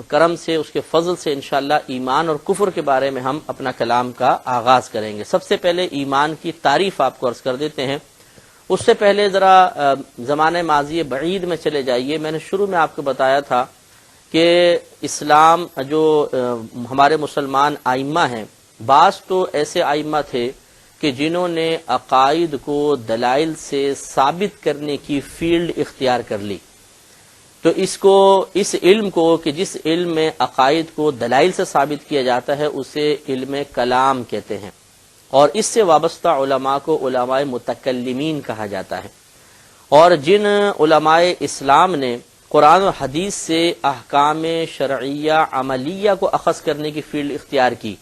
کرم سے، اس کے فضل سے انشاءاللہ ایمان اور کفر کے بارے میں ہم اپنا کلام کا آغاز کریں گے۔ سب سے پہلے ایمان کی تعریف آپ کو عرض کر دیتے ہیں۔ اس سے پہلے ذرا زمانہ ماضی بعید میں چلے جائیے۔ میں نے شروع میں آپ کو بتایا تھا کہ اسلام جو ہمارے مسلمان ائمہ ہیں، بعض تو ایسے ائمہ تھے کہ جنہوں نے عقائد کو دلائل سے ثابت کرنے کی فیلڈ اختیار کر لی۔ تو اس علم کو کہ جس علم میں عقائد کو دلائل سے ثابت کیا جاتا ہے اسے علم کلام کہتے ہیں، اور اس سے وابستہ علماء کو علماء متکلمین کہا جاتا ہے۔ اور جن علماء اسلام نے قرآن و حدیث سے احکام شرعیہ عملیہ کو اخذ کرنے کی فیلڈ اختیار کی،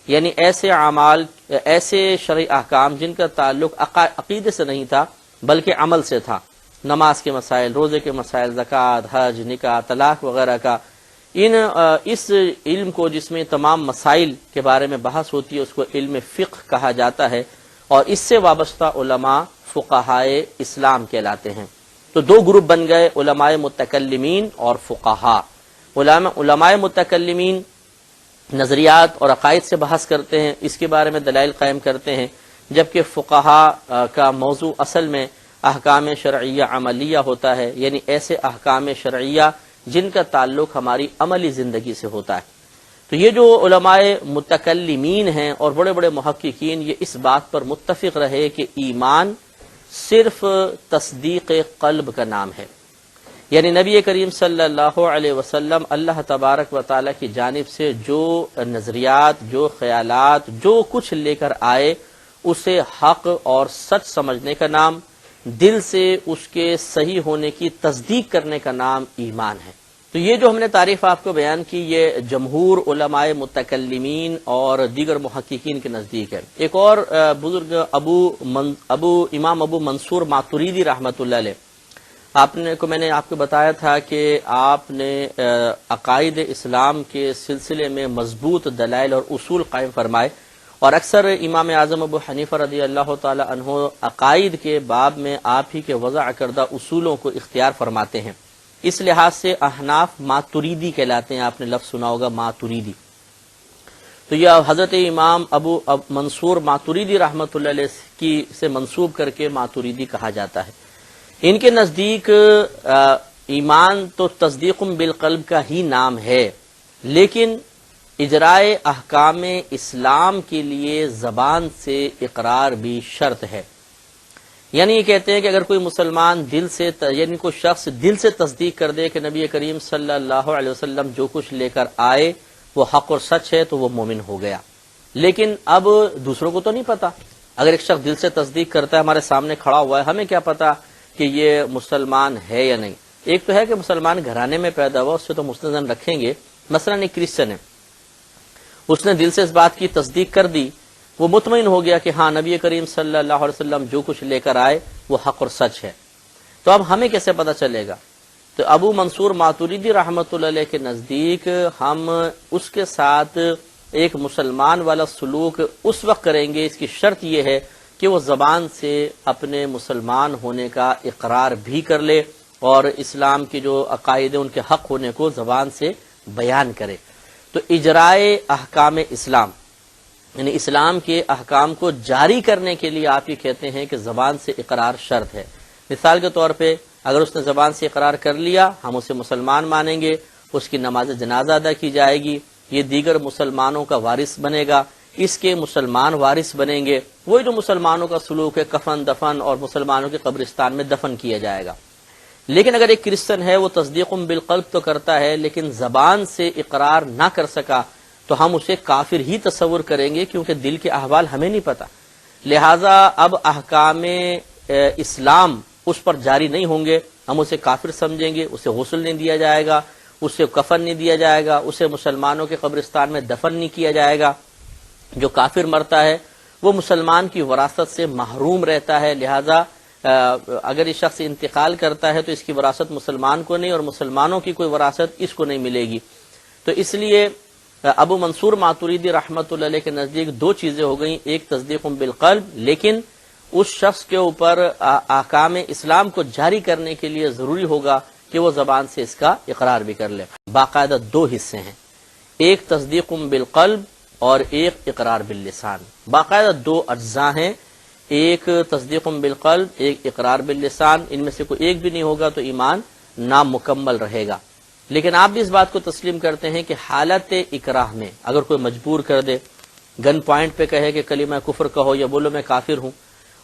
یعنی ایسے اعمال، ایسے شرعی احکام جن کا تعلق عقیدے سے نہیں تھا بلکہ عمل سے تھا، نماز کے مسائل، روزے کے مسائل، زکوٰۃ، حج، نکاح، طلاق وغیرہ کا، اس علم کو جس میں تمام مسائل کے بارے میں بحث ہوتی ہے اس کو علم فقہ کہا جاتا ہے، اور اس سے وابستہ علماء فقہائے اسلام کہلاتے ہیں۔ تو دو گروپ بن گئے، علماء متکلمین اور فقہاء۔ علماء متکلمین نظریات اور عقائد سے بحث کرتے ہیں، اس کے بارے میں دلائل قائم کرتے ہیں، جبکہ فقہاء کا موضوع اصل میں احکام شرعیہ عملیہ ہوتا ہے، یعنی ایسے احکام شرعیہ جن کا تعلق ہماری عملی زندگی سے ہوتا ہے۔ تو یہ جو علماء متکلمین ہیں اور بڑے بڑے محققین، یہ اس بات پر متفق رہے کہ ایمان صرف تصدیق قلب کا نام ہے، یعنی نبی کریم صلی اللہ علیہ وسلم اللہ تبارک و تعالیٰ کی جانب سے جو نظریات، جو خیالات، جو کچھ لے کر آئے اسے حق اور سچ سمجھنے کا نام، دل سے اس کے صحیح ہونے کی تصدیق کرنے کا نام ایمان ہے۔ تو یہ جو ہم نے تعریف آپ کو بیان کی، یہ جمہور علماء متکلمین اور دیگر محققین کے نزدیک ہے۔ ایک اور بزرگ امام ابو منصور ماتریدی رحمۃ اللہ علیہ، میں نے آپ کو بتایا تھا کہ آپ نے عقائد اسلام کے سلسلے میں مضبوط دلائل اور اصول قائم فرمائے، اور اکثر امام اعظم ابو حنیفہ رضی اللہ تعالی عنہ عقائد کے باب میں آپ ہی کے وضع کردہ اصولوں کو اختیار فرماتے ہیں۔ اس لحاظ سے احناف ماتریدی کہلاتے ہیں، آپ نے لفظ سنا ہوگا ماتریدی۔ تو یہ حضرت امام ابو منصور ماتریدی رحمۃ اللہ علیہ سے منسوب کر کے ماتریدی کہا جاتا ہے۔ ان کے نزدیک ایمان تو تصدیق بالقلب کا ہی نام ہے، لیکن اجرائے احکام اسلام کے لیے زبان سے اقرار بھی شرط ہے۔ یعنی یہ کہتے ہیں کہ اگر کوئی مسلمان یعنی کوئی شخص دل سے تصدیق کر دے کہ نبی کریم صلی اللہ علیہ وسلم جو کچھ لے کر آئے وہ حق اور سچ ہے تو وہ مومن ہو گیا۔ لیکن اب دوسروں کو تو نہیں پتا، اگر ایک شخص دل سے تصدیق کرتا ہے، ہمارے سامنے کھڑا ہوا ہے، ہمیں کیا پتا کہ یہ مسلمان ہے یا نہیں۔ ایک تو ہے کہ مسلمان گھرانے میں پیدا ہوا، اس سے تو مستند رکھیں گے۔ مثلا ایک کرسچن ہے، اس نے دل سے اس بات کی تصدیق کر دی، وہ مطمئن ہو گیا کہ ہاں نبی کریم صلی اللہ علیہ وسلم جو کچھ لے کر آئے وہ حق اور سچ ہے، تو اب ہمیں کیسے پتہ چلے گا؟ تو ابو منصور ماتریدی رحمۃ اللہ علیہ کے نزدیک ہم اس کے ساتھ ایک مسلمان والا سلوک اس وقت کریں گے، اس کی شرط یہ ہے کہ وہ زبان سے اپنے مسلمان ہونے کا اقرار بھی کر لے اور اسلام کے جو عقائد ان کے حق ہونے کو زبان سے بیان کرے۔ تو اجرائے احکام اسلام، یعنی اسلام کے احکام کو جاری کرنے کے لیے آپ یہ کہتے ہیں کہ زبان سے اقرار شرط ہے۔ مثال کے طور پہ اگر اس نے زبان سے اقرار کر لیا، ہم اسے مسلمان مانیں گے، اس کی نماز جنازہ ادا کی جائے گی، یہ دیگر مسلمانوں کا وارث بنے گا، اس کے مسلمان وارث بنیں گے، وہی جو مسلمانوں کا سلوک ہے، کفن دفن اور مسلمانوں کے قبرستان میں دفن کیا جائے گا۔ لیکن اگر ایک کرسچن ہے، وہ تصدیق بالقلب تو کرتا ہے لیکن زبان سے اقرار نہ کر سکا، تو ہم اسے کافر ہی تصور کریں گے، کیونکہ دل کے احوال ہمیں نہیں پتا۔ لہٰذا اب احکام اسلام اس پر جاری نہیں ہوں گے، ہم اسے کافر سمجھیں گے، اسے غسل نہیں دیا جائے گا، اسے کفن نہیں دیا جائے گا، اسے مسلمانوں کے قبرستان میں دفن نہیں کیا جائے گا۔ جو کافر مرتا ہے وہ مسلمان کی وراثت سے محروم رہتا ہے، لہذا اگر یہ شخص انتقال کرتا ہے تو اس کی وراثت مسلمان کو نہیں، اور مسلمانوں کی کوئی وراثت اس کو نہیں ملے گی۔ تو اس لیے ابو منصور ماتریدی رحمۃ اللہ علیہ کے نزدیک دو چیزیں ہو گئیں، ایک تصدیق بالقلب، لیکن اس شخص کے اوپر احکام اسلام کو جاری کرنے کے لیے ضروری ہوگا کہ وہ زبان سے اس کا اقرار بھی کر لے۔ باقاعدہ دو حصے ہیں، ایک تصدیق بالقلب اور ایک اقرار باللسان، باقاعدہ دو اجزاء ہیں، ایک تصدیق بالقلب، ایک اقرار باللسان، ان میں سے کوئی ایک بھی نہیں ہوگا تو ایمان نامکمل رہے گا۔ لیکن آپ بھی اس بات کو تسلیم کرتے ہیں کہ حالت اکراہ میں اگر کوئی مجبور کر دے، گن پوائنٹ پہ کہے کہ کلمہ کفر کہو یا بولو میں کافر ہوں،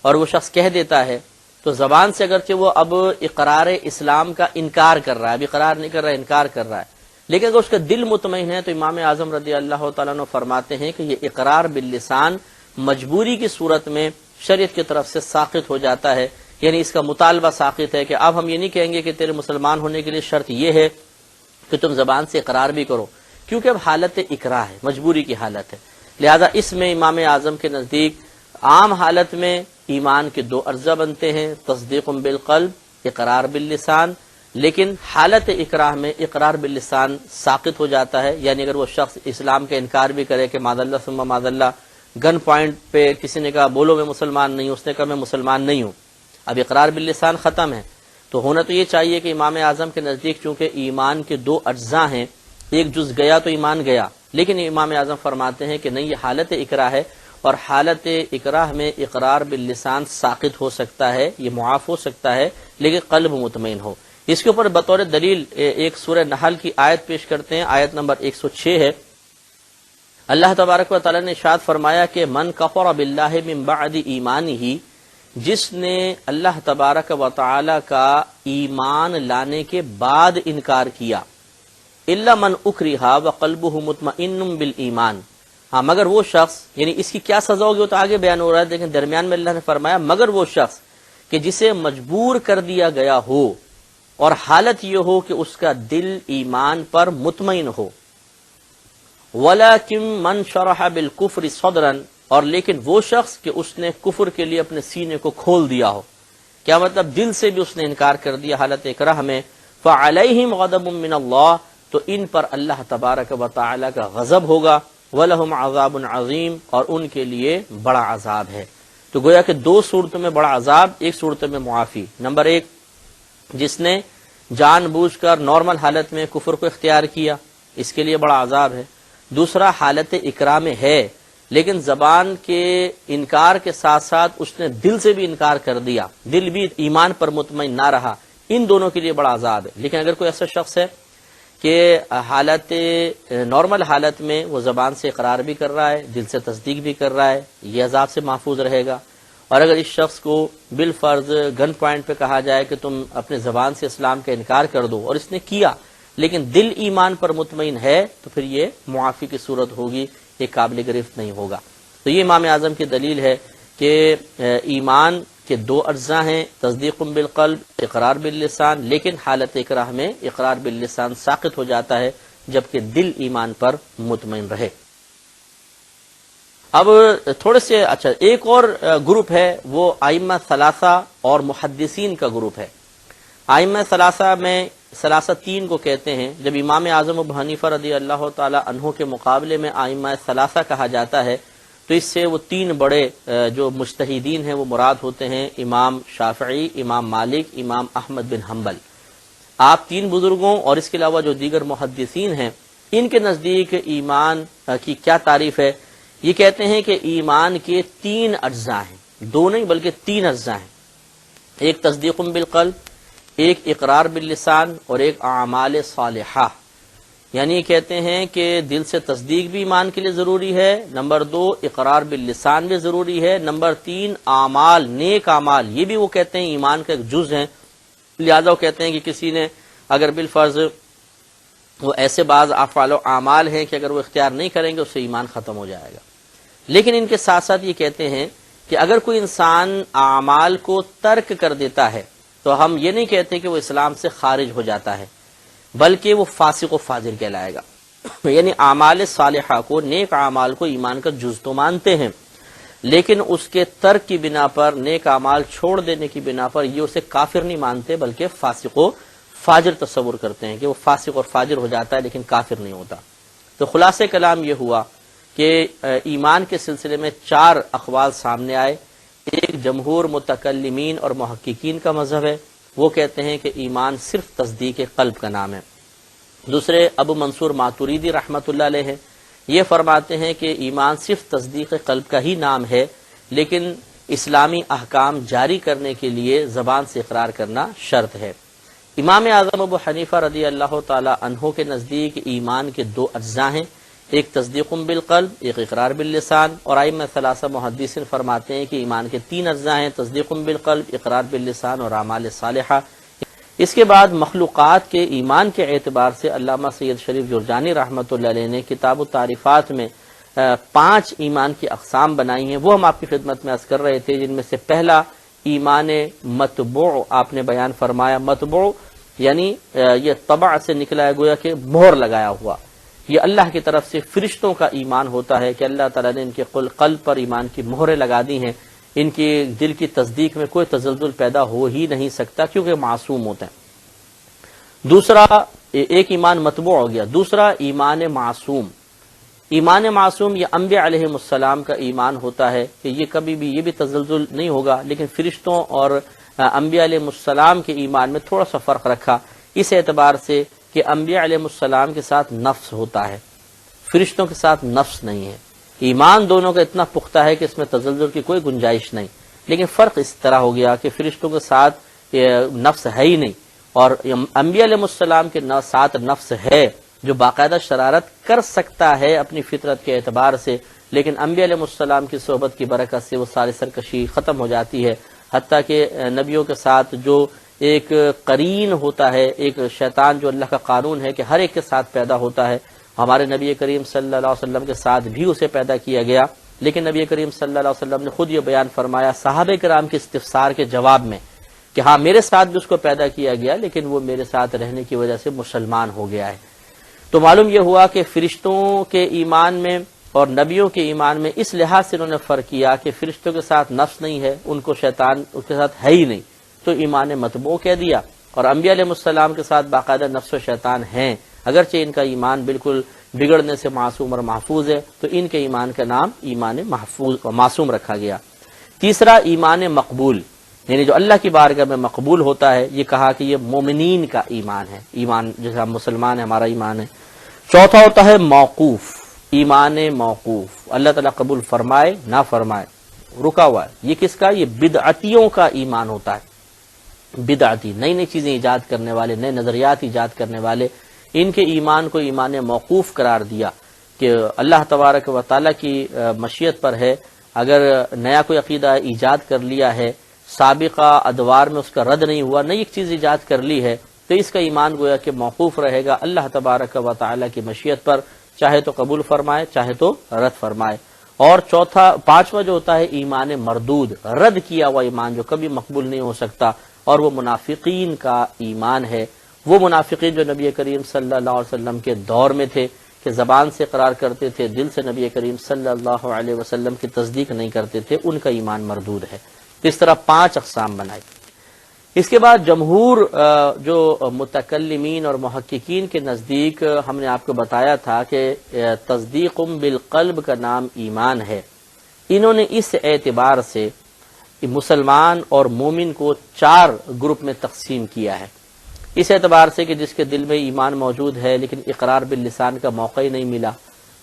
اور وہ شخص کہہ دیتا ہے تو زبان سے اگرچہ وہ اب اقرار اسلام کا انکار کر رہا ہے، اب اقرار نہیں کر رہا ہے، انکار کر رہا ہے، لیکن اگر اس کا دل مطمئن ہے تو امام اعظم رضی اللہ تعالیٰ عنہ فرماتے ہیں کہ یہ اقرار باللسان مجبوری کی صورت میں شریعت کی طرف سے ساقط ہو جاتا ہے، یعنی اس کا مطالبہ ساقط ہے کہ اب ہم یہ نہیں کہیں گے کہ تیرے مسلمان ہونے کے لیے شرط یہ ہے کہ تم زبان سے اقرار بھی کرو، کیونکہ اب حالت اکراہ ہے، مجبوری کی حالت ہے۔ لہذا اس میں امام اعظم کے نزدیک عام حالت میں ایمان کے دو اجزاء بنتے ہیں، تصدیق بالقلب، اقرار باللسان، لیکن حالت اکراہ میں اقرار باللسان ساقط ہو جاتا ہے، یعنی اگر وہ شخص اسلام کا انکار بھی کرے کہ معاذ اللہ ثم معاذ اللہ، گن پوائنٹ پہ کسی نے کہا بولو میں مسلمان نہیں ہوں، اس نے کہا میں مسلمان نہیں ہوں، اب اقرار باللسان ختم ہے، تو ہونا تو یہ چاہیے کہ امام اعظم کے نزدیک چونکہ ایمان کے دو اجزاء ہیں، ایک جز گیا تو ایمان گیا، لیکن امام اعظم فرماتے ہیں کہ نہیں، یہ حالت اکراہ ہے، اور حالت اکراہ میں اقرار باللسان ساقط ہو سکتا ہے، یہ معاف ہو سکتا ہے، لیکن قلب مطمئن ہو۔ اس کے اوپر بطور دلیل ایک سورہ نحل کی آیت پیش کرتے ہیں، آیت نمبر 106 ہے۔ اللہ تبارک و تعالی نے ارشاد فرمایا کہ من کفر باللہ من بعد ایمانہ، جس نے اللہ تبارک و تعالی کا ایمان لانے کے بعد انکار کیا، الا من اکرہ وقلبہ مطمئن بالایمان، ہاں مگر وہ شخص، یعنی اس کی کیا سزا ہوگی وہ تو آگے بیان ہو رہا ہے، لیکن درمیان میں اللہ نے فرمایا مگر وہ شخص کہ جسے مجبور کر دیا گیا ہو اور حالت یہ ہو کہ اس کا دل ایمان پر مطمئن ہو، وَلَكِن مَنْ شَرَحَ بِالْكُفْرِ صَدْرًا، اور لیکن وہ شخص کہ اس نے کفر کے لیے اپنے سینے کو کھول دیا ہو، کیا مطلب دل سے بھی اس نے انکار کر دیا حالت اکراہ میں، فَعَلَيْهِمْ غَضَبٌ مِّنَ اللَّهِ، تو ان پر اللہ تبارک و تعالی کا غضب ہوگا، وَلَهُمْ عَذَابٌ عَظِيمٌ، اور ان کے لیے بڑا عذاب ہے۔ تو گویا کہ دو صورتوں میں بڑا عذاب، ایک صورت میں معافی۔ نمبر ایک، جس نے جان بوجھ کر نارمل حالت میں کفر کو اختیار کیا، اس کے لیے بڑا عذاب ہے۔ دوسرا، حالت اکراہ میں ہے لیکن زبان کے انکار کے ساتھ ساتھ اس نے دل سے بھی انکار کر دیا، دل بھی ایمان پر مطمئن نہ رہا، ان دونوں کے لیے بڑا عذاب ہے۔ لیکن اگر کوئی ایسا شخص ہے کہ حالت نارمل حالت میں وہ زبان سے اقرار بھی کر رہا ہے، دل سے تصدیق بھی کر رہا ہے، یہ عذاب سے محفوظ رہے گا۔ اور اگر اس شخص کو بالفرض گن پوائنٹ پہ کہا جائے کہ تم اپنے زبان سے اسلام کا انکار کر دو، اور اس نے کیا لیکن دل ایمان پر مطمئن ہے، تو پھر یہ معافی کی صورت ہوگی، یہ قابل گرفت نہیں ہوگا۔ تو یہ امام اعظم کی دلیل ہے کہ ایمان کے دو اجزاء ہیں، تصدیق بالقلب، اقرار باللسان، لیکن حالت اکراہ میں اقرار باللسان ساقط ہو جاتا ہے جبکہ دل ایمان پر مطمئن رہے۔ اب تھوڑے سے ایک اور گروپ ہے، وہ ائمہ ثلاثہ اور محدثین کا گروپ ہے۔ ائمہ ثلاثہ میں ثلاثہ تین کو کہتے ہیں، جب امام اعظم ابو حنیفہ رضی اللہ تعالی عنہ کے مقابلے میں ائمہ ثلاثہ کہا جاتا ہے تو اس سے وہ تین بڑے جو مجتہدین ہیں وہ مراد ہوتے ہیں، امام شافعی، امام مالک، امام احمد بن حنبل۔ آپ تین بزرگوں اور اس کے علاوہ جو دیگر محدثین ہیں، ان کے نزدیک ایمان کی کیا تعریف ہے؟ یہ کہتے ہیں کہ ایمان کے تین اجزاء ہیں، دو نہیں بلکہ تین اجزاء ہیں، ایک تصدیق بالقلب، ایک اقرار باللسان، اور ایک اعمال صالحہ۔ یعنی یہ کہتے ہیں کہ دل سے تصدیق بھی ایمان کے لیے ضروری ہے، نمبر دو اقرار باللسان بھی ضروری ہے، نمبر تین اعمال، نیک اعمال، یہ بھی وہ کہتے ہیں ایمان کا ایک جز ہیں۔ لہذا وہ کہتے ہیں کہ کسی نے اگر بالفرض وہ ایسے بعض افعال و اعمال ہیں کہ اگر وہ اختیار نہیں کریں گے اس سے ایمان ختم ہو جائے گا۔ لیکن ان کے ساتھ ساتھ یہ کہتے ہیں کہ اگر کوئی انسان اعمال کو ترک کر دیتا ہے تو ہم یہ نہیں کہتے کہ وہ اسلام سے خارج ہو جاتا ہے، بلکہ وہ فاسق و فاجر کہلائے گا۔ یعنی اعمال صالحہ کو، نیک اعمال کو ایمان کا جز تو مانتے ہیں، لیکن اس کے ترک کی بنا پر، نیک اعمال چھوڑ دینے کی بنا پر یہ اسے کافر نہیں مانتے بلکہ فاسق و فاجر تصور کرتے ہیں کہ وہ فاسق اور فاجر ہو جاتا ہے لیکن کافر نہیں ہوتا۔ تو خلاصہ کلام یہ ہوا کہ ایمان کے سلسلے میں چار اقوال سامنے آئے۔ ایک جمہور متکلمین اور محققین کا مذہب ہے، وہ کہتے ہیں کہ ایمان صرف تصدیق قلب کا نام ہے، دوسرے ابو منصور ماتوریدی رحمۃ اللہ علیہ ہیں، یہ فرماتے ہیں کہ ایمان صرف تصدیق قلب کا ہی نام ہے، لیکن اسلامی احکام جاری کرنے کے لیے زبان سے اقرار کرنا شرط ہے۔ امام اعظم ابو حنیفہ رضی اللہ تعالی عنہ کے نزدیک ایمان کے دو اجزاء ہیں، ایک تصدیق بالقلب، ایک اقرار باللسان، اور ائمہ ثلاثہ محدثین فرماتے ہیں کہ ایمان کے تین اجزاء ہیں، تصدیق بالقلب، اقرار باللسان اور اعمال صالحہ۔ اس کے بعد مخلوقات کے ایمان کے اعتبار سے علامہ سید شریف جرجانی رحمۃ اللہ علیہ نے کتاب التعریفات میں 5 ایمان کی اقسام بنائی ہیں، وہ ہم آپ کی خدمت میں عرض کر رہے تھے، جن میں سے پہلا ایمان مطبوع آپ نے بیان فرمایا۔ مطبوع یعنی یہ طبع سے نکلا ہے، گویا کہ مہر لگایا ہوا، یہ اللہ کی طرف سے فرشتوں کا ایمان ہوتا ہے کہ اللہ تعالیٰ نے ان کے قلب پر ایمان کی مہریں لگا دی ہیں، ان کی دل کی تصدیق میں کوئی تزلزل پیدا ہو ہی نہیں سکتا کیونکہ معصوم ہوتے ہیں۔ دوسرا ایک ایمان مطبوع ہو گیا، دوسرا ایمان معصوم۔ ایمان معصوم یہ انبیاء علیہ السلام کا ایمان ہوتا ہے کہ یہ کبھی بھی یہ بھی تزلزل نہیں ہوگا، لیکن فرشتوں اور انبیاء علیہ السلام کے ایمان میں تھوڑا سا فرق رکھا، اس اعتبار سے کہ انبیاء علیہ السلام کے ساتھ نفس ہوتا ہے، فرشتوں کے ساتھ نفس نہیں ہے۔ ایمان دونوں کا اتنا پختہ ہے کہ اس میں تزلزل کی کوئی گنجائش نہیں، لیکن فرق اس طرح ہو گیا کہ فرشتوں کے ساتھ نفس ہے ہی نہیں، اور انبیاء علیہ السلام کے ساتھ نفس ہے جو باقاعدہ شرارت کر سکتا ہے اپنی فطرت کے اعتبار سے، لیکن انبیاء علیہ السلام کی صحبت کی برکت سے وہ ساری سرکشی ختم ہو جاتی ہے، حتیٰ کہ نبیوں کے ساتھ جو ایک قرین ہوتا ہے، ایک شیطان جو اللہ کا قانون ہے کہ ہر ایک کے ساتھ پیدا ہوتا ہے، ہمارے نبی کریم صلی اللہ علیہ وسلم کے ساتھ بھی اسے پیدا کیا گیا، لیکن نبی کریم صلی اللہ علیہ وسلم نے خود یہ بیان فرمایا صحابہ کرام کے استفسار کے جواب میں کہ ہاں میرے ساتھ بھی اس کو پیدا کیا گیا، لیکن وہ میرے ساتھ رہنے کی وجہ سے مسلمان ہو گیا ہے۔ تو معلوم یہ ہوا کہ فرشتوں کے ایمان میں اور نبیوں کے ایمان میں اس لحاظ سے انہوں نے فرق کیا کہ فرشتوں کے ساتھ نفس نہیں ہے، ان کو شیطان اس کے ساتھ ہے ہی نہیں، تو ایمان مطبوع کہہ دیا، اور انبیاء علیہ السلام کے ساتھ باقاعدہ نفس و شیطان ہیں، اگرچہ ان کا ایمان بالکل بگڑنے سے معصوم اور محفوظ ہے، تو ان کے ایمان کا نام ایمان محفوظ اور معصوم رکھا گیا۔ تیسرا ایمان مقبول، یعنی جو اللہ کی بارگاہ میں مقبول ہوتا ہے، یہ کہا کہ یہ مومنین کا ایمان ہے، ایمان جیسے ہم مسلمان ہیں ہمارا ایمان ہے۔ چوتھا ہوتا ہے موقوف، ایمان موقوف، اللہ تعالیٰ قبول فرمائے نہ فرمائے، رکا ہوا ہے، یہ کس کا؟ یہ بدعتیوں کا ایمان ہوتا ہے۔ بدعتی نئی نئی چیزیں ایجاد کرنے والے، نئے نظریات ایجاد کرنے والے، ان کے ایمان کو ایمان موقوف قرار دیا کہ اللہ تبارک و تعالیٰ کی مشیت پر ہے، اگر نیا کوئی عقیدہ ایجاد کر لیا ہے، سابقہ ادوار میں اس کا رد نہیں ہوا، نئی ایک چیز ایجاد کر لی ہے، تو اس کا ایمان گویا کہ موقوف رہے گا اللہ تبارک و تعالیٰ کی مشیت پر، چاہے تو قبول فرمائے چاہے تو رد فرمائے۔ اور پانچواں جو ہوتا ہے ایمان مردود، رد کیا ہوا ایمان جو کبھی مقبول نہیں ہو سکتا، اور وہ منافقین کا ایمان ہے، وہ منافقین جو نبی کریم صلی اللہ علیہ وسلم کے دور میں تھے کہ زبان سے اقرار کرتے تھے، دل سے نبی کریم صلی اللہ علیہ وسلم کی تصدیق نہیں کرتے تھے، ان کا ایمان مردود ہے۔ اس طرح 5 اقسام بنائی۔ اس کے بعد جمہور جو متکلمین اور محققین کے نزدیک ہم نے آپ کو بتایا تھا کہ تصدیق بالقلب کا نام ایمان ہے، انہوں نے اس اعتبار سے مسلمان اور مومن کو 4 گروپ میں تقسیم کیا ہے، اس اعتبار سے کہ جس کے دل میں ایمان موجود ہے لیکن اقرار باللسان کا موقع ہی نہیں ملا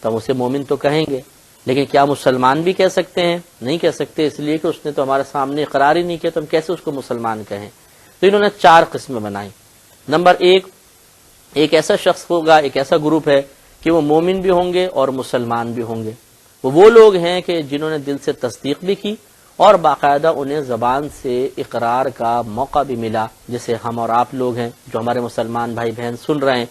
تو ہم اسے مومن تو کہیں گے، لیکن کیا مسلمان بھی کہہ سکتے ہیں؟ نہیں کہہ سکتے، اس لیے کہ اس نے تو ہمارے سامنے اقرار ہی نہیں کیا، تو ہم کیسے اس کو مسلمان کہیں؟ تو انہوں نے 4 قسمیں بنائی۔ نمبر 1، ایک ایسا شخص ہوگا، ایک ایسا گروپ ہے کہ وہ مومن بھی ہوں گے اور مسلمان بھی ہوں گے، وہ لوگ ہیں کہ جنہوں نے دل سے تصدیق بھی کی اور باقاعدہ انہیں زبان سے اقرار کا موقع بھی ملا، جیسے ہم اور آپ لوگ ہیں جو ہمارے مسلمان بھائی بہن سن رہے ہیں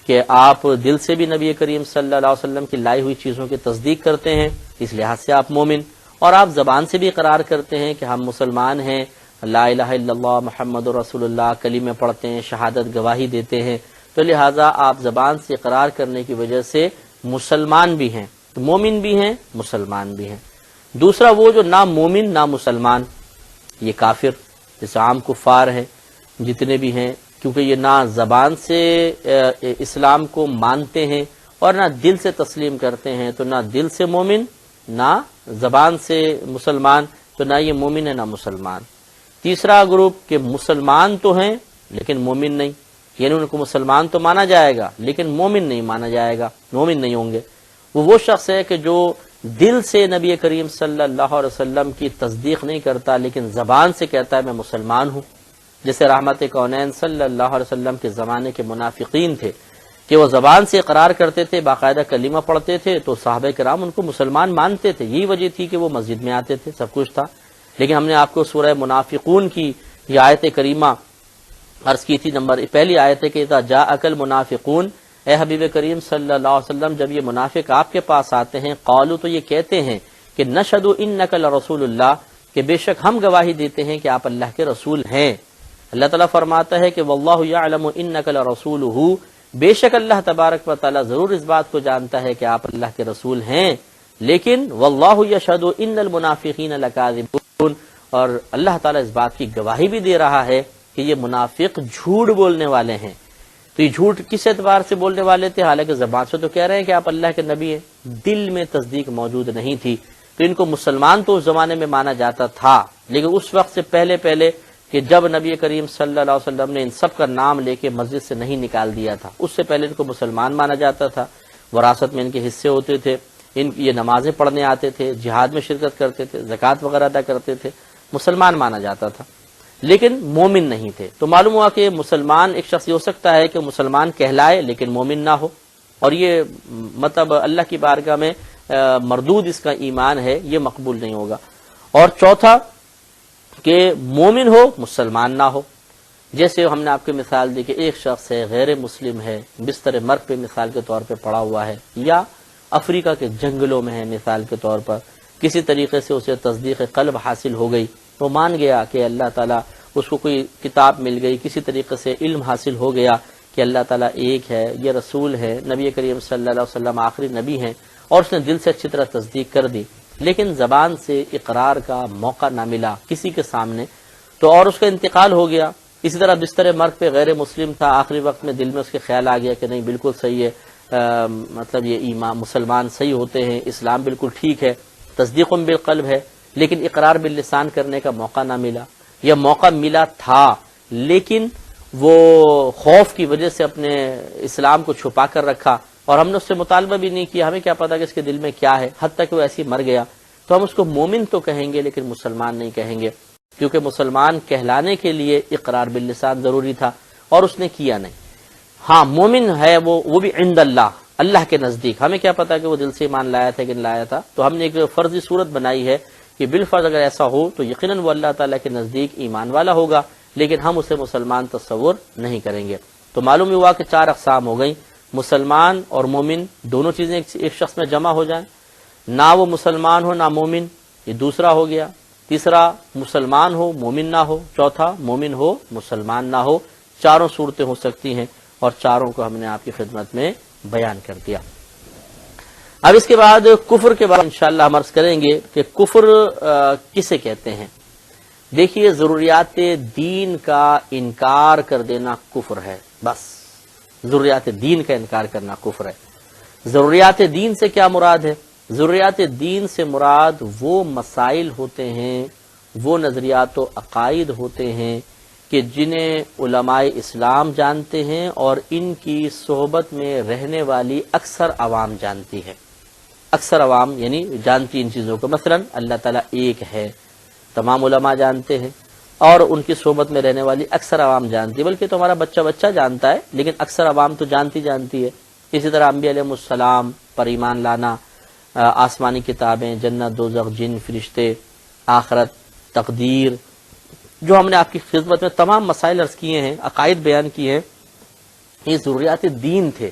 کہ آپ دل سے بھی نبی کریم صلی اللہ علیہ وسلم کی لائی ہوئی چیزوں کی تصدیق کرتے ہیں، اس لحاظ سے آپ مومن، اور آپ زبان سے بھی اقرار کرتے ہیں کہ ہم مسلمان ہیں، لا الہ الا اللہ محمد رسول اللہ کلمے پڑھتے ہیں، شہادت گواہی دیتے ہیں، تو لہٰذا آپ زبان سے اقرار کرنے کی وجہ سے مسلمان بھی ہیں، مومن بھی ہیں، مسلمان بھی ہیں۔ دوسرا وہ جو نہ مومن نہ مسلمان، یہ کافر، جیسے عام کفار ہیں جتنے بھی ہیں، کیونکہ یہ نہ زبان سے اسلام کو مانتے ہیں اور نہ دل سے تسلیم کرتے ہیں، تو نہ دل سے مومن نہ زبان سے مسلمان، تو نہ یہ مومن ہے نہ مسلمان۔ تیسرا گروپ کہ مسلمان تو ہیں لیکن مومن نہیں، یعنی ان کو مسلمان تو مانا جائے گا لیکن مومن نہیں مانا جائے گا، مومن نہیں ہوں گے۔ وہ شخص ہے کہ جو دل سے نبی کریم صلی اللہ علیہ وسلم کی تصدیق نہیں کرتا لیکن زبان سے کہتا ہے میں مسلمان ہوں، جیسے رحمت کونین صلی اللہ علیہ وسلم کے زمانے کے منافقین تھے کہ وہ زبان سے اقرار کرتے تھے، باقاعدہ کلمہ پڑھتے تھے، تو صحابہ کرام ان کو مسلمان مانتے تھے، یہی وجہ تھی کہ وہ مسجد میں آتے تھے، سب کچھ تھا۔ لیکن ہم نے آپ کو سورہ منافقون کی یہ آیت کریمہ عرض کی تھی، پہلی آیت ہے کہ اذا جاءک المنافقون، اے حبیب کریم صلی اللہ علیہ وسلم جب یہ منافق آپ کے پاس آتے ہیں، قالوا تو یہ کہتے ہیں کہ نشہد انک لرسول اللہ، کہ بے شک ہم گواہی دیتے ہیں کہ آپ اللہ کے رسول ہیں۔ اللہ تعالیٰ فرماتا ہے کہ واللہ یعلم انک لرسولہ، بے شک اللہ تبارک و تعالیٰ ضرور اس بات کو جانتا ہے کہ آپ اللہ کے رسول ہیں، لیکن واللہ یشہد ان المنافقین لکاذبون، اور اللہ تعالیٰ اس بات کی گواہی بھی دے رہا ہے کہ یہ منافق جھوٹ بولنے والے ہیں۔ تو یہ جھوٹ کس اعتبار سے بولنے والے تھے؟ حالانکہ زبان سے تو کہہ رہے ہیں کہ آپ اللہ کے نبی ہیں، دل میں تصدیق موجود نہیں تھی۔ تو ان کو مسلمان تو اس زمانے میں مانا جاتا تھا، لیکن اس وقت سے پہلے کہ جب نبی کریم صلی اللہ علیہ وسلم نے ان سب کا نام لے کے مسجد سے نہیں نکال دیا تھا، اس سے پہلے ان کو مسلمان مانا جاتا تھا، وراثت میں ان کے حصے ہوتے تھے، یہ نمازیں پڑھنے آتے تھے، جہاد میں شرکت کرتے تھے، زکوٰۃ وغیرہ ادا کرتے تھے، مسلمان مانا جاتا تھا، لیکن مومن نہیں تھے۔ تو معلوم ہوا کہ مسلمان ایک شخص یہ ہو سکتا ہے کہ مسلمان کہلائے لیکن مومن نہ ہو، اور یہ مطلب اللہ کی بارگاہ میں مردود اس کا ایمان ہے، یہ مقبول نہیں ہوگا۔ اور چوتھا کہ مومن ہو مسلمان نہ ہو، جیسے ہم نے آپ کو مثال دی کہ ایک شخص ہے غیر مسلم ہے، بستر مرگ پہ مثال کے طور پہ پڑا ہوا ہے، یا افریقہ کے جنگلوں میں ہے مثال کے طور پر، کسی طریقے سے اسے تصدیق قلب حاصل ہو گئی، وہ مان گیا کہ اللہ تعالیٰ، اس کو کوئی کتاب مل گئی، کسی طریقے سے علم حاصل ہو گیا کہ اللہ تعالیٰ ایک ہے، یہ رسول ہے، نبی کریم صلی اللہ علیہ وسلم آخری نبی ہیں، اور اس نے دل سے اچھی طرح تصدیق کر دی، لیکن زبان سے اقرار کا موقع نہ ملا کسی کے سامنے، تو اور اس کا انتقال ہو گیا۔ اسی طرح بستر مرگ پہ غیر مسلم تھا، آخری وقت میں دل میں اس کے خیال آ گیا کہ نہیں بالکل صحیح ہے، مطلب یہ ایمان مسلمان صحیح ہوتے ہیں، اسلام بالکل ٹھیک ہے، تصدیق بالقلب ہے، لیکن اقرار باللسان کرنے کا موقع نہ ملا، یا موقع ملا تھا لیکن وہ خوف کی وجہ سے اپنے اسلام کو چھپا کر رکھا، اور ہم نے اس سے مطالبہ بھی نہیں کیا، ہمیں کیا پتا کہ اس کے دل میں کیا ہے، حتیٰ کہ وہ ایسے ہی مر گیا، تو ہم اس کو مومن تو کہیں گے لیکن مسلمان نہیں کہیں گے، کیونکہ مسلمان کہلانے کے لیے اقرار باللسان ضروری تھا اور اس نے کیا نہیں۔ ہاں مومن ہے وہ بھی عند اللہ، اللہ کے نزدیک، ہمیں کیا پتا کہ وہ دل سے ایمان لایا تھا کہ نہیں لایا تھا، تو ہم نے ایک فرضی صورت بنائی ہے کہ بالفرض اگر ایسا ہو تو یقیناً وہ اللہ تعالیٰ کے نزدیک ایمان والا ہوگا، لیکن ہم اسے مسلمان تصور نہیں کریں گے۔ تو معلوم ہوا کہ 4 اقسام ہو گئیں، مسلمان اور مومن دونوں چیزیں ایک شخص میں جمع ہو جائیں، نہ وہ مسلمان ہو نہ مومن، یہ دوسرا ہو گیا، تیسرا مسلمان ہو مومن نہ ہو، چوتھا مومن ہو مسلمان نہ ہو، 4 صورتیں ہو سکتی ہیں، اور 4 کو ہم نے آپ کی خدمت میں بیان کر دیا۔ اب اس کے بعد کفر کے بعد انشاءاللہ ہم عرض کریں گے کہ کفر کسے کہتے ہیں۔ دیکھیے ضروریات دین کا انکار کر دینا کفر ہے، بس ضروریات دین کا انکار کرنا کفر ہے۔ ضروریات دین سے کیا مراد ہے؟ ضروریات دین سے مراد وہ مسائل ہوتے ہیں، وہ نظریات و عقائد ہوتے ہیں کہ جنہیں علماء اسلام جانتے ہیں اور ان کی صحبت میں رہنے والی اکثر عوام جانتی ہے، اکثر عوام یعنی جانتی ان چیزوں کو۔ مثلا اللہ تعالیٰ ایک ہے، تمام علماء جانتے ہیں، اور ان کی صحبت میں رہنے والی اکثر عوام جانتی ہے، بلکہ تو ہمارا بچہ جانتا ہے، لیکن اکثر عوام تو جانتی ہے۔ اسی طرح انبیاء علیہ السلام پر ایمان لانا، آسمانی کتابیں، جنت دوزخ، جن فرشتے، آخرت، تقدیر، جو ہم نے آپ کی خدمت میں تمام مسائل عرض کیے ہیں، عقائد بیان کیے ہیں، یہ ضروریات دین تھے،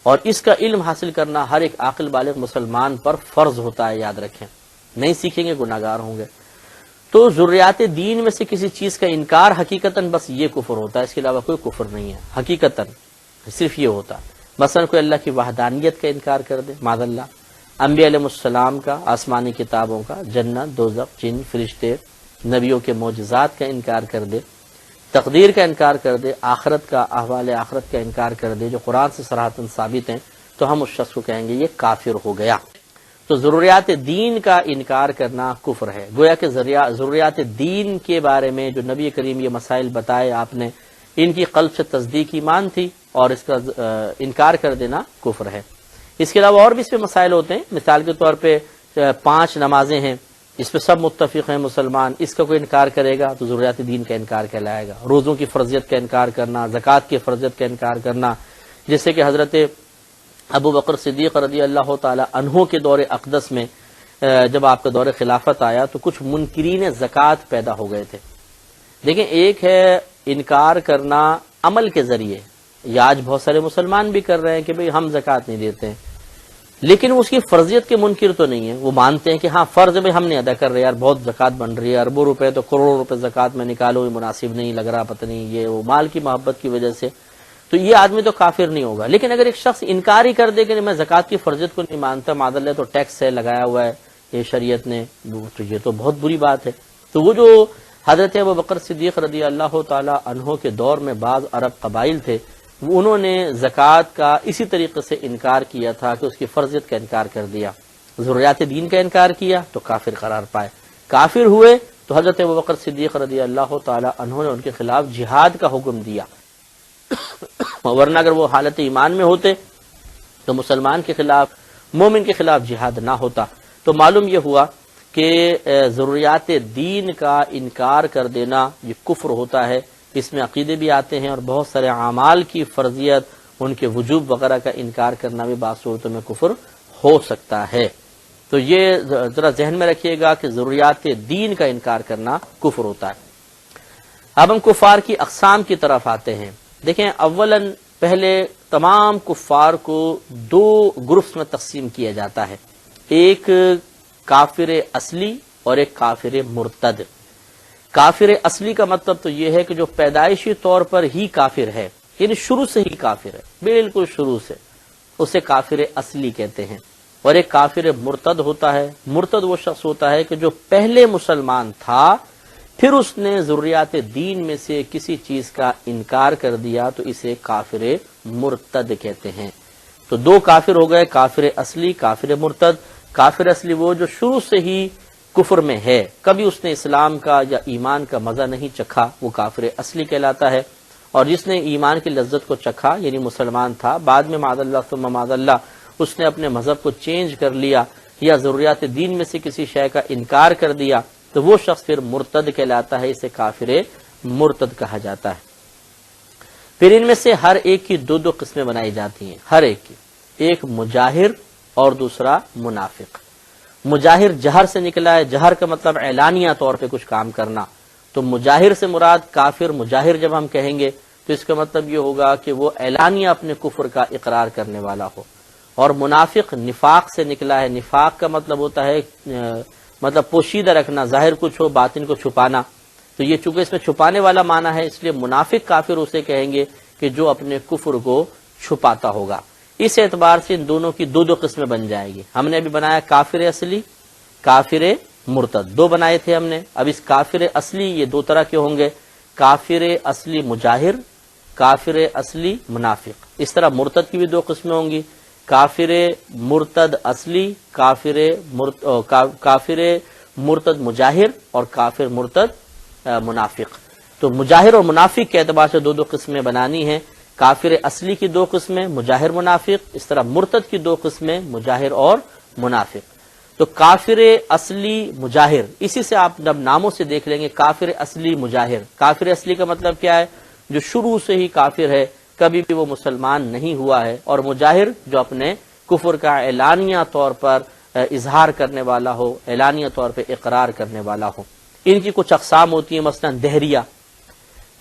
اور اس کا علم حاصل کرنا ہر ایک عاقل بالغ مسلمان پر فرض ہوتا ہے، یاد رکھیں، نہیں سیکھیں گے گناہ گار ہوں گے۔ تو ضروریات دین میں سے کسی چیز کا انکار حقیقتاً بس یہ کفر ہوتا ہے، اس کے علاوہ کوئی کفر نہیں ہے، حقیقتاً صرف یہ ہوتا ہے۔ مثلا کوئی اللہ کی وحدانیت کا انکار کر دے، معاذ اللہ، انبیاء علیہ السلام کا، آسمانی کتابوں کا، جنت دوزخ، جن فرشتے، نبیوں کے معجزات کا انکار کر دے، تقدیر کا انکار کر دے، آخرت کا، احوال آخرت کا انکار کر دے جو قرآن سے صراحتاً ثابت ہیں، تو ہم اس شخص کو کہیں گے یہ کافر ہو گیا۔ تو ضروریات دین کا انکار کرنا کفر ہے۔ گویا کہ ضروریات دین کے بارے میں جو نبی کریم یہ مسائل بتائے آپ نے ان کی قلب سے تصدیق ایمان تھی اور اس کا انکار کر دینا کفر ہے۔ اس کے علاوہ اور بھی اس پہ مسائل ہوتے ہیں، مثال کے طور پہ 5 نمازیں ہیں، اس پہ سب متفق ہیں مسلمان، اس کا کوئی انکار کرے گا تو ضروریات دین کا انکار کہلائے گا۔ روزوں کی فرضیت کا انکار کرنا، زکوٰۃ کی فرضیت کا انکار کرنا، جیسے کہ حضرت ابو بکر صدیق رضی اللہ تعالی عنہ کے دور اقدس میں جب آپ کا دور خلافت آیا تو کچھ منکرین زکوٰۃ پیدا ہو گئے تھے۔ دیکھیں، ایک ہے انکار کرنا عمل کے ذریعے، یا آج بہت سارے مسلمان بھی کر رہے ہیں کہ بھئی ہم زکوٰۃ نہیں دیتے ہیں، لیکن اس کی فرضیت کے منکر تو نہیں ہے، وہ مانتے ہیں کہ ہاں فرض ہے بھئی ہم نہیں ادا کر رہے، یار بہت زکوٰۃ بن رہی ہے، اربوں روپے تو کروڑوں روپے زکوٰۃ میں نکالو، یہ مناسب نہیں لگ رہا، پتہ نہیں یہ وہ مال کی محبت کی وجہ سے، تو یہ آدمی تو کافر نہیں ہوگا۔ لیکن اگر ایک شخص انکار ہی کر دے کہ میں زکوٰۃ کی فرضیت کو نہیں مانتا، معاذ اللہ تو ٹیکس ہے لگایا ہوا ہے یہ شریعت نے، تو یہ تو بہت بری بات ہے۔ تو وہ جو حضرت ابو بکر صدیق رضی اللہ تعالی عنہ کے دور میں بعض عرب قبائل تھے، انہوں نے زکوٰۃ کا اسی طریقے سے انکار کیا تھا کہ اس کی فرضیت کا انکار کر دیا، ضروریات دین کا انکار کیا تو کافر قرار پائے، کافر ہوئے تو حضرت ابو بکر صدیق رضی اللہ تعالی عنہ نے ان کے خلاف جہاد کا حکم دیا، ورنہ اگر وہ حالت ایمان میں ہوتے تو مسلمان کے خلاف، مومن کے خلاف جہاد نہ ہوتا۔ تو معلوم یہ ہوا کہ ضروریات دین کا انکار کر دینا یہ کفر ہوتا ہے، اس میں عقیدے بھی آتے ہیں، اور بہت سارے اعمال کی فرضیت، ان کے وجوب وغیرہ کا انکار کرنا بھی بعض صورتوں میں کفر ہو سکتا ہے۔ تو یہ ذرا ذہن میں رکھیے گا کہ ضروریات دین کا انکار کرنا کفر ہوتا ہے۔ اب ہم کفار کی اقسام کی طرف آتے ہیں۔ دیکھیں، اولاً پہلے تمام کفار کو 2 گروپس میں تقسیم کیا جاتا ہے، ایک کافر اصلی اور ایک کافر مرتد۔ کافر اصلی کا مطلب تو یہ ہے کہ جو پیدائشی طور پر ہی کافر ہے، یعنی شروع سے ہی کافر ہے، بالکل شروع سے، اسے کافر اصلی کہتے ہیں۔ اور ایک کافر مرتد ہوتا ہے، مرتد وہ شخص ہوتا ہے کہ جو پہلے مسلمان تھا پھر اس نے ضروریات دین میں سے کسی چیز کا انکار کر دیا تو اسے کافر مرتد کہتے ہیں۔ تو 2 کافر ہو گئے، کافر اصلی، کافر مرتد۔ کافر اصلی وہ جو شروع سے ہی کفر میں ہے، کبھی اس نے اسلام کا یا ایمان کا مزہ نہیں چکھا، وہ کافر اصلی کہلاتا ہے۔ اور جس نے ایمان کی لذت کو چکھا، یعنی مسلمان تھا، بعد میں معاذ اللہ ثم معاذ اللہ اس نے اپنے مذہب کو چینج کر لیا یا ضروریات دین میں سے کسی شے کا انکار کر دیا، تو وہ شخص پھر مرتد کہلاتا ہے، اسے کافر مرتد کہا جاتا ہے۔ پھر ان میں سے ہر ایک کی 2 قسمیں بنائی جاتی ہیں، ہر ایک کی، ایک مجاہر اور دوسرا منافق۔ مجاہر جہر سے نکلا ہے، جہر کا مطلب اعلانیہ طور پہ کچھ کام کرنا، تو مجاہر سے مراد کافر مجاہر جب ہم کہیں گے تو اس کا مطلب یہ ہوگا کہ وہ اعلانیہ اپنے کفر کا اقرار کرنے والا ہو۔ اور منافق نفاق سے نکلا ہے، نفاق کا مطلب ہوتا ہے مطلب پوشیدہ رکھنا، ظاہر کچھ ہو باطن کو چھپانا، تو یہ چونکہ اس میں چھپانے والا معنی ہے، اس لیے منافق کافر اسے کہیں گے کہ جو اپنے کفر کو چھپاتا ہوگا۔ اس اعتبار سے ان دونوں کی 2 قسمیں بن جائے گی۔ ہم نے ابھی بنایا کافر اصلی، کافر مرتد، 2 بنائے تھے ہم نے۔ اب اس کافر اصلی یہ 2 طرح کے ہوں گے، کافر اصلی مجاہر، کافر اصلی منافق۔ اس طرح مرتد کی بھی 2 قسمیں ہوں گی، کافر مرتد اصلی، کافر مرتد مجاہر اور کافر مرتد منافق۔ تو مجاہر اور منافق کے اعتبار سے 2 قسمیں بنانی ہیں، کافر اصلی کی 2 قسمیں مجاہر منافق، اس طرح مرتد کی 2 قسمیں مجاہر اور منافق۔ تو کافر اصلی مجاہر، اسی سے آپ جب ناموں سے دیکھ لیں گے، کافر اصلی مجاہر۔ کافر اصلی کا مطلب کیا ہے؟ جو شروع سے ہی کافر ہے، کبھی بھی وہ مسلمان نہیں ہوا ہے، اور مجاہر جو اپنے کفر کا اعلانیہ طور پر اظہار کرنے والا ہو، اعلانیہ طور پہ اقرار کرنے والا ہو۔ ان کی کچھ اقسام ہوتی ہیں، مثلا دہریہ،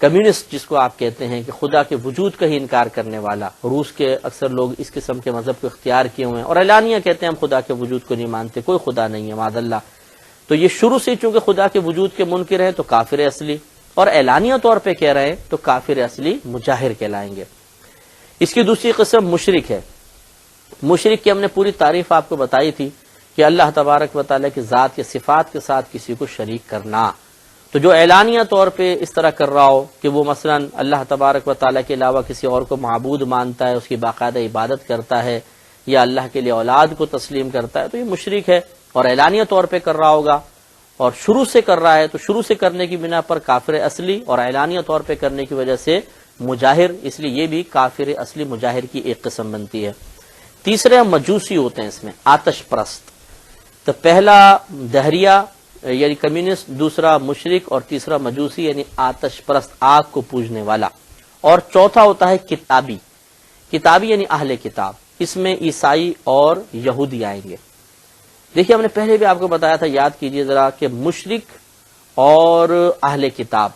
کمیونسٹ جس کو آپ کہتے ہیں کہ خدا کے وجود کا ہی انکار کرنے والا، روس کے اکثر لوگ اس قسم کے مذہب کو اختیار کیے ہوئے ہیں اور اعلانیہ کہتے ہیں ہم خدا کے وجود کو نہیں مانتے، کوئی خدا نہیں ہے معاذ اللہ۔ تو یہ شروع سے چونکہ خدا کے وجود کے منکر ہیں تو کافر اصلی، اور اعلانیہ طور پہ کہہ رہے ہیں تو کافر اصلی مجاہر کہلائیں گے۔ اس کی دوسری قسم مشرک ہے۔ مشرک کی ہم نے پوری تعریف آپ کو بتائی تھی کہ اللہ تبارک و تعالیٰ کی ذات یا صفات کے ساتھ کسی کو شریک کرنا۔ تو جو اعلانیہ طور پہ اس طرح کر رہا ہو کہ وہ مثلا اللہ تبارک و تعالیٰ کے علاوہ کسی اور کو معبود مانتا ہے، اس کی باقاعدہ عبادت کرتا ہے، یا اللہ کے لیے اولاد کو تسلیم کرتا ہے، تو یہ مشرک ہے، اور اعلانیہ طور پہ کر رہا ہوگا، اور شروع سے کر رہا ہے تو شروع سے کرنے کی بنا پر کافر اصلی، اور اعلانیہ طور پہ کرنے کی وجہ سے مجاہر، اس لیے یہ بھی کافر اصلی مجاہر کی ایک قسم بنتی ہے۔ تیسرے مجوسی ہوتے ہیں اس میں، آتش پرست۔ تو پہلا دہریہ یعنی کمیونسٹ، دوسرا مشرک، اور تیسرا مجوسی یعنی آتش پرست، آگ کو پوجنے والا۔ اور چوتھا ہوتا ہے کتابی۔ کتابی یعنی اہل کتاب، اس میں عیسائی اور یہودی آئیں گے۔ دیکھیے ہم نے پہلے بھی آپ کو بتایا تھا، یاد کیجئے ذرا، کہ مشرک اور اہل کتاب،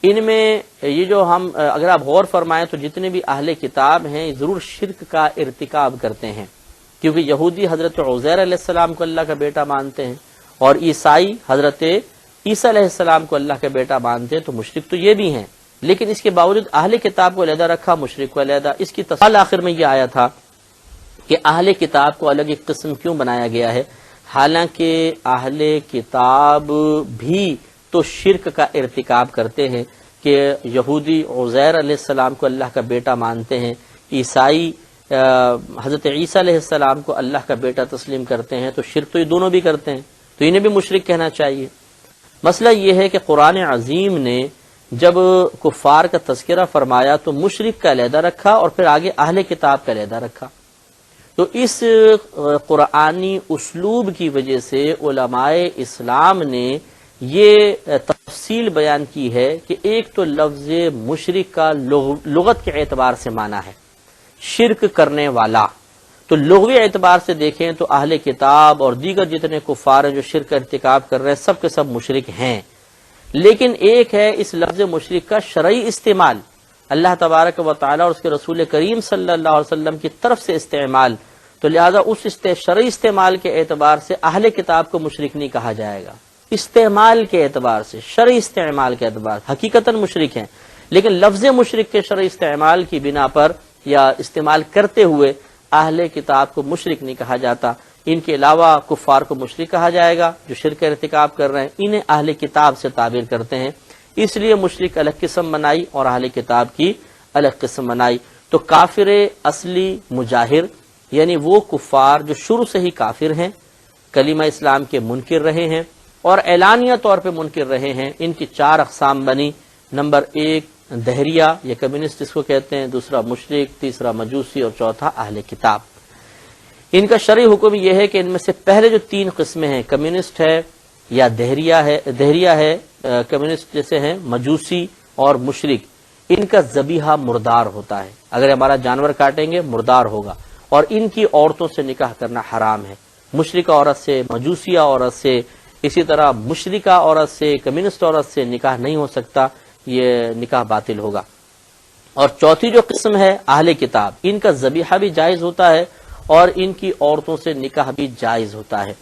ان میں یہ جو ہم اگر آپ غور فرمائیں تو جتنے بھی اہل کتاب ہیں ضرور شرک کا ارتکاب کرتے ہیں، کیونکہ یہودی حضرت عزیر علیہ السلام کو اللہ کا بیٹا مانتے ہیں اور عیسائی حضرت عیسیٰ علیہ السلام کو اللہ کا بیٹا مانتے ہیں، تو مشرک تو یہ بھی ہیں، لیکن اس کے باوجود اہل کتاب کو علیحدہ رکھا، مشرک کو علیحدہ۔ اس کی تفصیل آخر میں یہ آیا تھا کہ اہل کتاب کو الگ ایک قسم کیوں بنایا گیا ہے، حالانکہ اہل کتاب بھی تو شرک کا ارتکاب کرتے ہیں کہ یہودی عزیر علیہ السلام کو اللہ کا بیٹا مانتے ہیں، عیسائی حضرت عیسیٰ علیہ السلام کو اللہ کا بیٹا تسلیم کرتے ہیں، تو شرک تو یہ دونوں بھی کرتے ہیں، تو انہیں بھی مشرک کہنا چاہیے۔ مسئلہ یہ ہے کہ قرآن عظیم نے جب کفار کا تذکرہ فرمایا تو مشرک کا علیحدہ رکھا اور پھر آگے اہل کتاب کا علیحدہ رکھا۔ تو اس قرآنی اسلوب کی وجہ سے علماء اسلام نے یہ تفصیل بیان کی ہے کہ ایک تو لفظ مشرک کا لغت کے اعتبار سے معنی ہے شرک کرنے والا، تو لغوی اعتبار سے دیکھیں تو اہل کتاب اور دیگر جتنے کفار ہیں جو شرک کا ارتکاب کر رہے ہیں سب کے سب مشرک ہیں، لیکن ایک ہے اس لفظ مشرک کا شرعی استعمال، اللہ تبارک و تعالی اور اس کے رسول کریم صلی اللہ علیہ وسلم کی طرف سے استعمال، تو لہذا اس شرعی استعمال کے اعتبار سے اہل کتاب کو مشرک نہیں کہا جائے گا، استعمال کے اعتبار سے، شرعی استعمال کے اعتبار سے حقیقتاً مشرک ہیں، لیکن لفظ مشرک کے شرعی استعمال کی بنا پر یا استعمال کرتے ہوئے اہل کتاب کو مشرک نہیں کہا جاتا، ان کے علاوہ کفار کو مشرک کہا جائے گا جو شرک کا ارتکاب کر رہے ہیں، انہیں اہل کتاب سے تعبیر کرتے ہیں، اس لیے مشرک الگ قسم بنائی اور اہل کتاب کی الگ قسم بنائی۔ تو کافر اصلی مجاہر یعنی وہ کفار جو شروع سے ہی کافر ہیں، کلمہ اسلام کے منکر رہے ہیں اور اعلانیہ طور پہ منکر رہے ہیں، ان کی چار اقسام بنی۔ نمبر ایک دہریہ یا کمیونسٹ اس کو کہتے ہیں، دوسرا مشرک، تیسرا مجوسی اور چوتھا اہل کتاب۔ ان کا شرعی حکم یہ ہے کہ ان میں سے پہلے جو تین قسمیں ہیں، کمیونسٹ ہے یا دہریہ ہے کمیونسٹ جیسے ہیں، مجوسی اور مشرک، ان کا ذبیحہ مردار ہوتا ہے، اگر ہمارا جانور کاٹیں گے مردار ہوگا، اور ان کی عورتوں سے نکاح کرنا حرام ہے، مشرکہ عورت سے، مجوسیہ عورت سے، اسی طرح مشرکہ عورت سے، کمیونسٹ عورت سے نکاح نہیں ہو سکتا، یہ نکاح باطل ہوگا۔ اور چوتھی جو قسم ہے اہل کتاب، ان کا ذبیحہ بھی جائز ہوتا ہے اور ان کی عورتوں سے نکاح بھی جائز ہوتا ہے،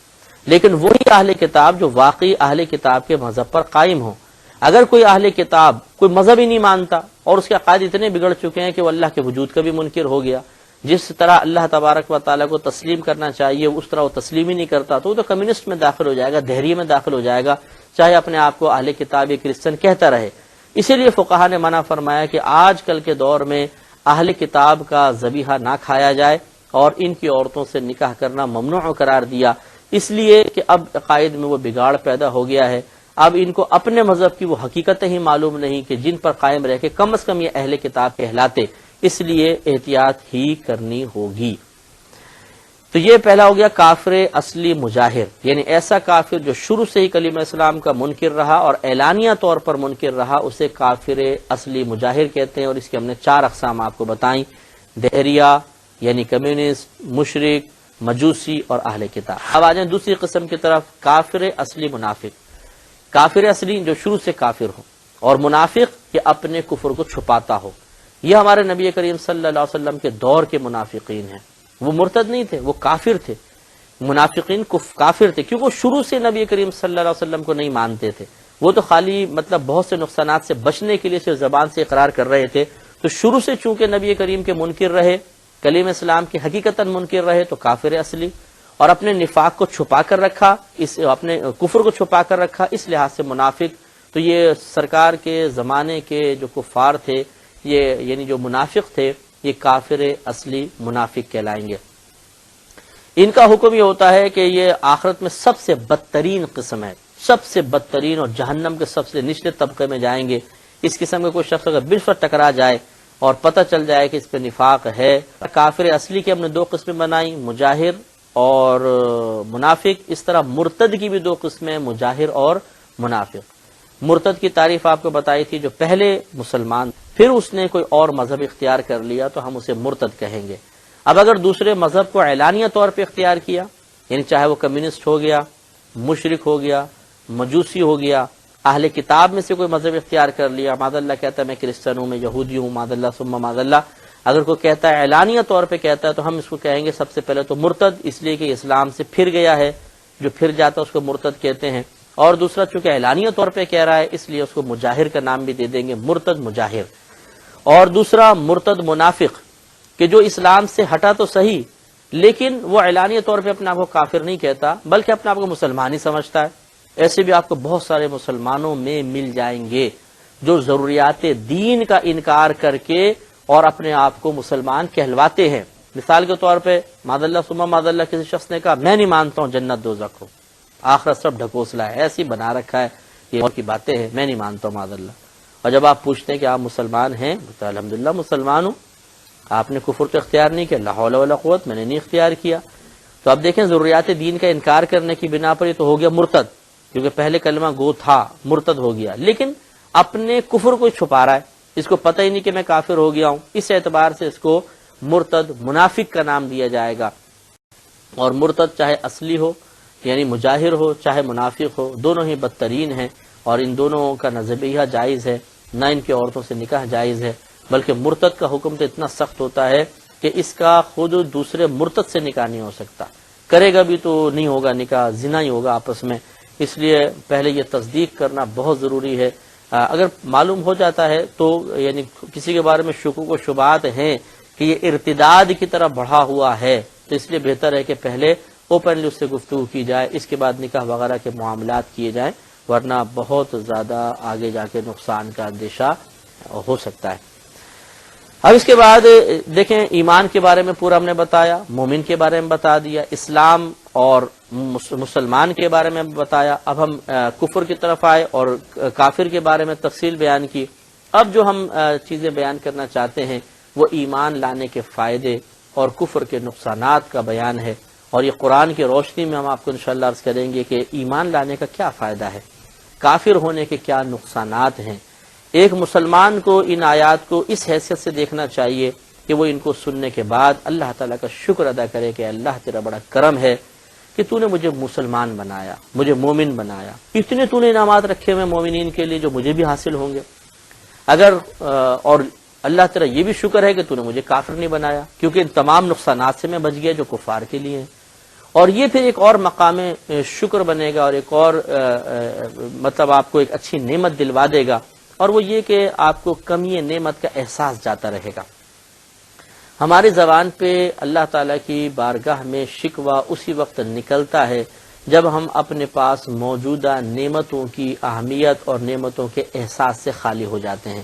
لیکن وہی اہل کتاب جو واقعی اہل کتاب کے مذہب پر قائم ہوں۔ اگر کوئی اہل کتاب کوئی مذہب ہی نہیں مانتا اور اس کے عقائد اتنے بگڑ چکے ہیں کہ وہ اللہ کے وجود کا بھی منکر ہو گیا، جس طرح اللہ تبارک و تعالیٰ کو تسلیم کرنا چاہیے اس طرح وہ تسلیم ہی نہیں کرتا، تو وہ تو کمیونسٹ میں داخل ہو جائے گا، دہریے میں داخل ہو جائے گا، چاہے اپنے آپ کو اہل کتاب یا کرسچن کہتا رہے۔ اسی لیے فقہا نے منع فرمایا کہ آج کل کے دور میں اہل کتاب کا ذبیحہ نہ کھایا جائے اور ان کی عورتوں سے نکاح کرنا ممنوع قرار دیا، اس لیے کہ اب عقائد میں وہ بگاڑ پیدا ہو گیا ہے، اب ان کو اپنے مذہب کی وہ حقیقتیں ہی معلوم نہیں کہ جن پر قائم رہ کے کم از کم یہ اہل کتاب کہلاتے، اس لیے احتیاط ہی کرنی ہوگی۔ تو یہ پہلا ہو گیا کافر اصلی مجاہر، یعنی ایسا کافر جو شروع سے ہی کلمہ اسلام کا منکر رہا اور اعلانیہ طور پر منکر رہا، اسے کافر اصلی مجاہر کہتے ہیں، اور اس کے ہم نے چار اقسام آپ کو بتائیں، دہریہ یعنی کمیونسٹ، مشرک، مجوسی اور اہل کتاب۔ اب آ جائیں دوسری قسم کی طرف، کافر اصلی منافق۔ کافر اصلی جو شروع سے کافر ہو، اور منافق کہ اپنے کفر کو چھپاتا ہو، یہ ہمارے نبی کریم صلی اللہ علیہ وسلم کے دور کے منافقین ہیں، وہ مرتد نہیں تھے، وہ کافر تھے، منافقین کافر تھے، کیونکہ وہ شروع سے نبی کریم صلی اللہ علیہ وسلم کو نہیں مانتے تھے، وہ تو خالی بہت سے نقصانات سے بچنے کے لیے صرف زبان سے اقرار کر رہے تھے، تو شروع سے چونکہ نبی کریم کے منکر رہے، کلمہ اسلام کے حقیقتاً منکر رہے، تو کافر اصلی، اور اپنے نفاق کو چھپا کر رکھا، اپنے کفر کو چھپا کر رکھا، اس لحاظ سے منافق۔ تو یہ سرکار کے زمانے کے جو کفار تھے، یہ یعنی جو منافق تھے، یہ کافر اصلی منافق کہلائیں گے۔ ان کا حکم یہ ہوتا ہے کہ یہ آخرت میں سب سے بدترین قسم ہے، سب سے بدترین، اور جہنم کے سب سے نچلے طبقے میں جائیں گے۔ اس قسم کا کوئی شخص اگر بالفعل ٹکرا جائے اور پتہ چل جائے کہ اس پہ نفاق ہے، کافر اصلی کی ہم نے دو قسمیں بنائی، مجاہر اور منافق، اس طرح مرتد کی بھی دو قسمیں، مجاہر اور منافق۔ مرتد کی تعریف آپ کو بتائی تھی، جو پہلے مسلمان پھر اس نے کوئی اور مذہب اختیار کر لیا تو ہم اسے مرتد کہیں گے۔ اب اگر دوسرے مذہب کو اعلانیہ طور پہ اختیار کیا، یعنی چاہے وہ کمیونسٹ ہو گیا، مشرک ہو گیا، مجوسی ہو گیا، اہل کتاب میں سے کوئی مذہب اختیار کر لیا، معاذ اللہ کہتا ہے میں کرسچن ہوں، میں یہودی ہوں، معاذ اللہ ثم معاذ اللہ، اگر کوئی کہتا ہے اعلانیہ طور پہ کہتا ہے تو ہم اس کو کہیں گے سب سے پہلے تو مرتد، اس لیے کہ اسلام سے پھر گیا ہے، جو پھر جاتا ہے اس کو مرتد کہتے ہیں، اور دوسرا چونکہ اعلانیہ طور پہ کہہ رہا ہے اس لیے اس کو مجاہر کا نام بھی دے دیں گے، مرتد مجاہر۔ اور دوسرا مرتد منافق، کہ جو اسلام سے ہٹا تو صحیح لیکن وہ اعلانیہ طور پہ اپنے آپ کو کافر نہیں کہتا بلکہ اپنے آپ کو مسلمان ہی سمجھتا ہے۔ ایسے بھی آپ کو بہت سارے مسلمانوں میں مل جائیں گے جو ضروریات دین کا انکار کر کے اور اپنے آپ کو مسلمان کہلواتے ہیں۔ مثال کے طور پہ معاذ اللہ ثم معاذ اللہ کسی شخص نے کہا میں نہیں مانتا ہوں جنت دوزخ کو، آخرت سب ڈھکوسلا ہے، ایسی بنا رکھا ہے، یہ اور کی باتیں ہیں، میں نہیں مانتا ہوں معاذ اللہ۔ اور جب آپ پوچھتے ہیں کہ آپ مسلمان ہیں تو الحمدللہ مسلمان ہوں، آپ نے کفر تو اختیار نہیں کیا، لا حول ولا قوت، میں نے نہیں اختیار کیا۔ تو اب دیکھیں ضروریات دین کا انکار کرنے کی بنا پر یہ تو ہو گیا مرتد، کیونکہ پہلے کلمہ گو تھا، مرتد ہو گیا، لیکن اپنے کفر کو چھپا رہا ہے، اس کو پتہ ہی نہیں کہ میں کافر ہو گیا ہوں، اس اعتبار سے اس کو مرتد منافق کا نام دیا جائے گا۔ اور مرتد چاہے اصلی ہو یعنی مجاہر ہو، چاہے منافق ہو، دونوں ہی بدترین ہیں، اور ان دونوں کا نہ ذبیحہ جائز ہے نہ ان کی عورتوں سے نکاح جائز ہے، بلکہ مرتد کا حکم تو اتنا سخت ہوتا ہے کہ اس کا خود دوسرے مرتد سے نکاح نہیں ہو سکتا، کرے گا بھی تو نہیں ہوگا نکاح، زنا ہی ہوگا آپس میں۔ اس لیے پہلے یہ تصدیق کرنا بہت ضروری ہے۔ اگر معلوم ہو جاتا ہے تو یعنی کسی کے بارے میں شکوک و شبہات ہیں کہ یہ ارتداد کی طرف بڑھا ہوا ہے تو اس لیے بہتر ہے کہ پہلے اوپنلی اس سے گفتگو کی جائے، اس کے بعد نکاح وغیرہ کے معاملات کیے جائیں، ورنہ بہت زیادہ آگے جا کے نقصان کا اندیشہ ہو سکتا ہے۔ اب اس کے بعد دیکھیں ایمان کے بارے میں پورا ہم نے بتایا، مومن کے بارے میں بتا دیا، اسلام اور مسلمان کے بارے میں بتایا، اب ہم کفر کی طرف آئے اور کافر کے بارے میں تفصیل بیان کی۔ اب جو ہم چیزیں بیان کرنا چاہتے ہیں وہ ایمان لانے کے فائدے اور کفر کے نقصانات کا بیان ہے، اور یہ قرآن کی روشنی میں ہم آپ کو انشاءاللہ عرض کریں گے کہ ایمان لانے کا کیا فائدہ ہے، کافر ہونے کے کیا نقصانات ہیں۔ ایک مسلمان کو ان آیات کو اس حیثیت سے دیکھنا چاہیے کہ وہ ان کو سننے کے بعد اللہ تعالیٰ کا شکر ادا کرے کہ اللہ تیرا بڑا کرم ہے کہ تو نے مجھے مسلمان بنایا، مجھے مومن بنایا، اتنے تو نے انعامات رکھے ہوئے مومنین کے لیے جو مجھے بھی حاصل ہوں گے۔ اگر اور اللہ تیرا یہ بھی شکر ہے کہ تو نے مجھے کافر نہیں بنایا، کیونکہ ان تمام نقصانات سے میں بچ گیا جو کفار کے لیے ہیں۔ اور یہ پھر ایک اور مقام شکر بنے گا اور ایک اور مطلب آپ کو ایک اچھی نعمت دلوا دے گا، اور وہ یہ کہ آپ کو کمی نعمت کا احساس جاتا رہے گا۔ ہماری زبان پہ اللہ تعالیٰ کی بارگاہ میں شکوہ اسی وقت نکلتا ہے جب ہم اپنے پاس موجودہ نعمتوں کی اہمیت اور نعمتوں کے احساس سے خالی ہو جاتے ہیں۔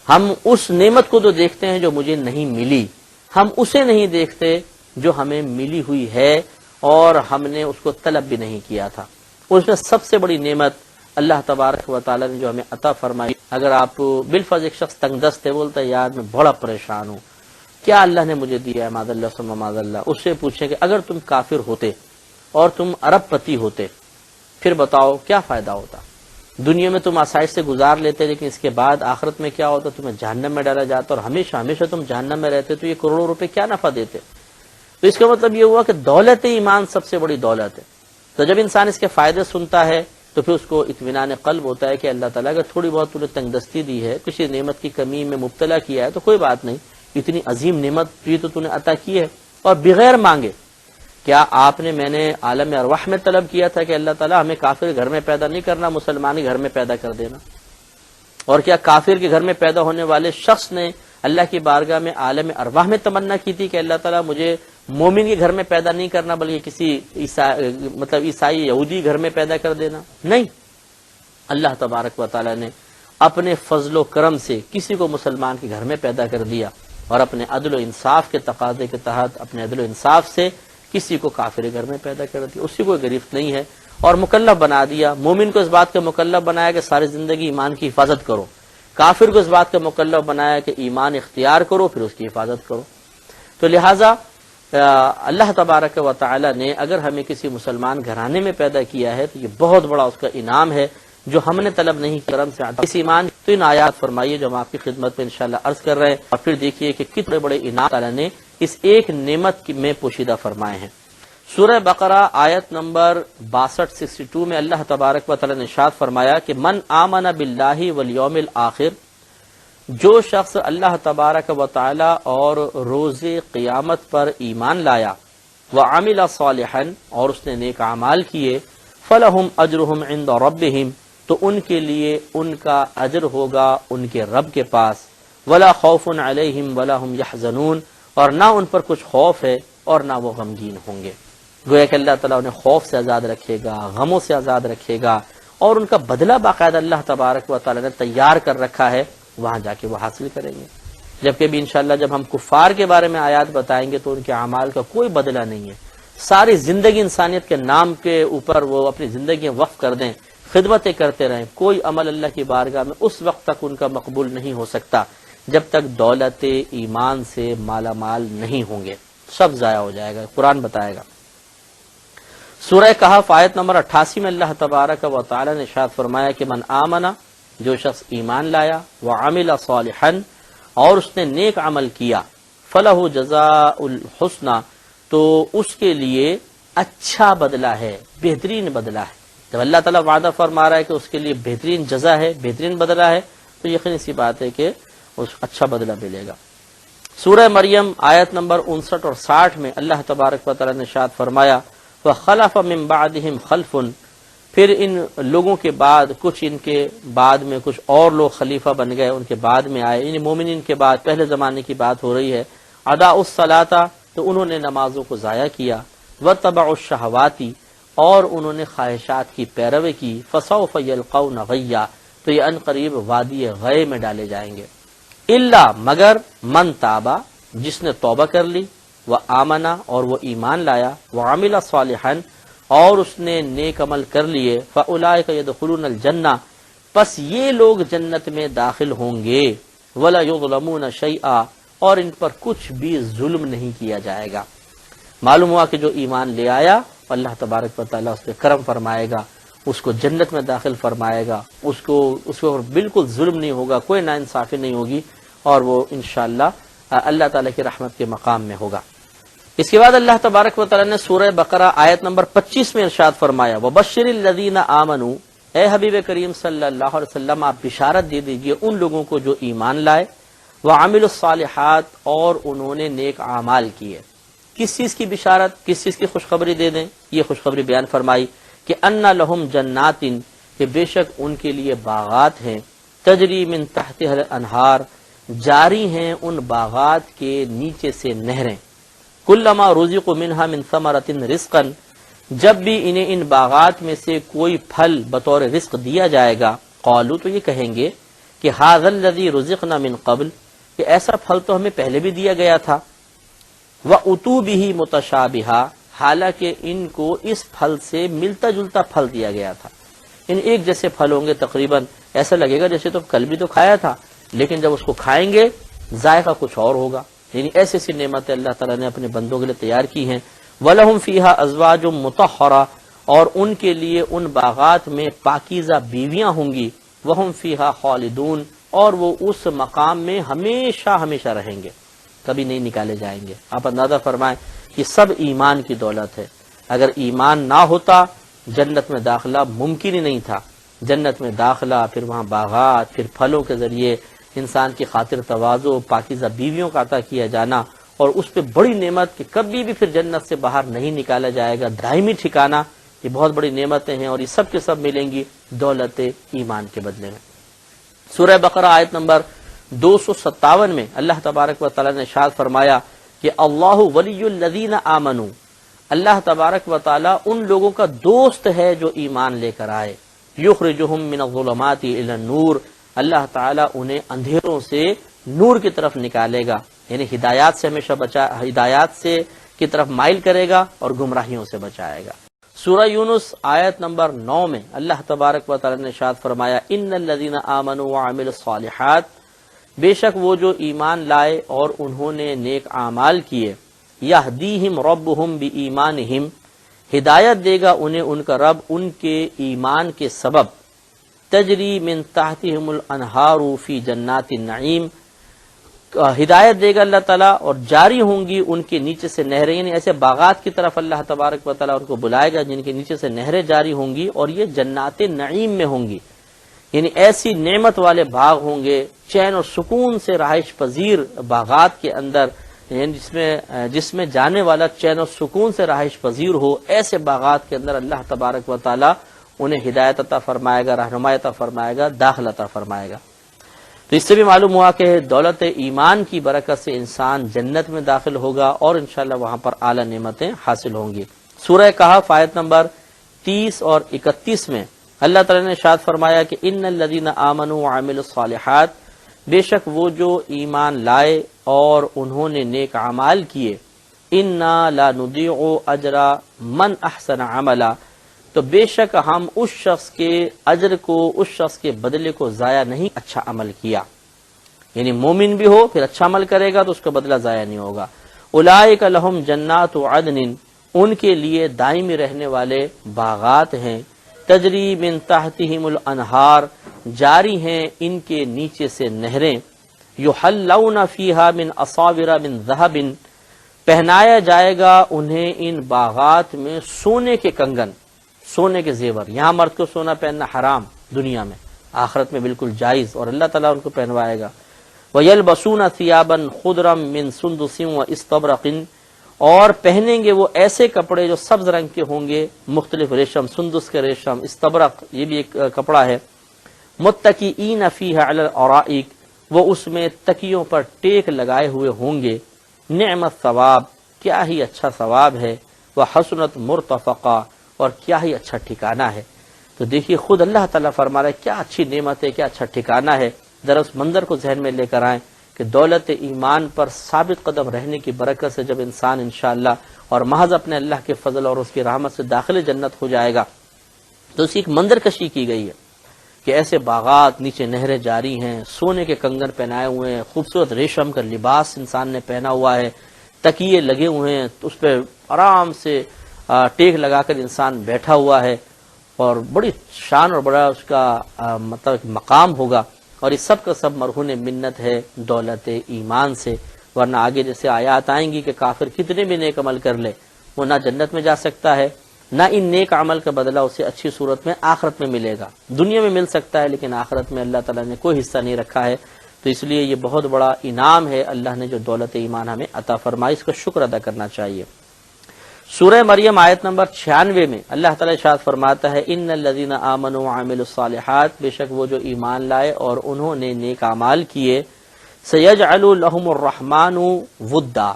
ہم اس نعمت کو تو دیکھتے ہیں جو مجھے نہیں ملی، ہم اسے نہیں دیکھتے جو ہمیں ملی ہوئی ہے اور ہم نے اس کو طلب بھی نہیں کیا تھا۔ اس میں سب سے بڑی نعمت اللہ تبارک و تعالیٰ نے جو ہمیں عطا فرمائی۔ اگر آپ بالفرض ایک شخص تنگ دست ہے، بولتا ہے یار میں بڑا پریشان ہوں، کیا اللہ نے مجھے دیا ہے، معاذ اللہ ثم معاذ اللہ، اس سے پوچھیں کہ اگر تم کافر ہوتے اور تم ارب پتی ہوتے پھر بتاؤ کیا فائدہ ہوتا؟ دنیا میں تم آسائش سے گزار لیتے لیکن اس کے بعد آخرت میں کیا ہوتا؟ تمہیں جہنم میں ڈالا جاتا، اور ہمیشہ ہمیشہ تم جہنم میں رہتے تو یہ کروڑوں روپے کیا نفع دیتے؟ تو اس کا مطلب یہ ہوا کہ دولت ایمان سب سے بڑی دولت ہے۔ تو جب انسان اس کے فائدے سنتا ہے تو پھر اس کو اطمینان قلب ہوتا ہے کہ اللہ تعالیٰ اگر تھوڑی بہت تو نے تنگ دستی دی ہے، کسی نعمت کی کمی میں مبتلا کیا ہے تو کوئی بات نہیں، اتنی عظیم نعمت بھی تو نے عطا کی ہے اور بغیر مانگے۔ کیا آپ نے میں نے عالم ارواح میں طلب کیا تھا کہ اللہ تعالیٰ ہمیں کافر گھر میں پیدا نہیں کرنا، مسلمان کے گھر میں پیدا کر دینا؟ اور کیا کافر کے گھر میں پیدا ہونے والے شخص نے اللہ کی بارگاہ میں عالم ارواح میں تمنا کی تھی کہ اللہ تعالیٰ مجھے مومن کے گھر میں پیدا نہیں کرنا بلکہ کسی عیسائی یہودی گھر میں پیدا کر دینا؟ نہیں، اللہ تبارک و تعالیٰ نے اپنے فضل و کرم سے کسی کو مسلمان کے گھر میں پیدا کر دیا، اور اپنے عدل و انصاف کے تقاضے کے تحت اپنے عدل و انصاف سے کسی کو کافر گھر میں پیدا کر دیا، اسی کو گرفت نہیں ہے، اور مکلف بنا دیا۔ مومن کو اس بات کا مکلف بنایا کہ ساری زندگی ایمان کی حفاظت کرو، کافر کو اس بات کا مکلف بنایا کہ ایمان اختیار کرو پھر اس کی حفاظت کرو۔ تو لہٰذا اللہ تبارک و تعالی نے اگر ہمیں کسی مسلمان گھرانے میں پیدا کیا ہے تو یہ بہت بڑا اس کا انعام ہے جو ہم نے طلب نہیں کرم سے اس ایمان۔ تو ان آیات فرمائیے جو ہم آپ کی خدمت میں انشاءاللہ عرض کر رہے ہیں، اور پھر دیکھیے کہ کتنے بڑے انعام تعالی نے اس ایک نعمت میں پوشیدہ فرمائے ہیں۔ سورہ بقرہ آیت نمبر 62 میں اللہ تبارک و تعالی نے ارشاد فرمایا کہ من آمن باللہ والیوم الآخر، جو شخص اللہ تبارک و تعالی اور روز قیامت پر ایمان لایا، وعمل صالحا، اور اس نے نیک اعمال کیے، فلہم اجرہم عند ربہم، تو ان کے لیے ان کا اجر ہوگا ان کے رب کے پاس، ولا خوف علیہم ولا ہم یحزنون، اور نہ ان پر کچھ خوف ہے اور نہ وہ غمگین ہوں گے۔ گویا کہ اللہ تعالیٰ انہیں خوف سے آزاد رکھے گا، غموں سے آزاد رکھے گا، اور ان کا بدلہ باقاعدہ اللہ تبارک و تعالیٰ نے تیار کر رکھا ہے، وہاں جا کے وہ حاصل کریں گے۔ جبکہ بھی انشاءاللہ جب ہم کفار کے بارے میں آیات بتائیں گے تو ان کے اعمال کا کوئی بدلہ نہیں ہے، ساری زندگی انسانیت کے نام کے اوپر وہ اپنی زندگیاں وقف کر دیں، خدمتیں کرتے رہیں، کوئی عمل اللہ کی بارگاہ میں اس وقت تک ان کا مقبول نہیں ہو سکتا جب تک دولت ایمان سے مالا مال نہیں ہوں گے، سب ضائع ہو جائے گا۔ قرآن بتائے گا۔ سورہ کہف آیت نمبر 88 میں اللہ تبارک و تعالی نے ارشاد فرمایا کہ من آمنا، جو شخص ایمان لایا، وعمل صالحا، اور اس نے نیک عمل کیا، فلہ جزاء الحسنى، تو اس کے لیے اچھا بدلہ ہے، بہترین بدلہ ہے۔ جب اللہ تعالیٰ وعدہ فرما رہا ہے کہ اس کے لیے بہترین جزا ہے، بہترین بدلہ ہے، تو یقینی سی بات ہے کہ اس اچھا بدلہ ملے گا۔ سورہ مریم آیت نمبر 59 اور 60 میں اللہ تبارک و تعالیٰ نے ارشاد فرمایا وَخَلَفَ مِن بَعْدِهِمْ خَلْفٌ، پھر ان لوگوں کے بعد کچھ، ان کے بعد میں کچھ اور لوگ خلیفہ بن گئے، ان کے بعد میں آئے، یعنی مومنین کے بعد پہلے زمانے کی بات ہو رہی ہے۔ اَضَاعُوا الصَّلَاةَ، تو انہوں نے نمازوں کو ضائع کیا، وَاتَّبَعُوا الشَّهَوَاتِ، اور انہوں نے خواہشات کی پیروی کی، فَسَوْفَ يَلْقَوْنَ غَيًّا، تو یہ ان قریب وادی غے میں ڈالے جائیں گے۔ الا، مگر من تابا، جس نے توبہ کر لی، وآمنا، اور وہ ایمان لایا، وعمل صالحا، اور اس نے نیک عمل کر لیے، فاولئک یدخلون الجنہ، پس یہ لوگ جنت میں داخل ہوں گے، ولا یظلمون شیئا، اور ان پر کچھ بھی ظلم نہیں کیا جائے گا۔ معلوم ہوا کہ جو ایمان لے آیا اللہ تبارک و تعالیٰ اس پہ کرم فرمائے گا، اس کو جنت میں داخل فرمائے گا، اس کو بالکل ظلم نہیں ہوگا، کوئی ناانصافی نہیں ہوگی، اور وہ انشاءاللہ اللہ تعالیٰ کی رحمت کے مقام میں ہوگا۔ اس کے بعد اللہ تبارک و تعالیٰ نے سورہ بقرہ آیت نمبر 25 میں ارشاد فرمایا وَبَشِّرِ الَّذِينَ آمَنُوا، اے حبیب کریم صلی اللہ علیہ وسلم آپ بشارت دے دیجئے ان لوگوں کو جو ایمان لائے، وَعَمِلُوا الصَّالِحَاتِ، اور انہوں نے نیک اعمال کیے۔ کس چیز کی بشارت، کس چیز کی خوشخبری دے دیں؟ یہ خوشخبری بیان فرمائی کہ اَنَّ لَهُمْ جَنَّاتٍ، کہ بے شک ان کے لیے باغات ہیں، تجری من تحتها الانہار، جاری ہیں ان باغات کے نیچے سے نہریں، کلما رزقوا منها من ثمرة رزقا، جب بھی انہیں ان باغات میں سے کوئی پھل بطور رزق دیا جائے گا، قالوا، تو یہ کہیں گے کہ هذا الذي رزقنا من قبل، کہ ایسا پھل تو ہمیں پہلے بھی دیا گیا تھا، وَأُتُوا بِهِ مُتَشَابِهًا، حالانکہ ان کو اس پھل سے ملتا جلتا پھل دیا گیا تھا، ان ایک جیسے پھل ہوں گے، تقریباً ایسا لگے گا جیسے تو کل بھی تو کھایا تھا، لیکن جب اس کو کھائیں گے ذائقہ کچھ اور ہوگا۔ یعنی ایسی ایسی نعمتیں اللہ تعالیٰ نے اپنے بندوں کے لیے تیار کی ہیں۔ وَلَهُمْ فِيهَا أَزْوَاجٌ مُطَهَّرَةٌ، اور ان کے لیے ان باغات میں پاکیزہ بیویاں ہوں گی، وَهُمْ فِيهَا خَالِدُونَ، اور وہ اس مقام میں ہمیشہ ہمیشہ رہیں گے، کبھی نہیں نکالے جائیں گے۔ آپ اندازہ فرمائیں کہ سب ایمان کی دولت ہے، اگر ایمان نہ ہوتا جنت میں داخلہ ممکن ہی نہیں تھا۔ جنت میں داخلہ، پھر وہاں باغات، پھر پھلوں کے ذریعے انسان کی خاطر تواضع، پاکیزہ بیویوں کا عطا کیا جانا، اور اس پہ بڑی نعمت کہ کبھی بھی پھر جنت سے باہر نہیں نکالا جائے گا، دائمی ٹھکانہ، یہ بہت بڑی نعمتیں ہیں، اور یہ سب کے سب ملیں گی دولت ایمان کے بدلے میں۔ سورہ بقرہ آیت نمبر 257 میں اللہ تبارک و تعالیٰ نے ارشاد فرمایا کہ اللہ ولی الذین آمنوا، اللہ تبارک و تعالیٰ ان لوگوں کا دوست ہے جو ایمان لے کر آئے، یخرجہم من الظلمات الی النور، اللہ تعالیٰ انہیں اندھیروں سے نور کی طرف نکالے گا، یعنی ہدایات سے ہمیشہ ہدایات سے کی طرف مائل کرے گا اور گمراہیوں سے بچائے گا۔ سورہ یونس آیت نمبر 9 میں اللہ تبارک و تعالی نے ارشاد فرمایا ان الذین آمنوا وعملوا الصالحات، بے شک وہ جو ایمان لائے اور انہوں نے نیک اعمال کیے، یہدیہم ربہم بایمانہم، ہدایت دے گا انہیں ان کا رب ان کے ایمان کے سبب، تجری من تحتہم الانہار فی جنات النعیم، ہدایت دے گا اللہ تعالیٰ اور جاری ہوں گی ان کے نیچے سے نہریں، یعنی ایسے باغات کی طرف اللہ تبارک و تعالیٰ ان کو بلائے گا جن کے نیچے سے نہریں جاری ہوں گی، اور یہ جنات نعیم میں ہوں گی، یعنی ایسی نعمت والے باغ ہوں گے، چین اور سکون سے رہائش پذیر باغات کے اندر، یعنی جس میں جانے والا چین اور سکون سے رہائش پذیر ہو، ایسے باغات کے اندر اللہ تبارک و تعالیٰ انہیں ہدایت عطا فرمائے گا، رہنمائی عطا فرمائے گا، داخل عطا فرمائے گا۔ تو اس سے بھی معلوم ہوا کہ دولت ایمان کی برکت سے انسان جنت میں داخل ہوگا اور انشاءاللہ وہاں پر اعلیٰ نعمتیں حاصل ہوں گی۔ سورہ کہف آیت نمبر 30 اور 31 میں اللہ تعالیٰ نے ارشاد فرمایا کہ ان الذین آمنوا وعملوا الصالحات، بے شک وہ جو ایمان لائے اور انہوں نے نیک اعمال کیے، انا لا نضیع اجر من احسن عملا، تو بے شک ہم اس شخص کے اجر کو، اس شخص کے بدلے کو ضائع نہیں، اچھا عمل کیا، یعنی مومن بھی ہو پھر اچھا عمل کرے گا تو اس کا بدلہ ضائع نہیں ہوگا۔ اولئک لہم جنات عدن، ان کے لیے دائمی رہنے والے باغات ہیں، تجری من تحتہم الانہار، جاری ہیں ان کے نیچے سے نہریں، یحلون فیہا من اصاور من ذہب، پہنایا جائے گا انہیں ان باغات میں سونے کے کنگن، سونے کے زیور۔ یہاں مرد کو سونا پہننا حرام دنیا میں، آخرت میں بالکل جائز، اور اللہ تعالیٰ ان کو پہنوائے گا۔ وَيَلْبَسُونَ ثِيَابًا خُضْرًا مِّن سُنْدُسٍ وَإِسْتَبْرَقٍ، اور پہنیں گے وہ ایسے کپڑے جو سبز رنگ کے ہوں گے، مختلف ریشم، سندس کے ریشم، استبرق یہ بھی ایک کپڑا ہے، متکئین فیہا علی الارائک، وہ اس میں تکیوں پر ٹیک لگائے ہوئے ہوں گے، نعمت ثواب، کیا ہی اچھا ثواب ہے، وحسنت مرتفقہ، اور کیا ہی اچھا ٹھکانہ ہے۔ تو دیکھیے خود اللہ تعالیٰ فرما رہا ہے کیا اچھی نعمت ہے، کیا اچھا ٹھکانہ ہے۔ ذرا اس منظر کو ذہن میں لے کر آئیں کہ دولت ایمان پر ثابت قدم رہنے کی برکت سے جب انسان انشاءاللہ اور محض اپنے اللہ کے فضل اور اس کی رحمت سے داخل جنت ہو جائے گا، تو اس کی ایک منظر کشی کی گئی ہے کہ ایسے باغات، نیچے نہریں جاری ہیں، سونے کے کنگن پہنائے ہوئے ہیں، خوبصورت ریشم کا لباس انسان نے پہنا ہوا ہے، تکیے لگے ہوئے ہیں، اس پہ آرام سے ٹیک لگا کر انسان بیٹھا ہوا ہے، اور بڑی شان اور بڑا اس کا مطلب مقام ہوگا، اور یہ سب کا سب مرہون منت ہے دولت ایمان سے۔ ورنہ آگے جیسے آیات آئیں گی کہ کافر کتنے بھی نیک عمل کر لے وہ نہ جنت میں جا سکتا ہے، نہ ان نیک عمل کا بدلہ اسے اچھی صورت میں آخرت میں ملے گا۔ دنیا میں مل سکتا ہے لیکن آخرت میں اللہ تعالیٰ نے کوئی حصہ نہیں رکھا ہے۔ تو اس لیے یہ بہت بڑا انعام ہے اللہ نے جو دولت ایمان ہمیں عطا فرمائی، اس کا شکر ادا کرنا چاہیے۔ سورہ مریم آیت نمبر 96 میں اللہ تعالیٰ ارشاد فرماتا ہے ان الذین آمنوا وعملوا الصالحات، بے شک وہ جو ایمان لائے اور انہوں نے نیک اعمال کیے، سیجعل لہم الرحمن ودا،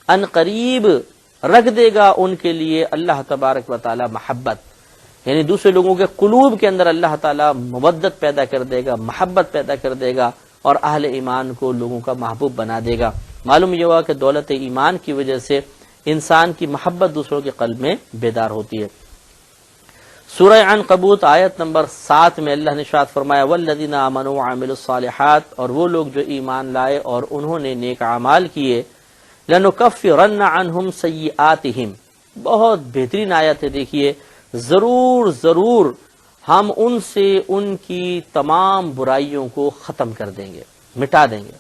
ان قریب رکھ دے گا ان کے لیے اللہ تبارک و تعالی محبت، یعنی دوسرے لوگوں کے قلوب کے اندر اللہ تعالیٰ مودت پیدا کر دے گا، محبت پیدا کر دے گا، اور اہل ایمان کو لوگوں کا محبوب بنا دے گا۔ معلوم یہ ہوا کہ دولت ایمان کی وجہ سے انسان کی محبت دوسروں کے قلب میں بیدار ہوتی ہے۔ سورہ عنکبوت آیت نمبر 7 میں اللہ نے ارشاد فرمایا والذین آمنوا وعملوا الصالحات، اور وہ لوگ جو ایمان لائے اور انہوں نے نیک اعمال کیے، لنکفرن عنہم سیئاتہم، بہت بہترین آیت ہے، دیکھیے، ضرور ضرور ہم ان سے ان کی تمام برائیوں کو ختم کر دیں گے، مٹا دیں گے،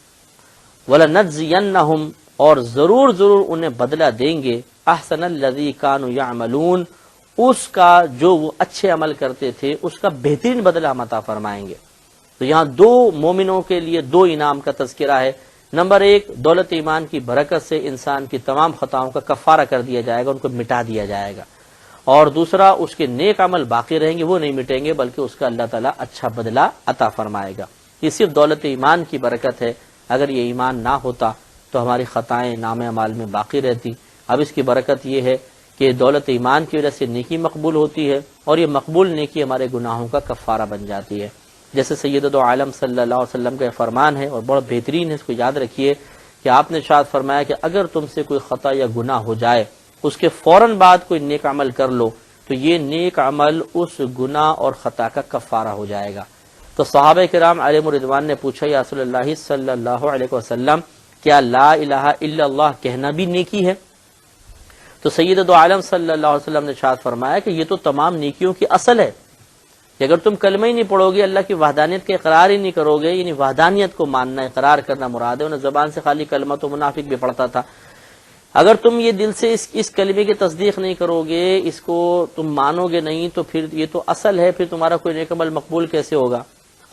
وَلَنَجْزِيَنَّهُمْ، اور ضرور ضرور انہیں بدلہ دیں گے، احسن الذی کانوا یعملون، اس کا جو وہ اچھے عمل کرتے تھے اس کا بہترین بدلہ ہم عطا فرمائیں گے۔ تو یہاں دو مومنوں کے لیے دو انعام کا تذکرہ ہے۔ نمبر 1، دولت ایمان کی برکت سے انسان کی تمام خطاؤں کا کفارہ کر دیا جائے گا، ان کو مٹا دیا جائے گا، اور دوسرا اس کے نیک عمل باقی رہیں گے، وہ نہیں مٹیں گے بلکہ اس کا اللہ تعالیٰ اچھا بدلہ عطا فرمائے گا۔ یہ صرف دولت ایمان کی برکت ہے، اگر یہ ایمان نہ ہوتا تو ہماری خطائیں نام اعمال میں باقی رہتی۔ اب اس کی برکت یہ ہے کہ دولت ایمان کی وجہ سے نیکی مقبول ہوتی ہے، اور یہ مقبول نیکی ہمارے گناہوں کا کفارہ بن جاتی ہے۔ جیسے سید عالم صلی اللہ علیہ وسلم کا فرمان ہے اور بڑا بہترین ہے، اس کو یاد رکھیے کہ آپ نے ارشاد فرمایا کہ اگر تم سے کوئی خطا یا گناہ ہو جائے، اس کے فوراً بعد کوئی نیک عمل کر لو تو یہ نیک عمل اس گناہ اور خطا کا کفارہ ہو جائے گا۔ تو صحابہ کرام علیہم رضوان نے پوچھا یا رسول اللہ صلی اللہ علیہ وسلم کیا لا الہ الا اللہ کہنا بھی نیکی ہے؟ تو سید دو عالم صلی اللہ علیہ وسلم نے ارشاد فرمایا کہ یہ تو تمام نیکیوں کی اصل ہے کہ اگر تم کلمہ ہی نہیں پڑھو گے، اللہ کی وحدانیت کا اقرار ہی نہیں کرو گے، یعنی وحدانیت کو ماننا اقرار کرنا مراد ہے، انہیں زبان سے خالی کلمہ تو منافق بھی پڑھتا تھا، اگر تم یہ دل سے اس کلمے کی تصدیق نہیں کرو گے، اس کو تم مانو گے نہیں، تو پھر یہ تو اصل ہے، پھر تمہارا کوئی نیک عمل مقبول کیسے ہوگا؟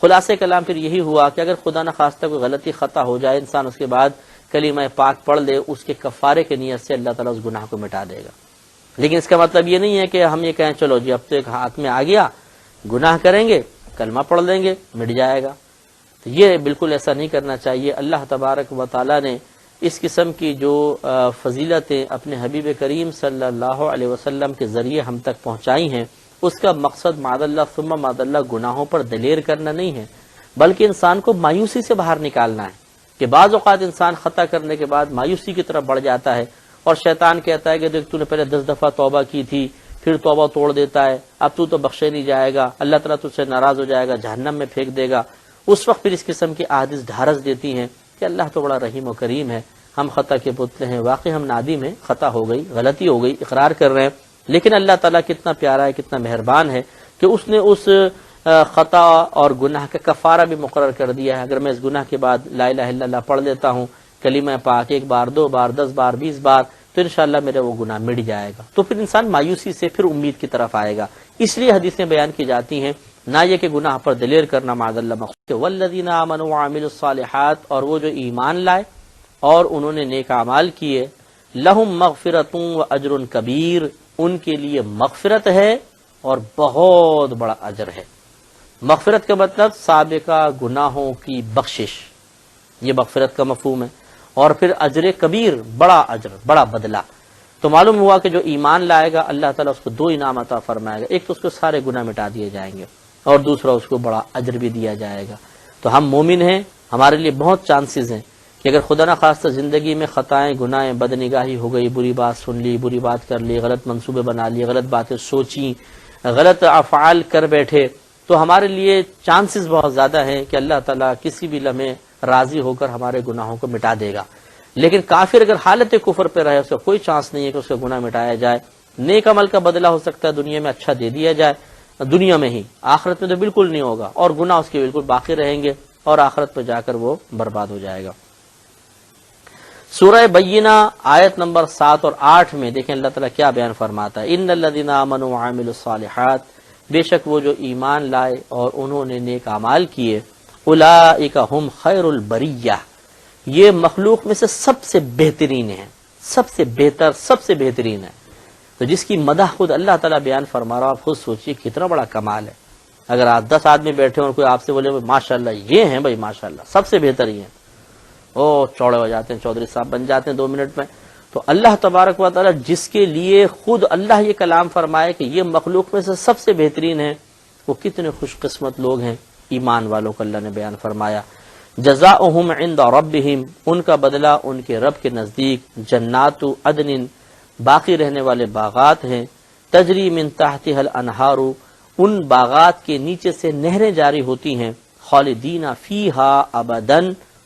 خلاصہ کلام پھر یہی ہوا کہ اگر خدا نہ خواستہ کوئی غلطی خطا ہو جائے، انسان اس کے بعد کلمہ پاک پڑھ لے، اس کے کفارے کی نیت سے اللہ تعالیٰ اس گناہ کو مٹا دے گا۔ لیکن اس کا مطلب یہ نہیں ہے کہ ہم یہ کہیں چلو جی اب تو ایک ہاتھ میں آ گیا، گناہ کریں گے، کلمہ پڑھ لیں گے، مٹ جائے گا، تو یہ بالکل ایسا نہیں کرنا چاہیے۔ اللہ تبارک و تعالیٰ نے اس قسم کی جو فضیلتیں اپنے حبیب کریم صلی اللہ علیہ وسلم کے ذریعے ہم تک پہنچائی ہیں، اس کا مقصد معاذ اللہ ثم معاذ اللہ گناہوں پر دلیر کرنا نہیں ہے، بلکہ انسان کو مایوسی سے باہر نکالنا ہے کہ بعض اوقات انسان خطا کرنے کے بعد مایوسی کی طرف بڑھ جاتا ہے اور شیطان کہتا ہے کہ دیکھ تو نے پہلے 10 دفعہ توبہ کی تھی، پھر توبہ توڑ دیتا ہے، اب تو بخشے نہیں جائے گا، اللہ تعالیٰ تجھ سے ناراض ہو جائے گا، جہنم میں پھینک دے گا۔ اس وقت پھر اس قسم کی احادیث ڈھارس دیتی ہیں کہ اللہ تو بڑا رحیم و کریم ہے، ہم خطا کے پتلے ہیں، واقعی ہم نادم ہیں، خطا ہو گئی، غلطی ہو گئی، اقرار کر رہے ہیں، لیکن اللہ تعالیٰ کتنا پیارا ہے، کتنا مہربان ہے کہ اس نے اس خطا اور گناہ کا کفارہ بھی مقرر کر دیا ہے۔ اگر میں اس گناہ کے بعد لا الہ الا اللہ پڑھ لیتا ہوں، کلمہ پاک 1 بار 2 بار 10 بار 20 بار، تو انشاءاللہ میرا وہ گناہ مٹ جائے گا۔ تو پھر انسان مایوسی سے پھر امید کی طرف آئے گا۔ اس لیے حدیثیں بیان کی جاتی ہیں، نہ یہ کہ گناہ پر دلیر کرنا معاذ اللہ مقصود ہے، والذین آمنوا وعملوا الصالحات، اور وہ جو ایمان لائے اور انہوں نے نیک اعمال کیے، لہم مغفرۃ واجر کبیر، ان کے لیے مغفرت ہے اور بہت بڑا اجر ہے۔ مغفرت کا مطلب سابقہ گناہوں کی بخشش، یہ مغفرت کا مفہوم ہے، اور پھر اجر کبیر، بڑا اجر، بڑا بدلہ۔ تو معلوم ہوا کہ جو ایمان لائے گا اللہ تعالیٰ اس کو 2 انعام عطا فرمائے گا، ایک تو اس کو سارے گناہ مٹا دیے جائیں گے اور دوسرا اس کو بڑا اجر بھی دیا جائے گا۔ تو ہم مومن ہیں، ہمارے لیے بہت چانسز ہیں کہ اگر خدا نہ خواستہ زندگی میں خطائیں، گناہیں، بدنگاہی ہو گئی، بری بات سن لی، بری بات کر لی، غلط منصوبے بنا لیے، غلط باتیں سوچی، غلط افعال کر بیٹھے، تو ہمارے لیے چانسز بہت زیادہ ہیں کہ اللہ تعالیٰ کسی بھی لمحے راضی ہو کر ہمارے گناہوں کو مٹا دے گا۔ لیکن کافر اگر حالت کفر پہ رہے، اس کا کوئی چانس نہیں ہے کہ اس کا گناہ مٹایا جائے۔ نیک عمل کا بدلہ ہو سکتا ہے دنیا میں اچھا دے دیا جائے، دنیا میں ہی، آخرت میں تو بالکل نہیں ہوگا، اور گناہ اس کے بالکل باقی رہیں گے اور آخرت پہ جا کر وہ برباد ہو جائے گا۔ سورہ بینہ آیت نمبر 7 اور 8 میں دیکھیں اللہ تعالیٰ کیا بیان فرماتا ہے، ان الذین آمنوا وعملوا الصالحات، بے شک وہ جو ایمان لائے اور انہوں نے نیک اعمال کیے، اولئک ہم خیر البریہ، یہ مخلوق میں سے سب سے بہترین ہیں، سب سے بہتر، سب سے بہترین ہے۔ تو جس کی مدح خود اللہ تعالیٰ بیان فرما رہا، آپ خود سوچئے کتنا بڑا کمال ہے۔ اگر آپ 10 آدمی بیٹھے اور کوئی آپ سے بولے ماشاءاللہ یہ ہیں بھائی، ماشاءاللہ سب سے بہتر ہی ہیں، چوڑے ہو جاتے ہیں، چودھری صاحب بن جاتے ہیں 2 منٹ میں۔ تو اللہ تبارک و تعالیٰ جس کے لیے خود اللہ یہ کلام فرمائے کہ یہ مخلوق میں سے سب سے بہترین ہے، وہ کتنے خوش قسمت لوگ ہیں، ایمان والوں کو اللہ نے بیان فرمایا۔ جزاؤہم عند ربہم، ان کا بدلہ ان کے رب کے نزدیک جنات عدن، باقی رہنے والے باغات ہیں، تجری من تحتها الانہار، ان باغات کے نیچے سے نہریں جاری ہوتی ہیں، خالدین فیہا ابدا،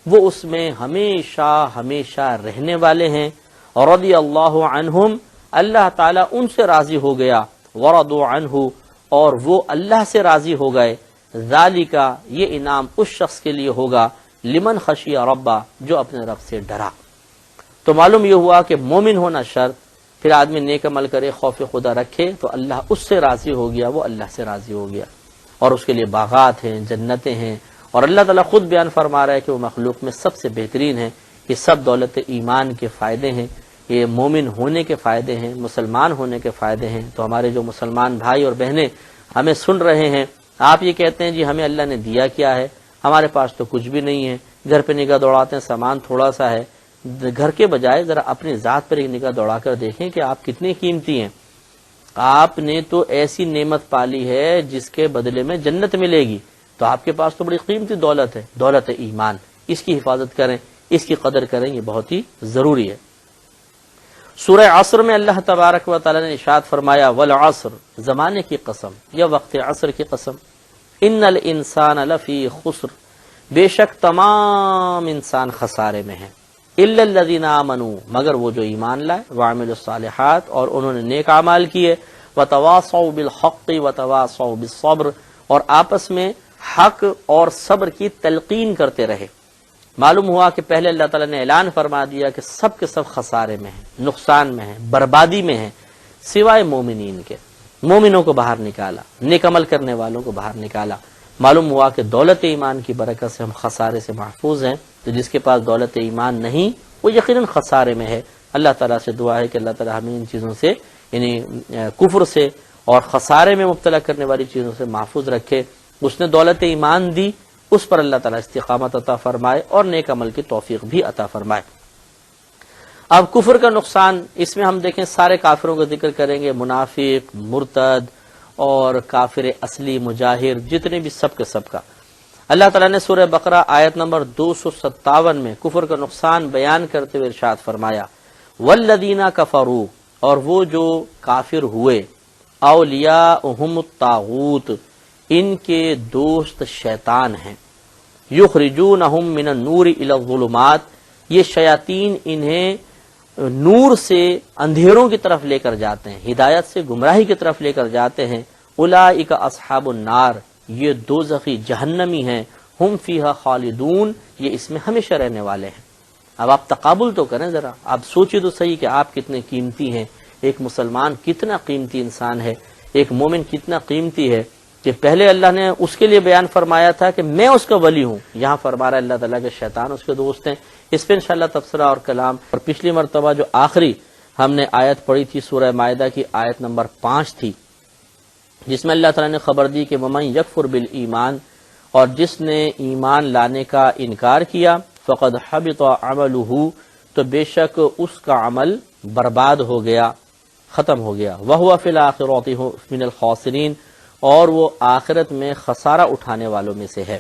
وہ اس میں ہمیشہ ہمیشہ رہنے والے ہیں، رضی اللہ عنہم، اللہ تعالیٰ ان سے راضی ہو گیا، ورضوا عنہ، اور وہ اللہ سے راضی ہو گئے، ذالک، یہ انعام اس شخص کے لیے ہوگا، لمن خشی ربہ، جو اپنے رب سے ڈرا۔ تو معلوم یہ ہوا کہ مومن ہونا شرط، پھر آدمی نیک عمل کرے، خوف خدا رکھے، تو اللہ اس سے راضی ہو گیا، وہ اللہ سے راضی ہو گیا، اور اس کے لیے باغات ہیں، جنتیں ہیں، اور اللہ تعالیٰ خود بیان فرما رہا ہے کہ وہ مخلوق میں سب سے بہترین ہے۔ یہ سب دولت ایمان کے فائدے ہیں، یہ مومن ہونے کے فائدے ہیں، مسلمان ہونے کے فائدے ہیں۔ تو ہمارے جو مسلمان بھائی اور بہنیں ہمیں سن رہے ہیں، آپ یہ کہتے ہیں جی ہمیں اللہ نے دیا کیا ہے، ہمارے پاس تو کچھ بھی نہیں ہے، گھر پہ نگاہ دوڑاتے ہیں سامان تھوڑا سا ہے، گھر کے بجائے ذرا اپنی ذات پر ایک نگاہ دوڑا کر دیکھیں کہ آپ کتنے قیمتی ہیں۔ آپ نے تو ایسی نعمت پالی ہے جس کے بدلے میں جنت ملے گی، تو آپ کے پاس تو بڑی قیمتی دولت ہے، دولت ایمان، اس کی حفاظت کریں، اس کی قدر کریں، یہ بہت ہی ضروری ہے۔ سورہ عصر میں اللہ تبارک و تعالی نے ارشاد فرمایا والعصر، زمانے کی قسم یا وقت عصر کی قسم، ان الانسان لفی خسر، بے شک تمام انسان خسارے میں ہیں، الا الذین آمنوا، مگر وہ جو ایمان لائے، وعملوا الصالحات، اور انہوں نے نیک اعمال کیے، وتواصوا بالحق وتواصوا بالصبر، اور آپس میں حق اور صبر کی تلقین کرتے رہے۔ معلوم ہوا کہ پہلے اللہ تعالیٰ نے اعلان فرما دیا کہ سب کے سب خسارے میں ہیں، نقصان میں ہیں، بربادی میں ہیں، سوائے مومنین کے۔ مومنوں کو باہر نکالا، نیک عمل کرنے والوں کو باہر نکالا۔ معلوم ہوا کہ دولت ایمان کی برکت سے ہم خسارے سے محفوظ ہیں، تو جس کے پاس دولت ایمان نہیں وہ یقیناً خسارے میں ہے۔ اللہ تعالیٰ سے دعا ہے کہ اللہ تعالیٰ ہمیں ان چیزوں سے، یعنی کفر سے اور خسارے میں مبتلا کرنے والی چیزوں سے محفوظ رکھے۔ اس نے دولت ایمان دی، اس پر اللہ تعالیٰ استقامت عطا فرمائے اور نیک عمل کی توفیق بھی عطا فرمائے۔ اب کفر کا نقصان، اس میں ہم دیکھیں سارے کافروں کا ذکر کریں گے، منافق، مرتد اور کافر اصلی، مجاہر، جتنے بھی سب کے سب کا۔ اللہ تعالیٰ نے سورہ بقرہ آیت نمبر 257 میں کفر کا نقصان بیان کرتے ہوئے ارشاد فرمایا والذین کفروا، اور وہ جو کافر ہوئے، اولیاءہم الطاغوت، ان کے دوست شیطان ہیں، یخرجونہم من النور الی الظلمات، یہ شیاطین انہیں نور سے اندھیروں کی طرف لے کر جاتے ہیں، ہدایت سے گمراہی کی طرف لے کر جاتے ہیں۔ اولئک اصحاب النار، یہ دوزخی جہنمی ہیں، ہم فیہا خالدون، یہ اس میں ہمیشہ رہنے والے ہیں۔ اب آپ تقابل تو کریں ذرا، آپ سوچیں تو صحیح کہ آپ کتنے قیمتی ہیں، ایک مسلمان کتنا قیمتی انسان ہے، ایک مومن کتنا قیمتی ہے، کہ پہلے اللہ نے اس کے لیے بیان فرمایا تھا کہ میں اس کا ولی ہوں، یہاں فرما رہا ہے اللہ تعالیٰ کے شیطان اس کے دوست ہیں۔ اس پہ انشاءاللہ تبصرہ اور کلام، اور پچھلی مرتبہ جو آخری ہم نے آیت پڑھی تھی سورہ مائدہ کی آیت نمبر 5 تھی، جس میں اللہ تعالیٰ نے خبر دی کہ وَمَن یکفر بالایمان، اور جس نے ایمان لانے کا انکار کیا، فقد حبط عملہ، تو بے شک اس کا عمل برباد ہو گیا، ختم ہو گیا، وَهُوَ فِي الْآخِرَةِ مِنَ الْخَاسِرِينَ، اور وہ آخرت میں خسارہ اٹھانے والوں میں سے ہے۔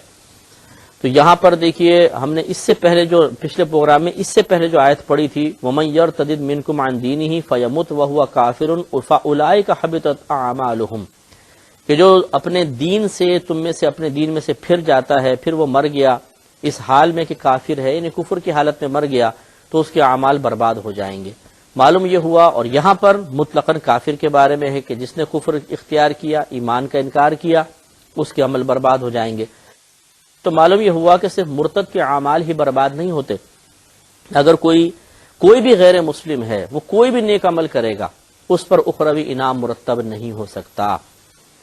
تو یہاں پر دیکھیے ہم نے اس سے پہلے جو پچھلے پروگرام میں اس سے پہلے جو آیت پڑھی تھی وَمَن يَرْتَدِدْ مِنْكُمْ عَنْ دِينِهِ فَيَمُتْ وَهُوَ كَافِرٌ فَأُولَئِكَ حَبِطَتْ أَعْمَالُهُمْ، کہ جو اپنے دین سے، تم میں سے اپنے دین میں سے پھر جاتا ہے، پھر وہ مر گیا اس حال میں کہ کافر ہے، یعنی کفر کی حالت میں مر گیا، تو اس کے اعمال برباد ہو جائیں گے۔ معلوم یہ ہوا، اور یہاں پر مطلقاً کافر کے بارے میں ہے کہ جس نے کفر اختیار کیا، ایمان کا انکار کیا، اس کے عمل برباد ہو جائیں گے۔ تو معلوم یہ ہوا کہ صرف مرتد کے اعمال ہی برباد نہیں ہوتے، اگر کوئی بھی غیر مسلم ہے، وہ کوئی بھی نیک عمل کرے گا، اس پر اخروی انعام مرتب نہیں ہو سکتا۔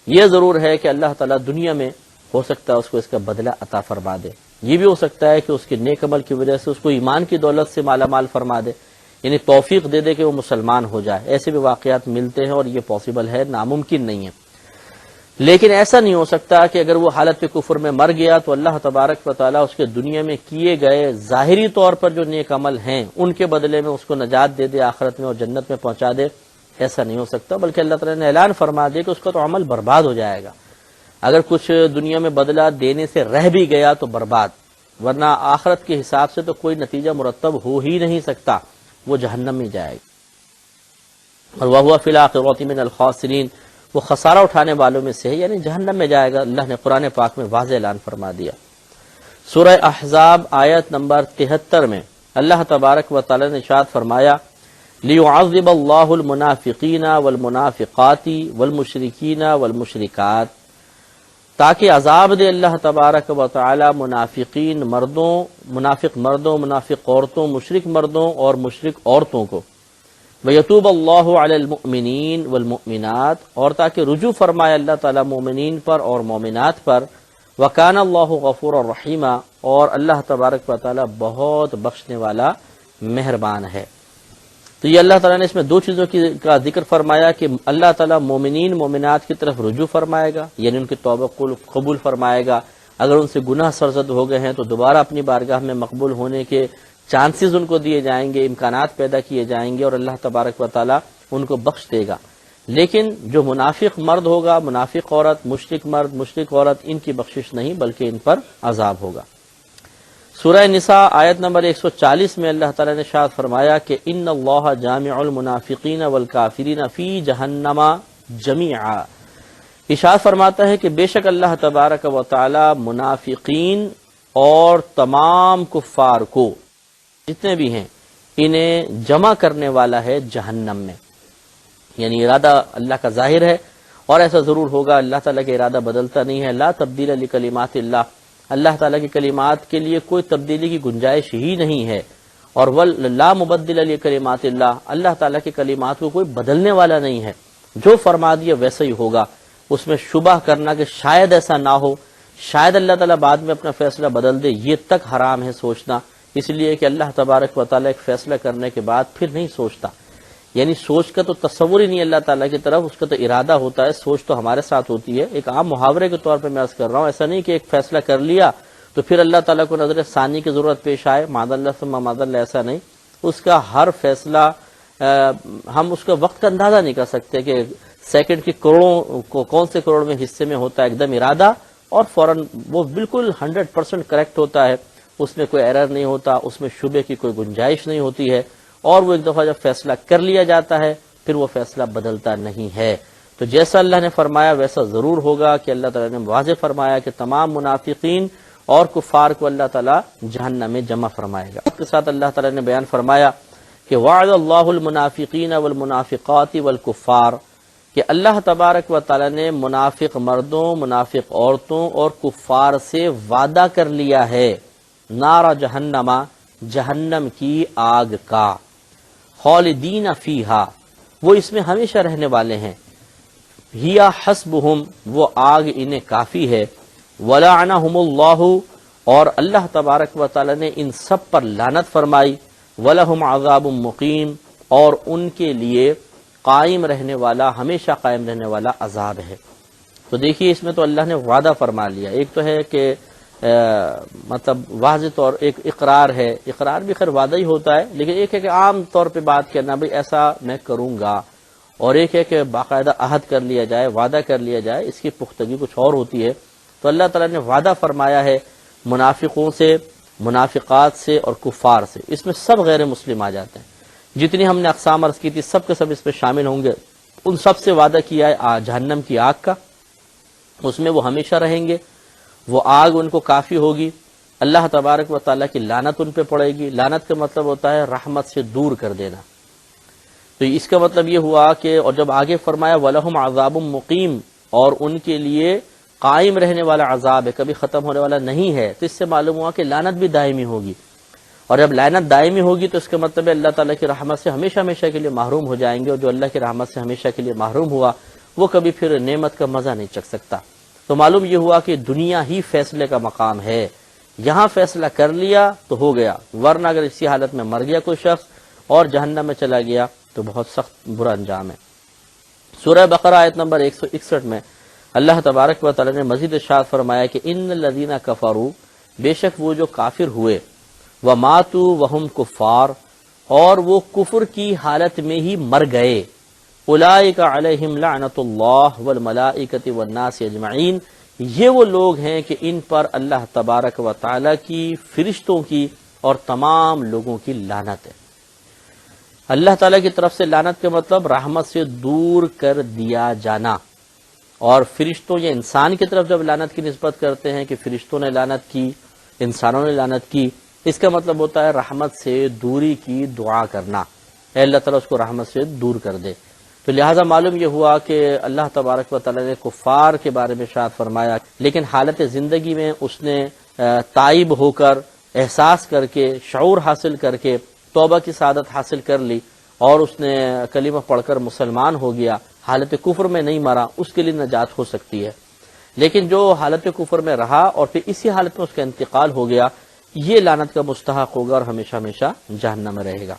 یہ ضرور ہے کہ اللہ تعالیٰ دنیا میں ہو سکتا ہے اس کو اس کا بدلہ عطا فرما دے، یہ بھی ہو سکتا ہے کہ اس کے نیک عمل کی وجہ سے اس کو ایمان کی دولت سے مالا مال فرما دے، یعنی توفیق دے دے کہ وہ مسلمان ہو جائے۔ ایسے بھی واقعات ملتے ہیں اور یہ پاسبل ہے، ناممکن نہیں ہے۔ لیکن ایسا نہیں ہو سکتا کہ اگر وہ حالت کفر میں مر گیا تو اللہ تبارک و تعالیٰ اس کے دنیا میں کیے گئے ظاہری طور پر جو نیک عمل ہیں ان کے بدلے میں اس کو نجات دے دے آخرت میں اور جنت میں پہنچا دے، ایسا نہیں ہو سکتا، بلکہ اللہ تعالیٰ نے اعلان فرما دیا کہ اس کا تو عمل برباد ہو جائے گا۔ اگر کچھ دنیا میں بدلہ دینے سے رہ بھی گیا تو برباد، ورنہ آخرت کے حساب سے تو کوئی نتیجہ مرتب ہو ہی نہیں سکتا، وہ جہنم میں جائے گا۔ اور وَهُوَ فِي الْآخِرَةِ مِنَ الْخَاسِرِينَ، وہ خسارہ اٹھانے والوں میں سے ہے، یعنی جہنم میں جائے گا۔ اللہ نے قرآن پاک میں واضح اعلان فرما دیا۔ سورہ احزاب آیت نمبر 73 میں اللہ تبارک و تعالی نے ارشاد فرمایا لِيُعَذِّبَ اللَّهُ الْمُنَافِقِينَ وَالْمُنَافِقَاتِ وَالْمُشْرِكِينَ وَالْمُشْرِكَاتِ، تاکہ عذاب دے اللہ تبارک و تعالی منافقین مردوں، منافق مردوں، منافق عورتوں، مشرک مردوں اور مشرک عورتوں کو، وَيَتُوبَ اللَّهُ عَلَى الْمُؤْمِنِينَ وَالْمُؤْمِنَاتِ، اور تاکہ رجوع فرمائے اللہ تعالیٰ مومنین پر اور مومنات پر، وَكَانَ اللَّهُ غَفُورًا رَحِيمًا، اور اللہ تبارک و تعالیٰ بہت بخشنے والا مہربان ہے۔ تو یہ اللہ تعالیٰ نے اس میں دو چیزوں کا ذکر فرمایا کہ اللہ تعالیٰ مومنین مومنات کی طرف رجوع فرمائے گا، یعنی ان کی توبہ قبول فرمائے گا، اگر ان سے گناہ سرزد ہو گئے ہیں تو دوبارہ اپنی بارگاہ میں مقبول ہونے کے چانسز ان کو دیے جائیں گے، امکانات پیدا کیے جائیں گے، اور اللہ تبارک و تعالیٰ ان کو بخش دے گا۔ لیکن جو منافق مرد ہوگا، منافق عورت، مشرک مرد، مشرک عورت، ان کی بخشش نہیں بلکہ ان پر عذاب ہوگا۔ سورہ نساء آیت نمبر 140 میں اللہ تعالیٰ نے ارشاد فرمایا کہ ان اللہ جامع المنافقین والکافرین فی جہنم جمیعا، ارشاد فرماتا ہے کہ بے شک اللہ تبارک و تعالی منافقین اور تمام کفار کو جتنے بھی ہیں انہیں جمع کرنے والا ہے جہنم میں، یعنی ارادہ اللہ کا ظاہر ہے اور ایسا ضرور ہوگا، اللہ تعالیٰ کا ارادہ بدلتا نہیں ہے، لا تبدیل لکلمات اللہ، اللہ تعالیٰ کی کلمات کے لیے کوئی تبدیلی کی گنجائش ہی نہیں ہے، اور لا مبدل لکلمات اللہ، اللہ تعالیٰ کی کلمات کو کوئی بدلنے والا نہیں ہے، جو فرما دیا ویسا ہی ہوگا، اس میں شبہ کرنا کہ شاید ایسا نہ ہو، شاید اللہ تعالیٰ بعد میں اپنا فیصلہ بدل دے، یہ تک حرام ہے سوچنا، اس لیے کہ اللہ تبارک و تعالیٰ ایک فیصلہ کرنے کے بعد پھر نہیں سوچتا، یعنی سوچ کا تو تصور ہی نہیں اللہ تعالیٰ کی طرف، اس کا تو ارادہ ہوتا ہے، سوچ تو ہمارے ساتھ ہوتی ہے، ایک عام محاورے کے طور پہ میں عرض کر رہا ہوں، ایسا نہیں کہ ایک فیصلہ کر لیا تو پھر اللہ تعالیٰ کو نظر ثانی کی ضرورت پیش آئے، معاذ اللہ ثم معاذ اللہ، ایسا نہیں، اس کا ہر فیصلہ ہم اس کا وقت کا اندازہ نہیں کر سکتے کہ سیکنڈ کی کروڑوں کو کون سے کروڑ میں حصے میں ہوتا ہے ایک دم ارادہ، اور فوراً وہ بالکل 100% کریکٹ ہوتا ہے، اس میں کوئی ایرر نہیں ہوتا، اس میں شبے کی کوئی گنجائش نہیں ہوتی ہے، اور وہ ایک دفعہ جب فیصلہ کر لیا جاتا ہے پھر وہ فیصلہ بدلتا نہیں ہے۔ تو جیسا اللہ نے فرمایا ویسا ضرور ہوگا کہ اللہ تعالیٰ نے واضح فرمایا کہ تمام منافقین اور کفار کو اللہ تعالیٰ جہنم میں جمع فرمائے گا۔ اس کے ساتھ اللہ تعالیٰ نے بیان فرمایا کہ وعد اللہ المنافقین والمنافقات والکفار، کہ اللہ تبارک و تعالیٰ نے منافق مردوں، منافق عورتوں اور کفار سے وعدہ کر لیا ہے نار جہنم، جہنم کی آگ کا، خالدین فیہا، وہ اس میں ہمیشہ رہنے والے ہیں، ہیا حسبہم، وہ آگ انہیں کافی ہے، ولعنہم اللہ، اور اللہ تبارک و تعالی نے ان سب پر لعنت فرمائی، ولہم عذاب مقیم، اور ان کے لیے قائم رہنے والا، ہمیشہ قائم رہنے والا عذاب ہے۔ تو دیکھیے اس میں تو اللہ نے وعدہ فرما لیا، ایک تو ہے کہ مطلب واضح طور ایک اقرار ہے، اقرار بھی خیر وعدہ ہی ہوتا ہے، لیکن ایک ہے کہ عام طور پہ بات کرنا بھئی ایسا میں کروں گا، اور ایک ہے کہ باقاعدہ عہد کر لیا جائے، وعدہ کر لیا جائے، اس کی پختگی کچھ اور ہوتی ہے۔ تو اللہ تعالیٰ نے وعدہ فرمایا ہے منافقوں سے، منافقات سے اور کفار سے، اس میں سب غیر مسلم آ جاتے ہیں، جتنی ہم نے اقسام عرض کی تھی سب کے سب اس میں شامل ہوں گے، ان سب سے وعدہ کیا ہے جہنم کی آگ کا، اس میں وہ ہمیشہ رہیں گے، وہ آگ ان کو کافی ہوگی، اللہ تبارک و تعالیٰ کی لعنت ان پہ پڑے گی، لعنت کا مطلب ہوتا ہے رحمت سے دور کر دینا، تو اس کا مطلب یہ ہوا کہ، اور جب آگے فرمایا وَلَهُمْ عَذَابٌ مُقِيمٌ، اور ان کے لیے قائم رہنے والا عذاب ہے، کبھی ختم ہونے والا نہیں ہے، تو اس سے معلوم ہوا کہ لعنت بھی دائمی ہوگی، اور جب لعنت دائمی ہوگی تو اس کا مطلب ہے اللہ تعالیٰ کی رحمت سے ہمیشہ ہمیشہ کے لیے محروم ہو جائیں گے، اور جو اللہ کی رحمت سے ہمیشہ کے لیے محروم ہوا وہ کبھی پھر نعمت کا مزہ نہیں چکھ سکتا۔ تو معلوم یہ ہوا کہ دنیا ہی فیصلے کا مقام ہے، یہاں فیصلہ کر لیا تو ہو گیا، ورنہ اگر اسی حالت میں مر گیا کوئی شخص اور جہنم میں چلا گیا تو بہت سخت برا انجام ہے۔ سورہ بقرہ آیت نمبر 161 میں اللہ تبارک و تعالی نے مزید ارشاد فرمایا کہ ان الذین کفروا، بے شک وہ جو کافر ہوئے، وماتوا وہم کفار، اور وہ کفر کی حالت میں ہی مر گئے، اولئک علیہم لعنت اللہ والملائکۃ والناس اجمعین، یہ وہ لوگ ہیں کہ ان پر اللہ تبارک و تعالی کی، فرشتوں کی اور تمام لوگوں کی لعنت ہے۔ اللہ تعالیٰ کی طرف سے لعنت کا مطلب رحمت سے دور کر دیا جانا، اور فرشتوں یا انسان کی طرف جب لعنت کی نسبت کرتے ہیں کہ فرشتوں نے لعنت کی، انسانوں نے لعنت کی، اس کا مطلب ہوتا ہے رحمت سے دوری کی دعا کرنا، اے اللہ تعالیٰ اس کو رحمت سے دور کر دے۔ تو لہٰذا معلوم یہ ہوا کہ اللہ تبارک و تعالیٰ نے کفار کے بارے میں ارشاد فرمایا، لیکن حالت زندگی میں اس نے تائب ہو کر، احساس کر کے، شعور حاصل کر کے توبہ کی سعادت حاصل کر لی، اور اس نے کلمہ پڑھ کر مسلمان ہو گیا، حالت کفر میں نہیں مرا، اس کے لیے نجات ہو سکتی ہے۔ لیکن جو حالت کفر میں رہا اور پھر اسی حالت میں اس کا انتقال ہو گیا، یہ لعنت کا مستحق ہوگا اور ہمیشہ ہمیشہ جہنم میں رہے گا۔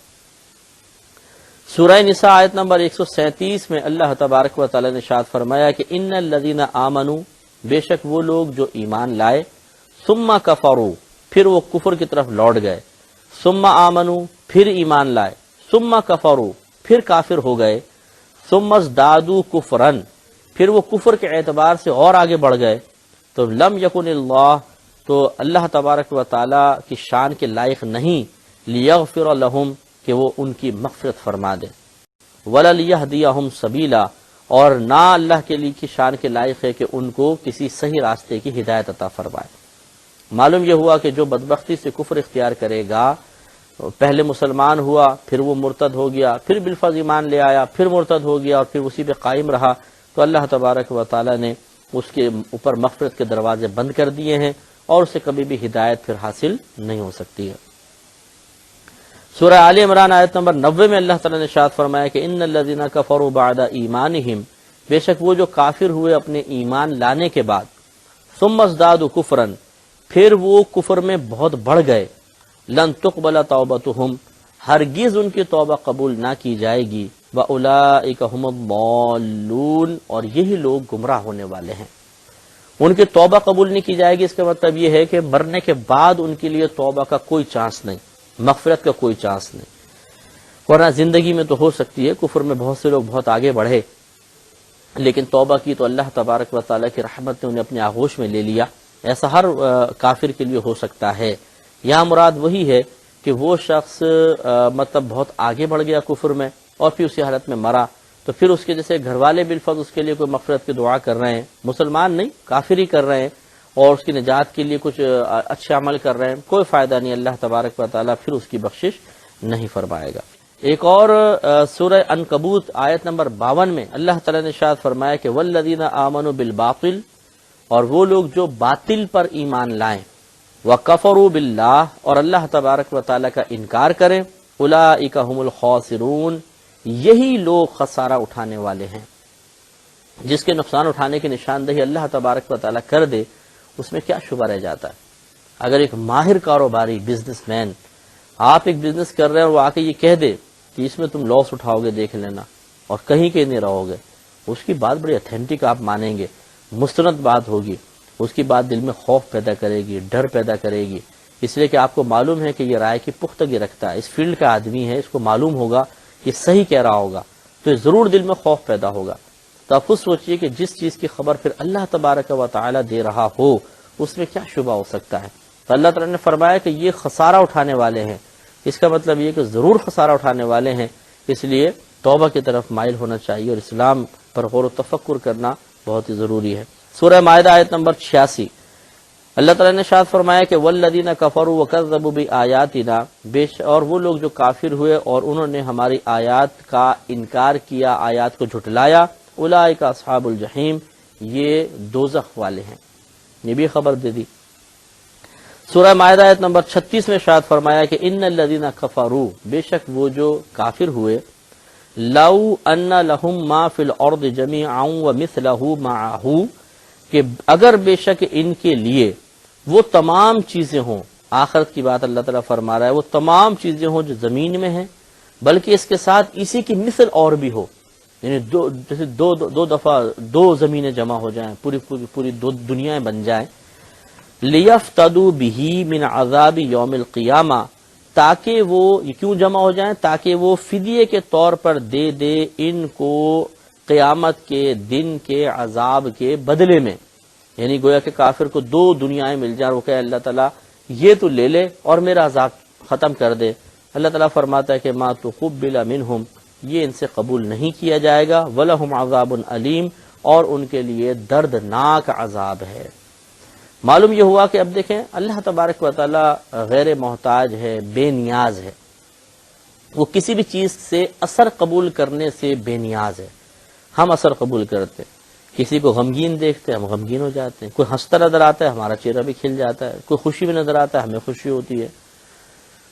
سورہ نساء آیت نمبر 137 میں اللہ تبارک و تعالی نے ارشاد فرمایا کہ ان الذین آمنوا، بے شک وہ لوگ جو ایمان لائے، ثم کفروا، پھر وہ کفر کی طرف لوٹ گئے، ثم آمنوا، پھر ایمان لائے، ثم کفروا، پھر کافر ہو گئے، ثم ازدادوا کفرا، پھر وہ کفر کے اعتبار سے اور آگے بڑھ گئے، تو لم یکن اللہ، تو اللہ تبارک و تعالیٰ کی شان کے لائق نہیں لیغفر لہم کہ وہ ان کی مغفرت فرما دے، ولا لیہدیہم سبیلا اور نہ اللہ کے لیے کی شان کے لائق ہے کہ ان کو کسی صحیح راستے کی ہدایت عطا فرمائے۔ معلوم یہ ہوا کہ جو بدبختی سے کفر اختیار کرے گا، پہلے مسلمان ہوا، پھر وہ مرتد ہو گیا، پھر بالفرض ایمان لے آیا، پھر مرتد ہو گیا اور پھر اسی پہ قائم رہا، تو اللہ تبارک و تعالیٰ نے اس کے اوپر مغفرت کے دروازے بند کر دیے ہیں اور اسے کبھی بھی ہدایت پھر حاصل نہیں ہو سکتی ہے۔ سورہ آل عمران آیت نمبر 90 میں اللہ تعالیٰ نے ارشاد فرمایا کہ ان الذین کفروا بعد ایمانہم، بے شک وہ جو کافر ہوئے اپنے ایمان لانے کے بعد، ثم ازدادوا کفرا، پھر وہ کفر میں بہت بڑھ گئے، لن تقبل توبتہم، ہرگز ان کی توبہ قبول نہ کی جائے گی، واولئک ھم الضالون، اور یہی لوگ گمراہ ہونے والے ہیں۔ ان کی توبہ قبول نہیں کی جائے گی، اس کا مطلب یہ ہے کہ مرنے کے بعد ان کے لیے توبہ کا کوئی چانس نہیں، مغفرت کا کوئی چانس نہیں، ورنہ زندگی میں تو ہو سکتی ہے، کفر میں بہت سے لوگ بہت آگے بڑھے لیکن توبہ کی تو اللہ تبارک و تعالیٰ کی رحمت نے انہیں اپنے آغوش میں لے لیا، ایسا ہر کافر کے لیے ہو سکتا ہے۔ یہاں مراد وہی ہے کہ وہ شخص مطلب بہت آگے بڑھ گیا کفر میں اور پھر اسی حالت میں مرا، تو پھر اس کے جیسے گھر والے بالفرض اس کے لیے کوئی مغفرت کی دعا کر رہے ہیں، مسلمان نہیں کافر ہی کر رہے ہیں، اور اس کی نجات کے لیے کچھ اچھے عمل کر رہے ہیں، کوئی فائدہ نہیں، اللہ تبارک و تعالیٰ پھر اس کی بخشش نہیں فرمائے گا۔ ایک اور سورہ عنکبوت آیت نمبر 52 میں اللہ تعالیٰ نے ارشاد فرمایا کہ والذین آمنوا بالباطل، اور وہ لوگ جو باطل پر ایمان لائیں، وکفروا باللہ، اور اللہ تبارک و تعالیٰ کا انکار کریں، اولئک ھم الخاسرون، یہی لوگ خسارہ اٹھانے والے ہیں۔ جس کے نقصان اٹھانے کی نشاندہی اللہ تبارک و تعالیٰ کر دے، اس میں کیا شبہ رہ جاتا ہے؟ اگر ایک ماہر کاروباری بزنس مین، آپ ایک بزنس کر رہے ہیں اور وہ آ کے یہ کہہ دے کہ اس میں تم لاس اٹھاؤ گے، دیکھ لینا، اور کہیں کے نہیں رہو گے، اس کی بات بڑی اتھینٹک آپ مانیں گے، مستند بات ہوگی، اس کی بات دل میں خوف پیدا کرے گی، ڈر پیدا کرے گی، اس لیے کہ آپ کو معلوم ہے کہ یہ رائے کی پختگی رکھتا ہے، اس فیلڈ کا آدمی ہے، اس کو معلوم ہوگا کہ صحیح کہہ رہا ہوگا، تو یہ ضرور دل میں خوف پیدا ہوگا۔ تو آپ خود سوچئے کہ جس چیز کی خبر پھر اللہ تبارک و تعالیٰ دے رہا ہو، اس میں کیا شبہ ہو سکتا ہے؟ تو اللہ تعالیٰ نے فرمایا کہ یہ خسارہ اٹھانے والے ہیں، اس کا مطلب یہ کہ ضرور خسارہ اٹھانے والے ہیں، اس لیے توبہ کی طرف مائل ہونا چاہیے اور اسلام پر غور و تفکر کرنا بہت ہی ضروری ہے۔ سورہ مائدہ آیت نمبر 86 اللہ تعالیٰ نے ارشاد فرمایا کہ والذین کفروا وکذبوا بآیاتنا، اور وہ لوگ جو کافر ہوئے اور انہوں نے ہماری آیات کا انکار کیا، آیات کو جھٹلایا، اولئک اصحاب الجحیم، یہ دوزخ والے ہیں، یہ بھی خبر دے دی۔ سورہ مائدہ آیت نمبر 36 میں ارشاد فرمایا کہ ان الذین کفروا، بے شک وہ جو کافر ہوئے، لو ان لہم ما فی الارض جمیعا ومثلہ معہ، کہ اگر بے شک ان کے لیے وہ تمام چیزیں ہوں، آخرت کی بات اللہ تعالیٰ فرما رہا ہے، وہ تمام چیزیں ہوں جو زمین میں ہیں، بلکہ اس کے ساتھ اسی کی مثل اور بھی ہو، یعنی جیسے دو دفعہ دو زمینیں جمع ہو جائیں، پوری دو دنیایں بن جائیں، لیفتدوا بہ من عذاب یوم القیامہ، تاکہ وہ یہ کیوں جمع ہو جائیں؟ تاکہ وہ فدیے کے طور پر دے دے ان کو قیامت کے دن کے عذاب کے بدلے میں، یعنی گویا کہ کافر کو دو دنیایں مل جائیں، وہ کہے اللہ تعالیٰ یہ تو لے لے اور میرا عذاب ختم کر دے۔ اللہ تعالیٰ فرماتا ہے کہ ما تقبل منہم، یہ ان سے قبول نہیں کیا جائے گا، وَلَهُمْ عَذَابٌ علیم، اور ان کے لیے دردناک عذاب ہے۔ معلوم یہ ہوا کہ اب دیکھیں اللہ تبارک و تعالیٰ غیر محتاج ہے، بے نیاز ہے، وہ کسی بھی چیز سے اثر قبول کرنے سے بے نیاز ہے۔ ہم اثر قبول کرتے ہیں، کسی کو غمگین دیکھتے ہیں ہم غمگین ہو جاتے ہیں، کوئی ہنستا نظر آتا ہے ہمارا چہرہ بھی کھل جاتا ہے، کوئی خوشی میں نظر آتا ہے ہمیں خوشی ہوتی ہے،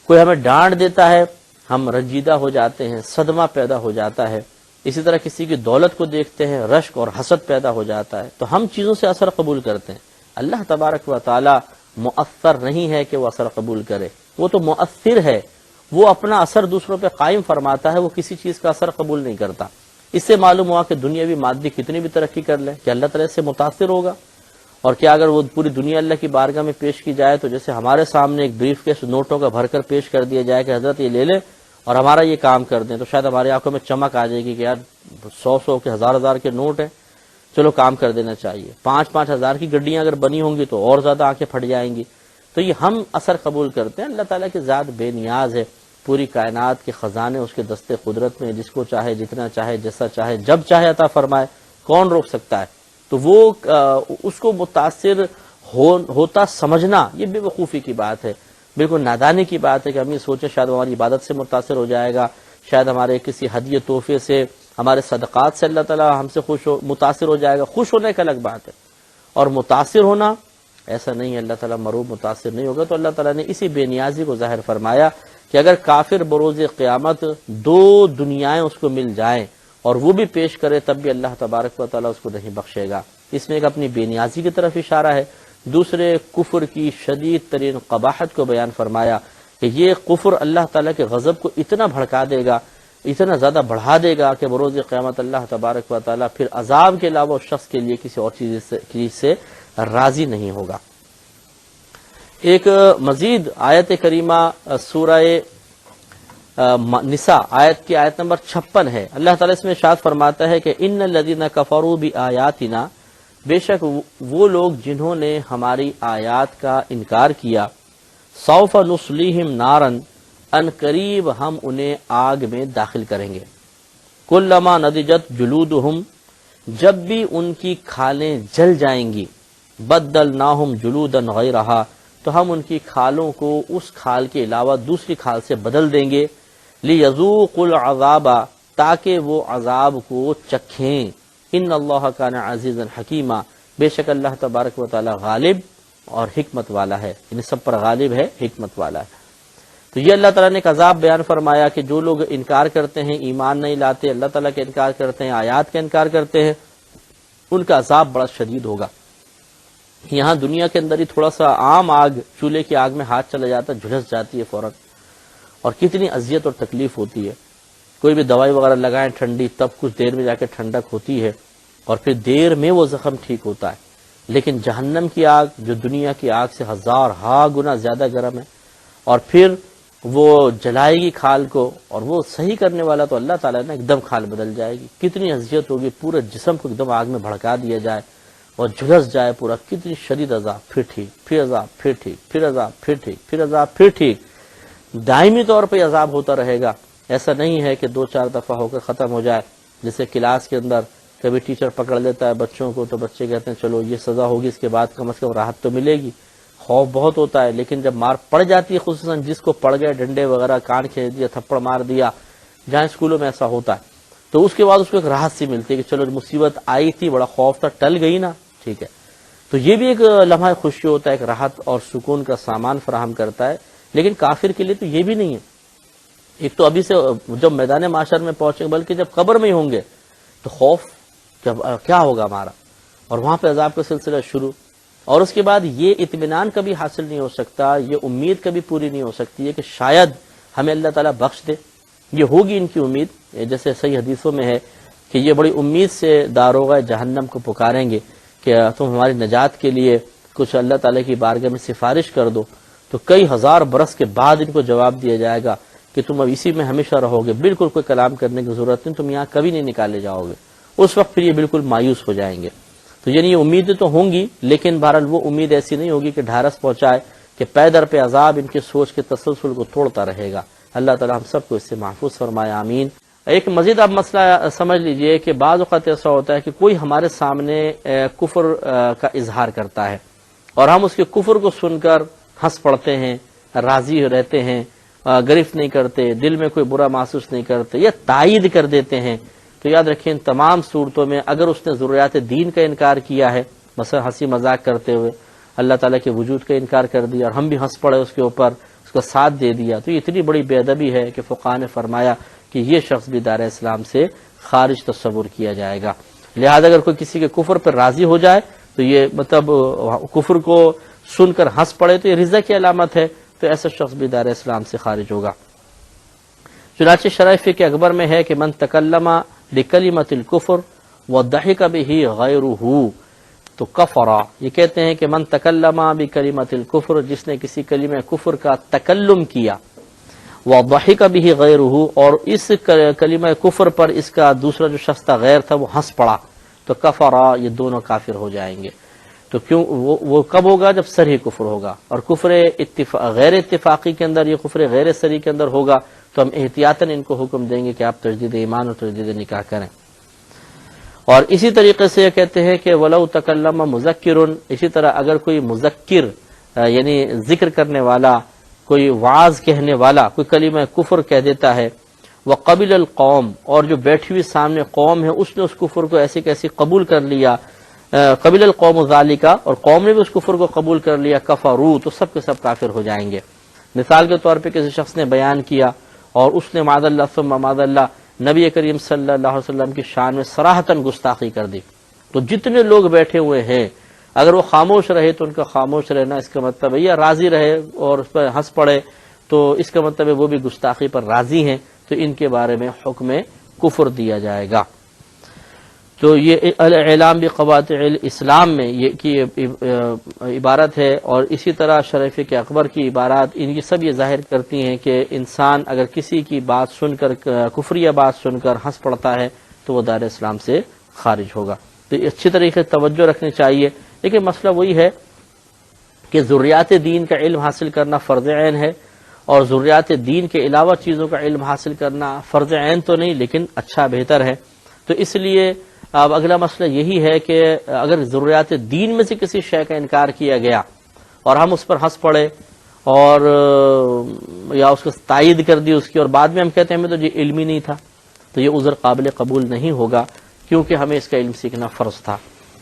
کوئی ہمیں ڈانٹ دیتا ہے ہم رنجیدہ ہو جاتے ہیں، صدمہ پیدا ہو جاتا ہے، اسی طرح کسی کی دولت کو دیکھتے ہیں رشک اور حسد پیدا ہو جاتا ہے، تو ہم چیزوں سے اثر قبول کرتے ہیں۔ اللہ تبارک و تعالی مؤثر نہیں ہے کہ وہ اثر قبول کرے، وہ تو مؤثر ہے، وہ اپنا اثر دوسروں پہ قائم فرماتا ہے، وہ کسی چیز کا اثر قبول نہیں کرتا۔ اس سے معلوم ہوا کہ دنیاوی مادی کتنی بھی ترقی کر لے کہ اللہ تعالی سے متاثر ہوگا، اور کیا اگر وہ پوری دنیا اللہ کی بارگاہ میں پیش کی جائے تو جیسے ہمارے سامنے ایک بریف کیس نوٹوں کا بھر کر پیش کر دیا جائے کہ حضرت یہ لے لے اور ہمارا یہ کام کر دیں، تو شاید ہماری آنکھوں میں چمک آ جائے گی کہ یار 100 کے 1000 کے نوٹ ہیں، چلو کام کر دینا چاہیے. 5,000 کی گڈیاں اگر بنی ہوں گی تو اور زیادہ آنکھیں پھٹ جائیں گی. تو یہ ہم اثر قبول کرتے ہیں. اللہ تعالیٰ کی ذات بے نیاز ہے, پوری کائنات کے خزانے اس کے دستے قدرت میں, جس کو چاہے جتنا چاہے جیسا چاہے جب چاہے عطا فرمائے, کون روک سکتا ہے؟ تو وہ اس کو متاثر ہوتا سمجھنا یہ بے وقوفی کی بات ہے, بالکل نادانی کی بات ہے کہ ہم یہ سوچیں شاید ہماری عبادت سے متاثر ہو جائے گا, شاید ہمارے کسی ہدیے تحفے سے, ہمارے صدقات سے اللہ تعالیٰ ہم سے متاثر ہو جائے گا. خوش ہونے کا الگ بات ہے, اور متاثر ہونا ایسا نہیں ہے. اللہ تعالیٰ مروب متاثر نہیں ہوگا. تو اللہ تعالیٰ نے اسی بے نیازی کو ظاہر فرمایا کہ اگر کافر بروز قیامت 2 دنیائیں اس کو مل جائیں اور وہ بھی پیش کرے تب بھی اللہ تبارک و تعالیٰ اس کو نہیں بخشے گا. اس میں ایک اپنی بے نیازی کی طرف اشارہ ہے, دوسرے کفر کی شدید ترین قباحت کو بیان فرمایا کہ یہ کفر اللہ تعالیٰ کے غضب کو اتنا بھڑکا دے گا, اتنا زیادہ بڑھا دے گا کہ بروز قیامت اللہ تبارک و تعالیٰ پھر عذاب کے علاوہ اس شخص کے لیے کسی اور چیز سے راضی نہیں ہوگا. ایک مزید آیت کریمہ سورہ نساء کی آیت نمبر 56 ہے. اللہ تعالیٰ اس میں ارشاد فرماتا ہے کہ ان الذین کفروا بآیاتنا, بے شک وہ لوگ جنہوں نے ہماری آیات کا انکار کیا, سوف نصلیہم نارا, ان قریب ہم انہیں آگ میں داخل کریں گے, کلما نضجت جلودہم, جب بھی ان کی کھالیں جل جائیں گی, بدلناہم جلودا غیرہا, تو ہم ان کی کھالوں کو اس کھال کے علاوہ دوسری کھال سے بدل دیں گے, لیذوقوا العذاب, تاکہ وہ عذاب کو چکھیں, ان اللہ کان عزیزا حکیما, بے شک اللہ تبارک و تعالی غالب اور حکمت والا ہے, یعنی سب پر غالب ہے, حکمت والا ہے. تو یہ اللہ تعالیٰ نے ایک عذاب بیان فرمایا کہ جو لوگ انکار کرتے ہیں, ایمان نہیں لاتے, اللہ تعالیٰ کا انکار کرتے ہیں, آیات کا انکار کرتے ہیں, ان کا عذاب بڑا شدید ہوگا. یہاں دنیا کے اندر ہی تھوڑا سا عام آگ, چولہے کی آگ میں ہاتھ چلا جاتا ہے, جھلس جاتی ہے فوراً, اور کتنی اذیت اور تکلیف ہوتی ہے. کوئی بھی دوائی وغیرہ لگائیں ٹھنڈی, تب کچھ دیر میں جا کے ٹھنڈک ہوتی ہے اور پھر دیر میں وہ زخم ٹھیک ہوتا ہے. لیکن جہنم کی آگ جو دنیا کی آگ سے 1000 گنا زیادہ گرم ہے, اور پھر وہ جلائے گی کھال کو, اور وہ صحیح کرنے والا تو اللہ تعالیٰ نے ایک دم کھال بدل جائے گی. کتنی اذیت ہوگی, پورے جسم کو ایک دم آگ میں بھڑکا دیا جائے اور جھلس جائے پورا, کتنی شدید عذاب, پھر ٹھیک, پھر عذاب, پھر ٹھیک, پھر عذاب, پھر ٹھیک, پھر عذاب, پھر ٹھیک, دائمی طور پہ عذاب ہوتا رہے گا. ایسا نہیں ہے کہ 2-4 دفعہ ہو کر ختم ہو جائے. جیسے کلاس کے اندر کبھی ٹیچر پکڑ لیتا ہے بچوں کو, تو بچے کہتے ہیں چلو یہ سزا ہوگی, اس کے بعد کم از کم راحت تو ملے گی. خوف بہت ہوتا ہے, لیکن جب مار پڑ جاتی ہے, خصوصاً جس کو پڑ گئے ڈنڈے وغیرہ, کان کھینچ دیا, تھپڑ مار دیا, جہاں اسکولوں میں ایسا ہوتا ہے, تو اس کے بعد اس کو ایک راحت سی ملتی ہے کہ چلو مصیبت آئی تھی, بڑا خوف تھا, ٹل گئی نا, ٹھیک ہے. تو یہ بھی ایک لمحہ خوشی ہوتا ہے, ایک راحت اور سکون کا سامان فراہم کرتا ہے. لیکن کافر کے لیے تو یہ بھی نہیں ہے. ایک تو ابھی سے جب میدان معاشر میں پہنچیں, بلکہ جب قبر میں ہی ہوں گے تو خوف کیا ہوگا ہمارا, اور وہاں پہ عذاب کا سلسلہ شروع. اور اس کے بعد یہ اطمینان کبھی حاصل نہیں ہو سکتا, یہ امید کبھی پوری نہیں ہو سکتی ہے کہ شاید ہمیں اللہ تعالیٰ بخش دے. یہ ہوگی ان کی امید, جیسے صحیح حدیثوں میں ہے کہ یہ بڑی امید سے داروغہ جہنم کو پکاریں گے کہ تم ہماری نجات کے لیے کچھ اللہ تعالیٰ کی بارگاہ میں سفارش کر دو. تو کئی 1000 برس کے بعد ان کو جواب دیا جائے گا کہ تم اب اسی میں ہمیشہ رہو گے, بالکل کوئی کلام کرنے کی ضرورت نہیں, تم یہاں کبھی نہیں نکالے جاؤ گے. اس وقت پھر یہ بالکل مایوس ہو جائیں گے. تو یعنی یہ امیدیں تو ہوں گی, لیکن بہرحال وہ امید ایسی نہیں ہوگی کہ ڈھارس پہنچائے کہ پے در پہ عذاب ان کے سوچ کے تسلسل کو توڑتا رہے گا. اللہ تعالی ہم سب کو اس سے محفوظ فرمائے, آمین. ایک مزید آپ مسئلہ سمجھ لیجئے کہ بعض اوقات ایسا ہوتا ہے کہ کوئی ہمارے سامنے کفر کا اظہار کرتا ہے, اور ہم اس کے کفر کو سن کر ہنس پڑتے ہیں, راضی رہتے ہیں, گرفت نہیں کرتے, دل میں کوئی برا محسوس نہیں کرتے, یا تائید کر دیتے ہیں. تو یاد رکھیں ان تمام صورتوں میں اگر اس نے ضروریات دین کا انکار کیا ہے, مثلا ہنسی مذاق کرتے ہوئے اللہ تعالیٰ کے وجود کا انکار کر دیا اور ہم بھی ہنس پڑے اس کے اوپر, اس کا ساتھ دے دیا, تو یہ اتنی بڑی بے ادبی ہے کہ فقہاء نے فرمایا کہ یہ شخص بھی دار اسلام سے خارج تصور کیا جائے گا. لہذا اگر کوئی کسی کے کفر پر راضی ہو جائے تو یہ مطلب کفر کو سن کر ہنس پڑے تو یہ رضا کی علامت ہے, تو ایسا شخص بھی دار اسلام سے خارج ہوگا. چنانچہ شرح فقہ اکبر میں ہے کہ من تکلم بکلمۃ الکفر وضحک بہ غیرہ تو کفرا. یہ کہتے ہیں کہ من تکلم بکلمۃ الکفر, جس نے کسی کلمہ کفر کا تکلم کیا, وضحک بہ غیرہ, اور اس کلمہ کفر پر اس کا دوسرا جو شخص تھا غیر تھا وہ ہنس پڑا, تو کفرا یہ دونوں کافر ہو جائیں گے. تو کیوں وہ کب ہوگا؟ جب صریح کفر ہوگا. اور کفر غیر اتفاقی کے اندر، یہ کفر غیر صریح کے اندر ہوگا تو ہم احتیاطاً ان کو حکم دیں گے کہ آپ تجدید ایمان اور تجدید نکاح کریں. اور اسی طریقے سے یہ کہتے ہیں کہ وَلَوْ تَكَلَّمَ مُذَكِّرٌ، اسی طرح اگر کوئی مذکر یعنی ذکر کرنے والا، کوئی وعظ کہنے والا کوئی کلمہ کفر کہہ دیتا ہے، وَقَبِلَ الْقَوْمِ، اور جو بیٹھی ہوئی سامنے قوم ہے اس نے اس کفر کو ایسے کیسے قبول کر لیا، قبل القوم ذالک، اور قوم نے بھی اس کفر کو قبول کر لیا، کفروا، تو سب کے سب کافر ہو جائیں گے. مثال کے طور پہ کسی شخص نے بیان کیا اور اس نے معاذ اللہ ثم معاذ اللہ نبی کریم صلی اللہ علیہ وسلم کی شان میں صراحتاً گستاخی کر دی، تو جتنے لوگ بیٹھے ہوئے ہیں اگر وہ خاموش رہے تو ان کا خاموش رہنا اس کا مطلب ہے، یا راضی رہے اور اس پر ہنس پڑے تو اس کا مطلب ہے وہ بھی گستاخی پر راضی ہیں، تو ان کے بارے میں حکم کفر دیا جائے گا. تو یہ اعلام بقواطع الاسلام میں یہ کی عبارت ہے. اور اسی طرح شریف کے اکبر کی عبارات ان کی سب یہ ظاہر کرتی ہیں کہ انسان اگر کسی کی بات سن کر، کفریہ بات سن کر ہنس پڑتا ہے تو وہ دار اسلام سے خارج ہوگا. تو اچھی طریقے سے توجہ رکھنی چاہیے. لیکن مسئلہ وہی ہے کہ ضروریات دین کا علم حاصل کرنا فرض عین ہے، اور ضروریات دین کے علاوہ چیزوں کا علم حاصل کرنا فرض عین تو نہیں لیکن اچھا بہتر ہے. تو اس لیے اب اگلا مسئلہ یہی ہے کہ اگر ضروریات دین میں سے کسی شے کا انکار کیا گیا اور ہم اس پر ہنس پڑے اور یا اس کو تائید کر دی اس کی، اور بعد میں ہم کہتے ہیں ہمیں تو یہ علم ہی نہیں تھا، تو یہ عذر قابل قبول نہیں ہوگا، کیونکہ ہمیں اس کا علم سیکھنا فرض تھا.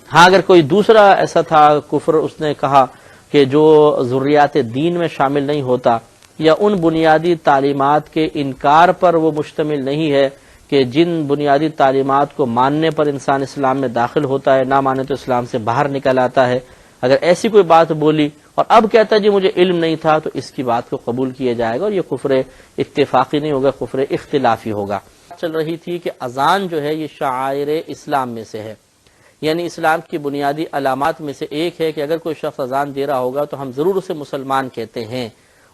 ہاں اگر کوئی دوسرا ایسا تھا کفر اس نے کہا کہ جو ضروریات دین میں شامل نہیں ہوتا یا ان بنیادی تعلیمات کے انکار پر وہ مشتمل نہیں ہے کہ جن بنیادی تعلیمات کو ماننے پر انسان اسلام میں داخل ہوتا ہے، نہ مانے تو اسلام سے باہر نکل آتا ہے، اگر ایسی کوئی بات بولی اور اب کہتا ہے جی مجھے علم نہیں تھا، تو اس کی بات کو قبول کیا جائے گا، اور یہ کفر اتفاقی نہیں ہوگا، کفر اختلافی ہوگا. چل رہی تھی کہ اذان جو ہے یہ شعائر اسلام میں سے ہے، یعنی اسلام کی بنیادی علامات میں سے ایک ہے کہ اگر کوئی شخص اذان دے رہا ہوگا تو ہم ضرور اسے مسلمان کہتے ہیں،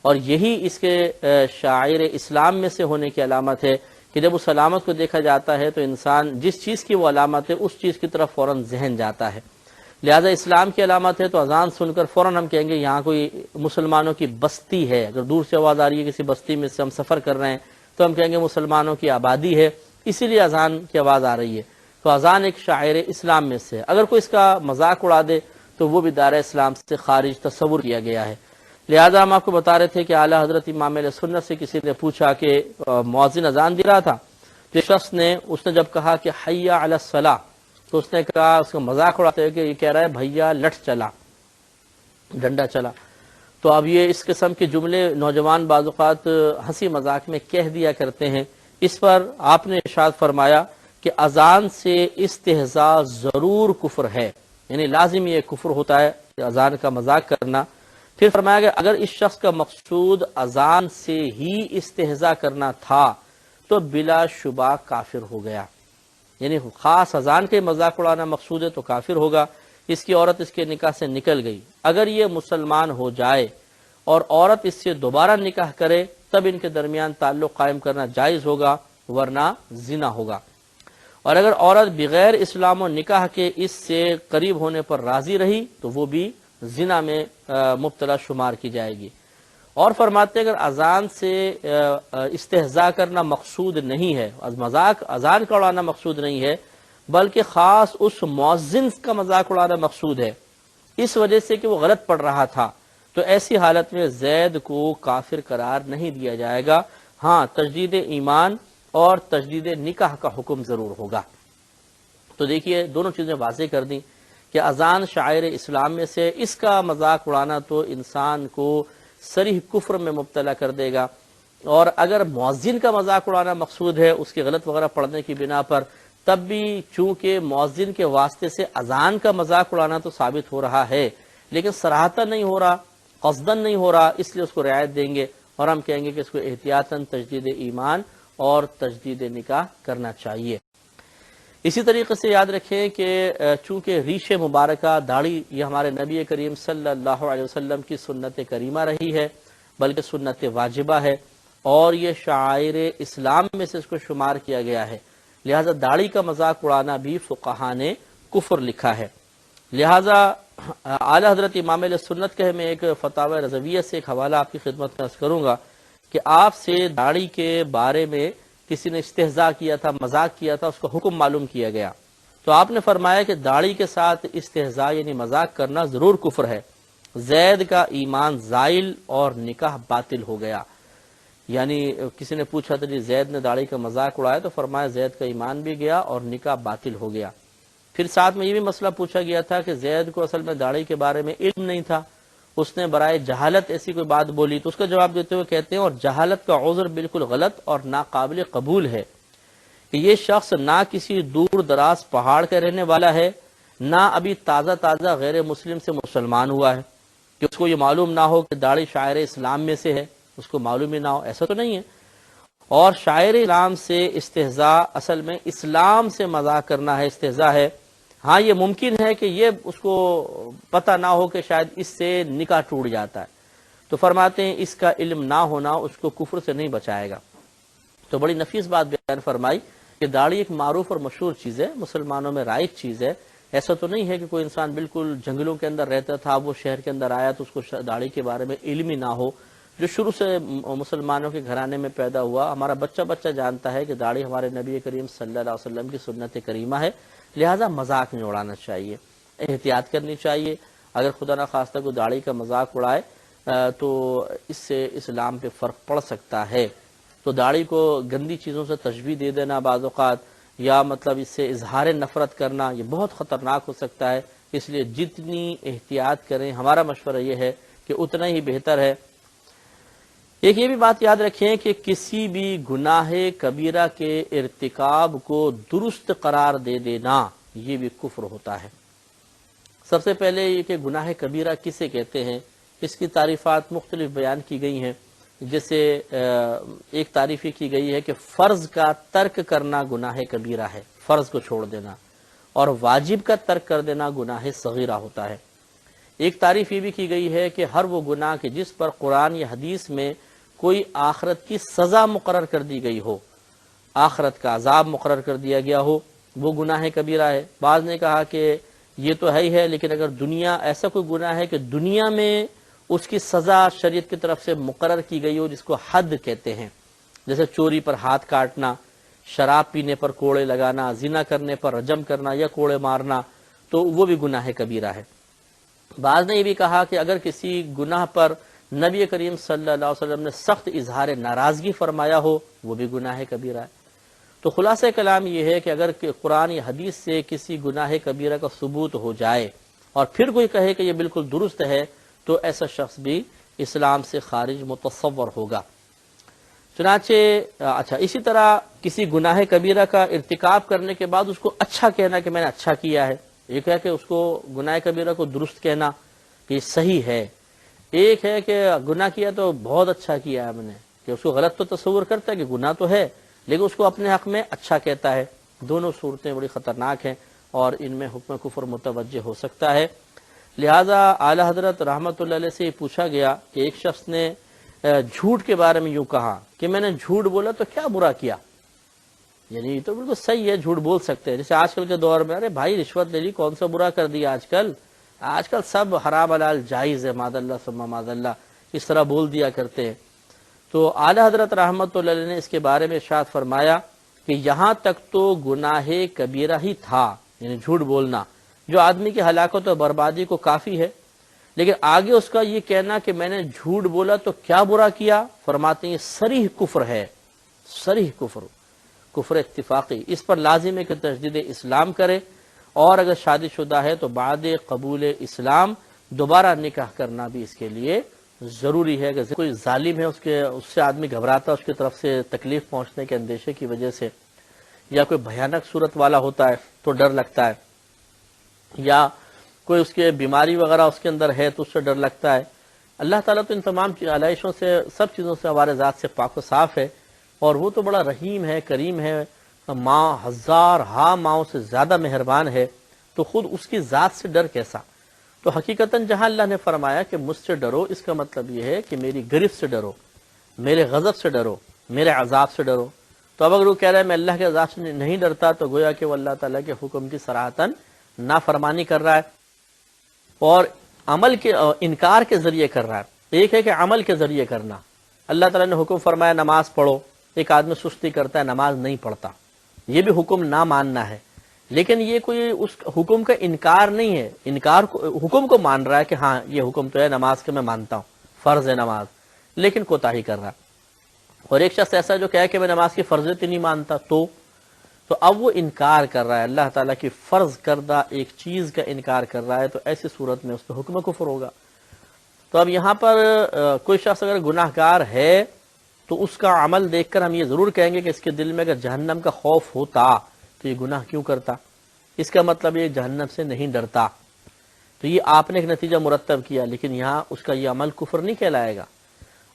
اور یہی اس کے شعائر اسلام میں سے ہونے کی علامت ہے کہ جب اس علامت کو دیکھا جاتا ہے تو انسان جس چیز کی وہ علامت ہے اس چیز کی طرف فوراً ذہن جاتا ہے. لہذا اسلام کی علامت ہے تو اذان سن کر فوراً ہم کہیں گے یہاں کوئی مسلمانوں کی بستی ہے. اگر دور سے آواز آ رہی ہے کسی بستی میں سے ہم سفر کر رہے ہیں تو ہم کہیں گے مسلمانوں کی آبادی ہے، اسی لیے اذان کی آواز آ رہی ہے. تو اذان ایک شاعر اسلام میں سے ہے. اگر کوئی اس کا مذاق اڑا دے تو وہ بھی دائرہ اسلام سے خارج تصور کیا گیا ہے. لہذا ہم آپ کو بتا رہے تھے کہ اعلیٰ حضرت امام علیہ سنت سے کسی نے پوچھا کہ مؤذن اذان دے رہا تھا، تو شخص نے اس نے جب کہا کہ حی علی الصلاۃ، تو اس نے کہا، اس کا مذاق اڑاتے ہوئے کہ یہ کہہ رہا ہے بھیا لٹ چلا، ڈنڈا چلا. تو اب یہ اس قسم کے جملے نوجوان بعض اوقات ہنسی مذاق میں کہہ دیا کرتے ہیں. اس پر آپ نے ارشاد فرمایا کہ اذان سے استہزاء ضرور کفر ہے، یعنی لازم یہ کفر ہوتا ہے اذان کا مذاق کرنا. پھر فرمایا کہ اگر اس شخص کا مقصود اذان سے ہی استہزاء کرنا تھا تو بلا شبہ کافر ہو گیا، یعنی خاص اذان کے مذاق اڑانا مقصود ہے تو کافر ہوگا. اس کی عورت اس کے نکاح سے نکل گئی، اگر یہ مسلمان ہو جائے اور عورت اس سے دوبارہ نکاح کرے تب ان کے درمیان تعلق قائم کرنا جائز ہوگا، ورنہ زنا ہوگا. اور اگر عورت بغیر اسلام و نکاح کے اس سے قریب ہونے پر راضی رہی تو وہ بھی زنا میں مبتلا شمار کی جائے گی. اور فرماتے ہیں اگر اذان سے استہزاء کرنا مقصود نہیں ہے، مذاق اذان کا اڑانا مقصود نہیں ہے، بلکہ خاص اس مؤذن کا مذاق اڑانا مقصود ہے اس وجہ سے کہ وہ غلط پڑھ رہا تھا، تو ایسی حالت میں زید کو کافر قرار نہیں دیا جائے گا. ہاں تجدید ایمان اور تجدید نکاح کا حکم ضرور ہوگا. تو دیکھیے دونوں چیزیں واضح کر دیں کہ اذان شاعر اسلام میں سے، اس کا مذاق اڑانا تو انسان کو صریح کفر میں مبتلا کر دے گا. اور اگر مؤذن کا مذاق اڑانا مقصود ہے اس کے غلط وغیرہ پڑھنے کی بنا پر، تب بھی چونکہ مؤذن کے واسطے سے اذان کا مذاق اڑانا تو ثابت ہو رہا ہے لیکن صراحتاً نہیں ہو رہا، قصداً نہیں ہو رہا، اس لیے اس کو رعایت دیں گے اور ہم کہیں گے کہ اس کو احتیاطاً تجدید ایمان اور تجدید نکاح کرنا چاہیے. اسی طریقے سے یاد رکھیں کہ چونکہ ریش مبارکہ داڑھی یہ ہمارے نبی کریم صلی اللہ علیہ وسلم کی سنت کریمہ رہی ہے، بلکہ سنت واجبہ ہے، اور یہ شعائر اسلام میں سے اس کو شمار کیا گیا ہے. لہذا داڑھی کا مذاق اڑانا بھی فقہا نے کفر لکھا ہے۔ لہٰذا اعلیٰ حضرت امام علیہ سنت کے میں ایک فتاوی رضویہ سے ایک حوالہ آپ کی خدمت میں عرض کروں گا کہ آپ سے داڑھی کے بارے میں کسی نے استہزاء کیا تھا، مذاق کیا تھا، اس کا حکم معلوم کیا گیا، تو آپ نے فرمایا کہ داڑھی کے ساتھ استہزاء یعنی مذاق کرنا ضرور کفر ہے، زید کا ایمان زائل اور نکاح باطل ہو گیا۔ یعنی کسی نے پوچھا تھا جی زید نے داڑھی کا مذاق اڑایا، تو فرمایا زید کا ایمان بھی گیا اور نکاح باطل ہو گیا۔ پھر ساتھ میں یہ بھی مسئلہ پوچھا گیا تھا کہ زید کو اصل میں داڑھی کے بارے میں علم نہیں تھا، اس نے برائے جہالت ایسی کوئی بات بولی، تو اس کا جواب دیتے ہوئے کہتے ہیں اور جہالت کا عذر بالکل غلط اور ناقابل قبول ہے کہ یہ شخص نہ کسی دور دراز پہاڑ کا رہنے والا ہے، نہ ابھی تازہ غیر مسلم سے مسلمان ہوا ہے کہ اس کو یہ معلوم نہ ہو کہ داڑھی شاعر اسلام میں سے ہے، اس کو معلوم ہی نہ ہو، ایسا تو نہیں ہے۔ اور شاعر اسلام سے استہزاء اصل میں اسلام سے مذاق کرنا ہے، استہزاء ہے۔ ہاں یہ ممکن ہے کہ یہ اس کو پتہ نہ ہو کہ شاید اس سے نکاح ٹوٹ جاتا ہے، تو فرماتے ہیں اس کا علم نہ ہونا اس کو کفر سے نہیں بچائے گا۔ تو بڑی نفیس بات بیان فرمائی کہ داڑھی ایک معروف اور مشہور چیز ہے، مسلمانوں میں رائج چیز ہے۔ ایسا تو نہیں ہے کہ کوئی انسان بالکل جنگلوں کے اندر رہتا تھا، وہ شہر کے اندر آیا تو اس کو داڑھی کے بارے میں علم ہی نہ ہو۔ جو شروع سے مسلمانوں کے گھرانے میں پیدا ہوا، ہمارا بچہ جانتا ہے کہ داڑھی ہمارے نبی کریم صلی اللہ علیہ وسلم کی سنت کریمہ ہے، لہٰذا مذاق نہیں اڑانا چاہیے، احتیاط کرنی چاہیے۔ اگر خدا نخواستہ کو داڑھی کا مذاق اڑائے تو اس سے اسلام پہ فرق پڑ سکتا ہے۔ تو داڑھی کو گندی چیزوں سے تشبیہ دے دینا بعض اوقات، یا مطلب اس سے اظہار نفرت کرنا، یہ بہت خطرناک ہو سکتا ہے، اس لیے جتنی احتیاط کریں، ہمارا مشورہ یہ ہے کہ اتنا ہی بہتر ہے۔ ایک یہ بھی بات یاد رکھیں کہ کسی بھی گناہ کبیرہ کے ارتکاب کو درست قرار دے دینا یہ بھی کفر ہوتا ہے۔ سب سے پہلے یہ کہ گناہ کبیرہ کسے کہتے ہیں، اس کی تعریفات مختلف بیان کی گئی ہیں۔ جیسے ایک تعریف یہ کی گئی ہے کہ فرض کا ترک کرنا گناہ کبیرہ ہے، فرض کو چھوڑ دینا، اور واجب کا ترک کر دینا گناہ صغیرہ ہوتا ہے۔ ایک تعریف یہ بھی کی گئی ہے کہ ہر وہ گناہ کہ جس پر قرآن یا حدیث میں کوئی آخرت کی سزا مقرر کر دی گئی ہو، آخرت کا عذاب مقرر کر دیا گیا ہو، وہ گناہ کبیرہ ہے۔ بعض نے کہا کہ یہ تو ہے ہی ہے، لیکن اگر دنیا ایسا کوئی گناہ ہے کہ دنیا میں اس کی سزا شریعت کی طرف سے مقرر کی گئی ہو، جس کو حد کہتے ہیں، جیسے چوری پر ہاتھ کاٹنا، شراب پینے پر کوڑے لگانا، زنا کرنے پر رجم کرنا یا کوڑے مارنا، تو وہ بھی گناہ کبیرہ ہے۔ بعض نے یہ بھی کہا کہ اگر کسی گناہ پر نبی کریم صلی اللہ علیہ وسلم نے سخت اظہار ناراضگی فرمایا ہو، وہ بھی گناہ کبیرہ ہے۔ تو خلاصہ کلام یہ ہے کہ اگر قرآن یا حدیث سے کسی گناہ کبیرہ کا ثبوت ہو جائے اور پھر کوئی کہے کہ یہ بالکل درست ہے، تو ایسا شخص بھی اسلام سے خارج متصور ہوگا۔ چنانچہ اسی طرح کسی گناہ کبیرہ کا ارتکاب کرنے کے بعد اس کو اچھا کہنا کہ میں نے اچھا کیا ہے، ایک ہے کہ اس کو گناہ کبیرہ کو درست کہنا کہ یہ صحیح ہے، ایک ہے کہ گناہ کیا تو بہت اچھا کیا ہے میں نے، کہ اس کو غلط تو تصور کرتا ہے کہ گناہ تو ہے، لیکن اس کو اپنے حق میں اچھا کہتا ہے۔ دونوں صورتیں بڑی خطرناک ہیں اور ان میں حکم کفر متوجہ ہو سکتا ہے۔ لہذا اعلی حضرت رحمۃ اللہ علیہ سے یہ پوچھا گیا کہ ایک شخص نے جھوٹ کے بارے میں یوں کہا کہ میں نے جھوٹ بولا تو کیا برا کیا، یعنی یہ تو بالکل صحیح ہے، جھوٹ بول سکتے ہیں۔ جیسے آج کل کے دور میں ارے بھائی رشوت لے لی، کون سا برا کر دیا آج کل سب حرام حلال جائز ہے، معاذ اللہ ثم معاذ اللہ، اس طرح بول دیا کرتے ہیں۔ تو اعلی حضرت رحمۃ اللہ علیہ نے اس کے بارے میں ارشاد فرمایا کہ یہاں تک تو گناہ کبیرہ ہی تھا، یعنی جھوٹ بولنا جو آدمی کی ہلاکت اور بربادی کو کافی ہے، لیکن آگے اس کا یہ کہنا کہ میں نے جھوٹ بولا تو کیا برا کیا، فرماتے ہیں یہ صریح کفر ہے، صریح کفر اتفاقی۔ اس پر لازم ہے کہ تجدید اسلام کرے، اور اگر شادی شدہ ہے تو بعد قبول اسلام دوبارہ نکاح کرنا بھی اس کے لیے ضروری ہے۔ اگر کوئی ظالم ہے اس سے آدمی گھبراتا ہے، اس کی طرف سے تکلیف پہنچنے کے اندیشے کی وجہ سے، یا کوئی بھیانک صورت والا ہوتا ہے تو ڈر لگتا ہے، یا کوئی اس کے بیماری وغیرہ اس کے اندر ہے تو اس سے ڈر لگتا ہے۔ اللہ تعالیٰ تو ان تمام علائشوں سے، سب چیزوں سے ہمارے ذات سے پاک و صاف ہے، اور وہ تو بڑا رحیم ہے، کریم ہے، ماں ہزار ماؤں سے زیادہ مہربان ہے، تو خود اس کی ذات سے ڈر کیسا؟ تو حقیقتاً جہاں اللہ نے فرمایا کہ مجھ سے ڈرو، اس کا مطلب یہ ہے کہ میری گرفت سے ڈرو، میرے غضب سے ڈرو، میرے عذاب سے ڈرو۔ تو اب اگر وہ کہہ رہا ہے میں اللہ کے عذاب سے نہیں ڈرتا، تو گویا کہ وہ اللہ تعالیٰ کے حکم کی صراحتاً نافرمانی کر رہا ہے اور عمل کے انکار کے ذریعے کر رہا ہے۔ ایک ہے کہ عمل کے ذریعے کرنا، اللہ تعالیٰ نے حکم فرمایا نماز پڑھو، ایک آدمی سستی کرتا ہے نماز نہیں پڑھتا، یہ بھی حکم نہ ماننا ہے، لیکن یہ کوئی اس حکم کا انکار نہیں ہے، حکم کو مان رہا ہے کہ ہاں یہ حکم تو ہے نماز کا، میں مانتا ہوں فرض ہے نماز، لیکن کوتاہی کر رہا ہے۔ اور ایک شخص ایسا جو کہے کہ میں نماز کی فرضیت ہی نہیں مانتا، تو اب وہ انکار کر رہا ہے، اللہ تعالیٰ کی فرض کردہ ایک چیز کا انکار کر رہا ہے، تو ایسی صورت میں اس پہ حکم کفر ہوگا۔ تو اب یہاں پر کوئی شخص اگر گناہ گار ہے تو اس کا عمل دیکھ کر ہم یہ ضرور کہیں گے کہ اس کے دل میں اگر جہنم کا خوف ہوتا تو یہ گناہ کیوں کرتا، اس کا مطلب یہ جہنم سے نہیں ڈرتا، تو یہ آپ نے ایک نتیجہ مرتب کیا، لیکن یہاں اس کا یہ عمل کفر نہیں کہلائے گا۔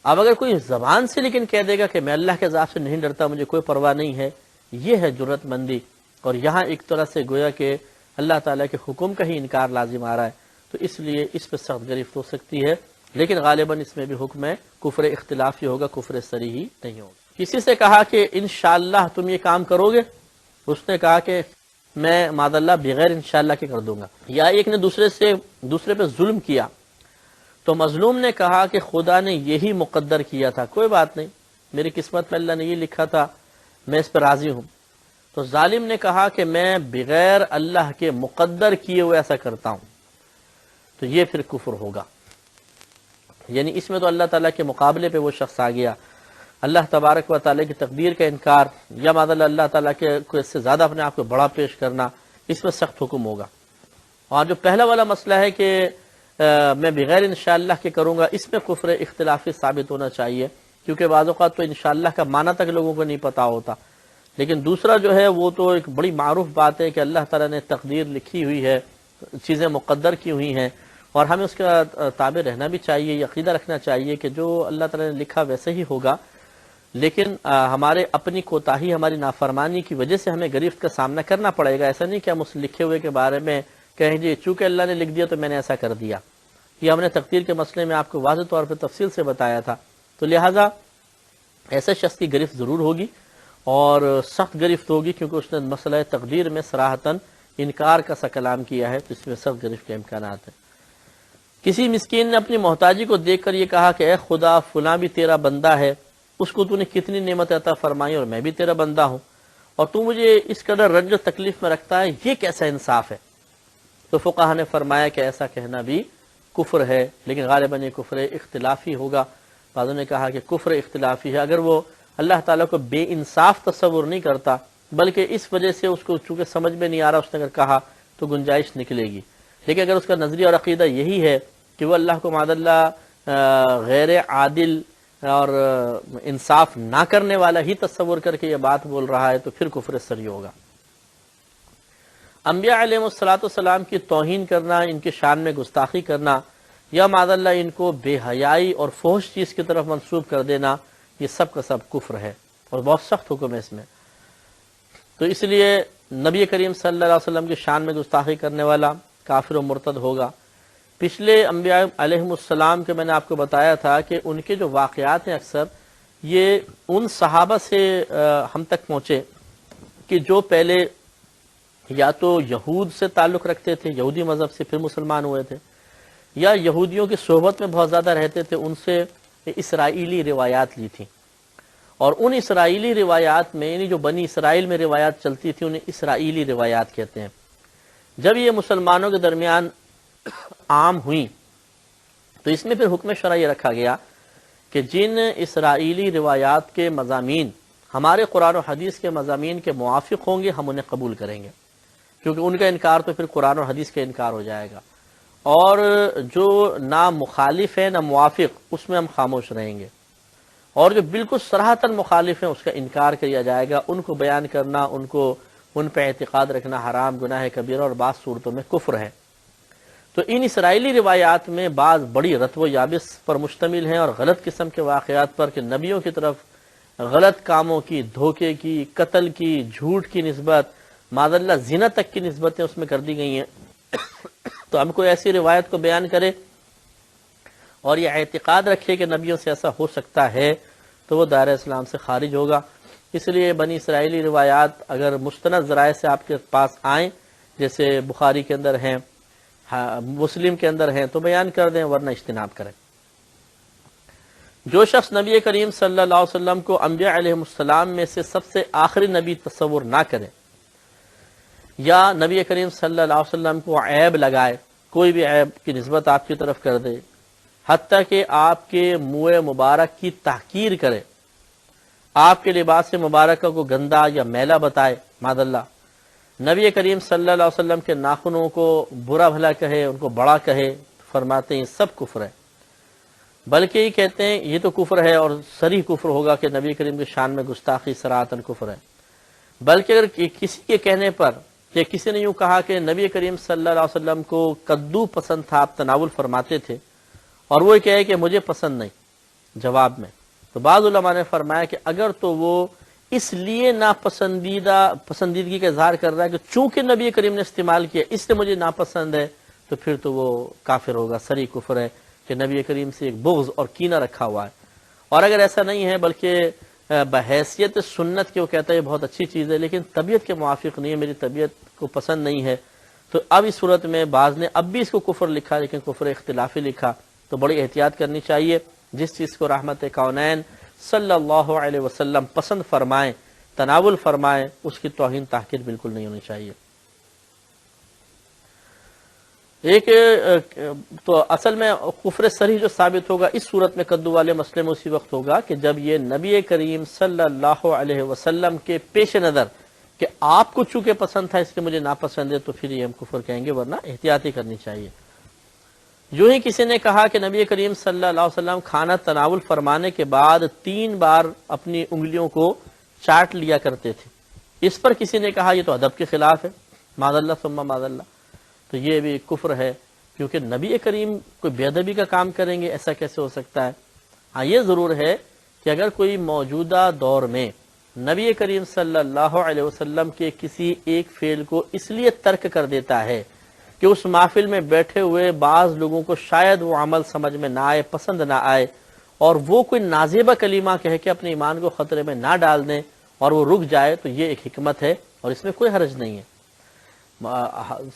اب اگر کوئی زبان سے لیکن کہہ دے گا کہ میں اللہ کے عذاب سے نہیں ڈرتا، مجھے کوئی پرواہ نہیں ہے، یہ ہے جرأت مندی، اور یہاں ایک طرح سے گویا کہ اللہ تعالیٰ کے حکم کا ہی انکار لازم آ رہا ہے، تو اس لیے اس پہ سخت گرفت ہو سکتی ہے، لیکن غالباً اس میں بھی حکم ہے کفر اختلافی ہوگا، کفر صریحی نہیں ہوگا۔ کسی سے کہا کہ انشاءاللہ تم یہ کام کرو گے، اس نے کہا کہ میں معاذ اللہ بغیر انشاءاللہ کے کر دوں گا۔ یا ایک نے دوسرے پہ ظلم کیا تو مظلوم نے کہا کہ خدا نے یہی مقدر کیا تھا، کوئی بات نہیں، میری قسمت میں اللہ نے یہ لکھا تھا، میں اس پہ راضی ہوں۔ تو ظالم نے کہا کہ میں بغیر اللہ کے مقدر کیے ہوئے ایسا کرتا ہوں، تو یہ پھر کفر ہوگا۔ یعنی اس میں تو اللہ تعالیٰ کے مقابلے پہ وہ شخص آ گیا، اللہ تبارک و تعالیٰ کی تقدیر کا انکار، یا معاذ اللہ تعالیٰ کے کو اس سے زیادہ اپنے آپ کو بڑا پیش کرنا، اس میں سخت حکم ہوگا۔ اور جو پہلا والا مسئلہ ہے کہ میں بغیر انشاءاللہ کے کروں گا، اس میں کفر اختلافی ثابت ہونا چاہیے، کیونکہ بعض اوقات تو انشاءاللہ کا معنی تک لوگوں کو نہیں پتہ ہوتا۔ لیکن دوسرا جو ہے وہ تو ایک بڑی معروف بات ہے کہ اللہ تعالیٰ نے تقدیر لکھی ہوئی ہے، چیزیں مقدر کی ہوئی ہیں، اور ہمیں اس کا تابع رہنا بھی چاہیے، عقیدہ رکھنا چاہیے کہ جو اللہ تعالیٰ نے لکھا ویسے ہی ہوگا، لیکن ہمارے اپنی کوتاہی، ہماری نافرمانی کی وجہ سے ہمیں گرفت کا سامنا کرنا پڑے گا۔ ایسا نہیں کہ ہم اس لکھے ہوئے کے بارے میں کہیں جی چونکہ اللہ نے لکھ دیا تو میں نے ایسا کر دیا، یہ ہم نے تقدیر کے مسئلے میں آپ کو واضح طور پہ تفصیل سے بتایا تھا۔ تو لہٰذا ایسے شخص کی گرفت ضرور ہوگی اور سخت گرفت ہوگی، کیونکہ اس نے مسئلہ تقدیر میں صراحتاً انکار کا سا کلام کیا ہے، تو اس میں سخت گرفت کے امکانات ہیں۔ کسی مسکین نے اپنی محتاجی کو دیکھ کر یہ کہا کہ اے خدا فلاں بھی تیرا بندہ ہے، اس کو تو نے کتنی نعمت عطا فرمائی اور میں بھی تیرا بندہ ہوں، اور تو مجھے اس قدر رنج و تکلیف میں رکھتا ہے، یہ کیسا انصاف ہے؟ تو فقہا نے فرمایا کہ ایسا کہنا بھی کفر ہے، لیکن غالباً یہ کفر اختلافی ہوگا۔ بعضوں نے کہا کہ کفر اختلافی ہے اگر وہ اللہ تعالیٰ کو بے انصاف تصور نہیں کرتا، بلکہ اس وجہ سے اس کو چونکہ سمجھ میں نہیں آ رہا، اس نے اگر کہا تو گنجائش نکلے گی، لیکن اگر اس کا نظریہ اور عقیدہ یہی ہے کہ وہ اللہ کو معاذ اللہ غیر عادل اور انصاف نہ کرنے والا ہی تصور کر کے یہ بات بول رہا ہے، تو پھر کفر صریح ہوگا۔ انبیاء علیہ السلام کی توہین کرنا، ان کی شان میں گستاخی کرنا، یا معاذ اللہ ان کو بے حیائی اور فحش چیز کی طرف منسوب کر دینا، یہ سب کا سب کفر ہے اور بہت سخت حکم ہے اس میں۔ تو اس لیے نبی کریم صلی اللہ علیہ وسلم کی شان میں گستاخی کرنے والا کافر و مرتد ہوگا۔ پچھلے انبیاء علیہ السلام کے میں نے آپ کو بتایا تھا کہ ان کے جو واقعات ہیں اکثر یہ ان صحابہ سے ہم تک پہنچے کہ جو پہلے یا تو یہود سے تعلق رکھتے تھے، یہودی مذہب سے، پھر مسلمان ہوئے تھے، یا یہودیوں کی صحبت میں بہت زیادہ رہتے تھے، ان سے اسرائیلی روایات لی تھی، اور ان اسرائیلی روایات میں یعنی جو بنی اسرائیل میں روایات چلتی تھی انہیں اسرائیلی روایات کہتے ہیں۔ جب یہ مسلمانوں کے درمیان عام ہوئی تو اس میں پھر حکم شرعی رکھا گیا کہ جن اسرائیلی روایات کے مضامین ہمارے قرآن و حدیث کے مضامین کے موافق ہوں گے ہم انہیں قبول کریں گے، کیونکہ ان کا انکار تو پھر قرآن و حدیث کا انکار ہو جائے گا، اور جو نہ مخالف ہے نہ موافق اس میں ہم خاموش رہیں گے، اور جو بالکل صراحتاً مخالف ہیں اس کا انکار کیا جائے گا۔ ان کو بیان کرنا، ان پہ اعتقاد رکھنا حرام، گناہ کبیرہ اور بعض صورتوں میں کفر ہے۔ تو ان اسرائیلی روایات میں بعض بڑی رتب و یابس پر مشتمل ہیں اور غلط قسم کے واقعات پر کہ نبیوں کی طرف غلط کاموں کی، دھوکے کی، قتل کی، جھوٹ کی نسبت، معاذ اللہ زنا تک کی نسبتیں اس میں کر دی گئی ہیں۔ تو ہم کوئی ایسی روایت کو بیان کرے اور یہ اعتقاد رکھے کہ نبیوں سے ایسا ہو سکتا ہے تو وہ دائرہ اسلام سے خارج ہوگا۔ اس لیے بنی اسرائیلی روایات اگر مستند ذرائع سے آپ کے پاس آئیں جیسے بخاری کے اندر ہیں، مسلم کے اندر ہیں تو بیان کر دیں، ورنہ اجتناب کریں۔ جو شخص نبی کریم صلی اللہ علیہ وسلم کو انبیاء علیہ السلام میں سے سب سے آخری نبی تصور نہ کرے، یا نبی کریم صلی اللہ علیہ وسلم کو عیب لگائے، کوئی بھی عیب کی نسبت آپ کی طرف کر دے، حتیٰ کہ آپ کے منہ مبارک کی تحقیر کرے، آپ کے لباس مبارکہ کو گندا یا میلا بتائے، معاذ اللہ، نبی کریم صلی اللہ علیہ وسلم کے ناخنوں کو برا بھلا کہے، ان کو بڑا کہے، فرماتے ہیں یہ سب کفر ہے۔ بلکہ یہ کہتے ہیں یہ تو کفر ہے، اور صریح کفر ہوگا کہ نبی کریم کی شان میں گستاخی صراحتاً کفر ہے۔ بلکہ اگر کسی کے کہنے پر، کہ کسی نے یوں کہا کہ نبی کریم صلی اللہ علیہ وسلم کو کدو پسند تھا، آپ تناول فرماتے تھے، اور وہ کہے کہ مجھے پسند نہیں جواب میں، تو بعض علماء نے فرمایا کہ اگر تو وہ اس لیے پسندیدگی کا اظہار کر رہا ہے کہ چونکہ نبی کریم نے استعمال کیا اس لیے مجھے ناپسند ہے، تو پھر تو وہ کافر ہوگا، صریح کفر ہے کہ نبی کریم سے ایک بغض اور کینہ رکھا ہوا ہے۔ اور اگر ایسا نہیں ہے، بلکہ بحیثیت سنت کے وہ کہتا ہے یہ بہت اچھی چیز ہے لیکن طبیعت کے موافق نہیں ہے، میری طبیعت کو پسند نہیں ہے، تو اب اس صورت میں بعض نے اب بھی اس کو کفر لکھا لیکن کفر اختلافی لکھا، تو بڑی احتیاط کرنی چاہیے۔ جس چیز کو رحمت کونین صلی اللہ علیہ وسلم پسند فرمائیں، تناول فرمائیں، اس کی توہین تحقیر بالکل نہیں ہونی چاہیے۔ ایک تو اصل میں کفر صریح جو ثابت ہوگا اس صورت میں کدو والے مسئلے میں اسی وقت ہوگا کہ جب یہ نبی کریم صلی اللہ علیہ وسلم کے پیش نظر کہ آپ کو چونکہ پسند تھا اس لیے مجھے ناپسند ہے، تو پھر یہ ہم کفر کہیں گے، ورنہ احتیاطی کرنی چاہیے۔ جو ہی کسی نے کہا کہ نبی کریم صلی اللہ علیہ وسلم کھانا تناول فرمانے کے بعد 3 بار اپنی انگلیوں کو چاٹ لیا کرتے تھے، اس پر کسی نے کہا یہ تو ادب کے خلاف ہے، معاذ اللہ ثم معاذ اللہ، تو یہ بھی کفر ہے، کیونکہ نبی کریم کوئی بے ادبی کا کام کریں گے، ایسا کیسے ہو سکتا ہے؟ ہاں یہ ضرور ہے کہ اگر کوئی موجودہ دور میں نبی کریم صلی اللہ علیہ وسلم کے کسی ایک فعل کو اس لیے ترک کر دیتا ہے کہ اس محفل میں بیٹھے ہوئے بعض لوگوں کو شاید وہ عمل سمجھ میں نہ آئے، پسند نہ آئے، اور وہ کوئی نازیبہ کلمہ کہہ کے اپنے ایمان کو خطرے میں نہ ڈال دیں اور وہ رک جائے، تو یہ ایک حکمت ہے اور اس میں کوئی حرج نہیں ہے۔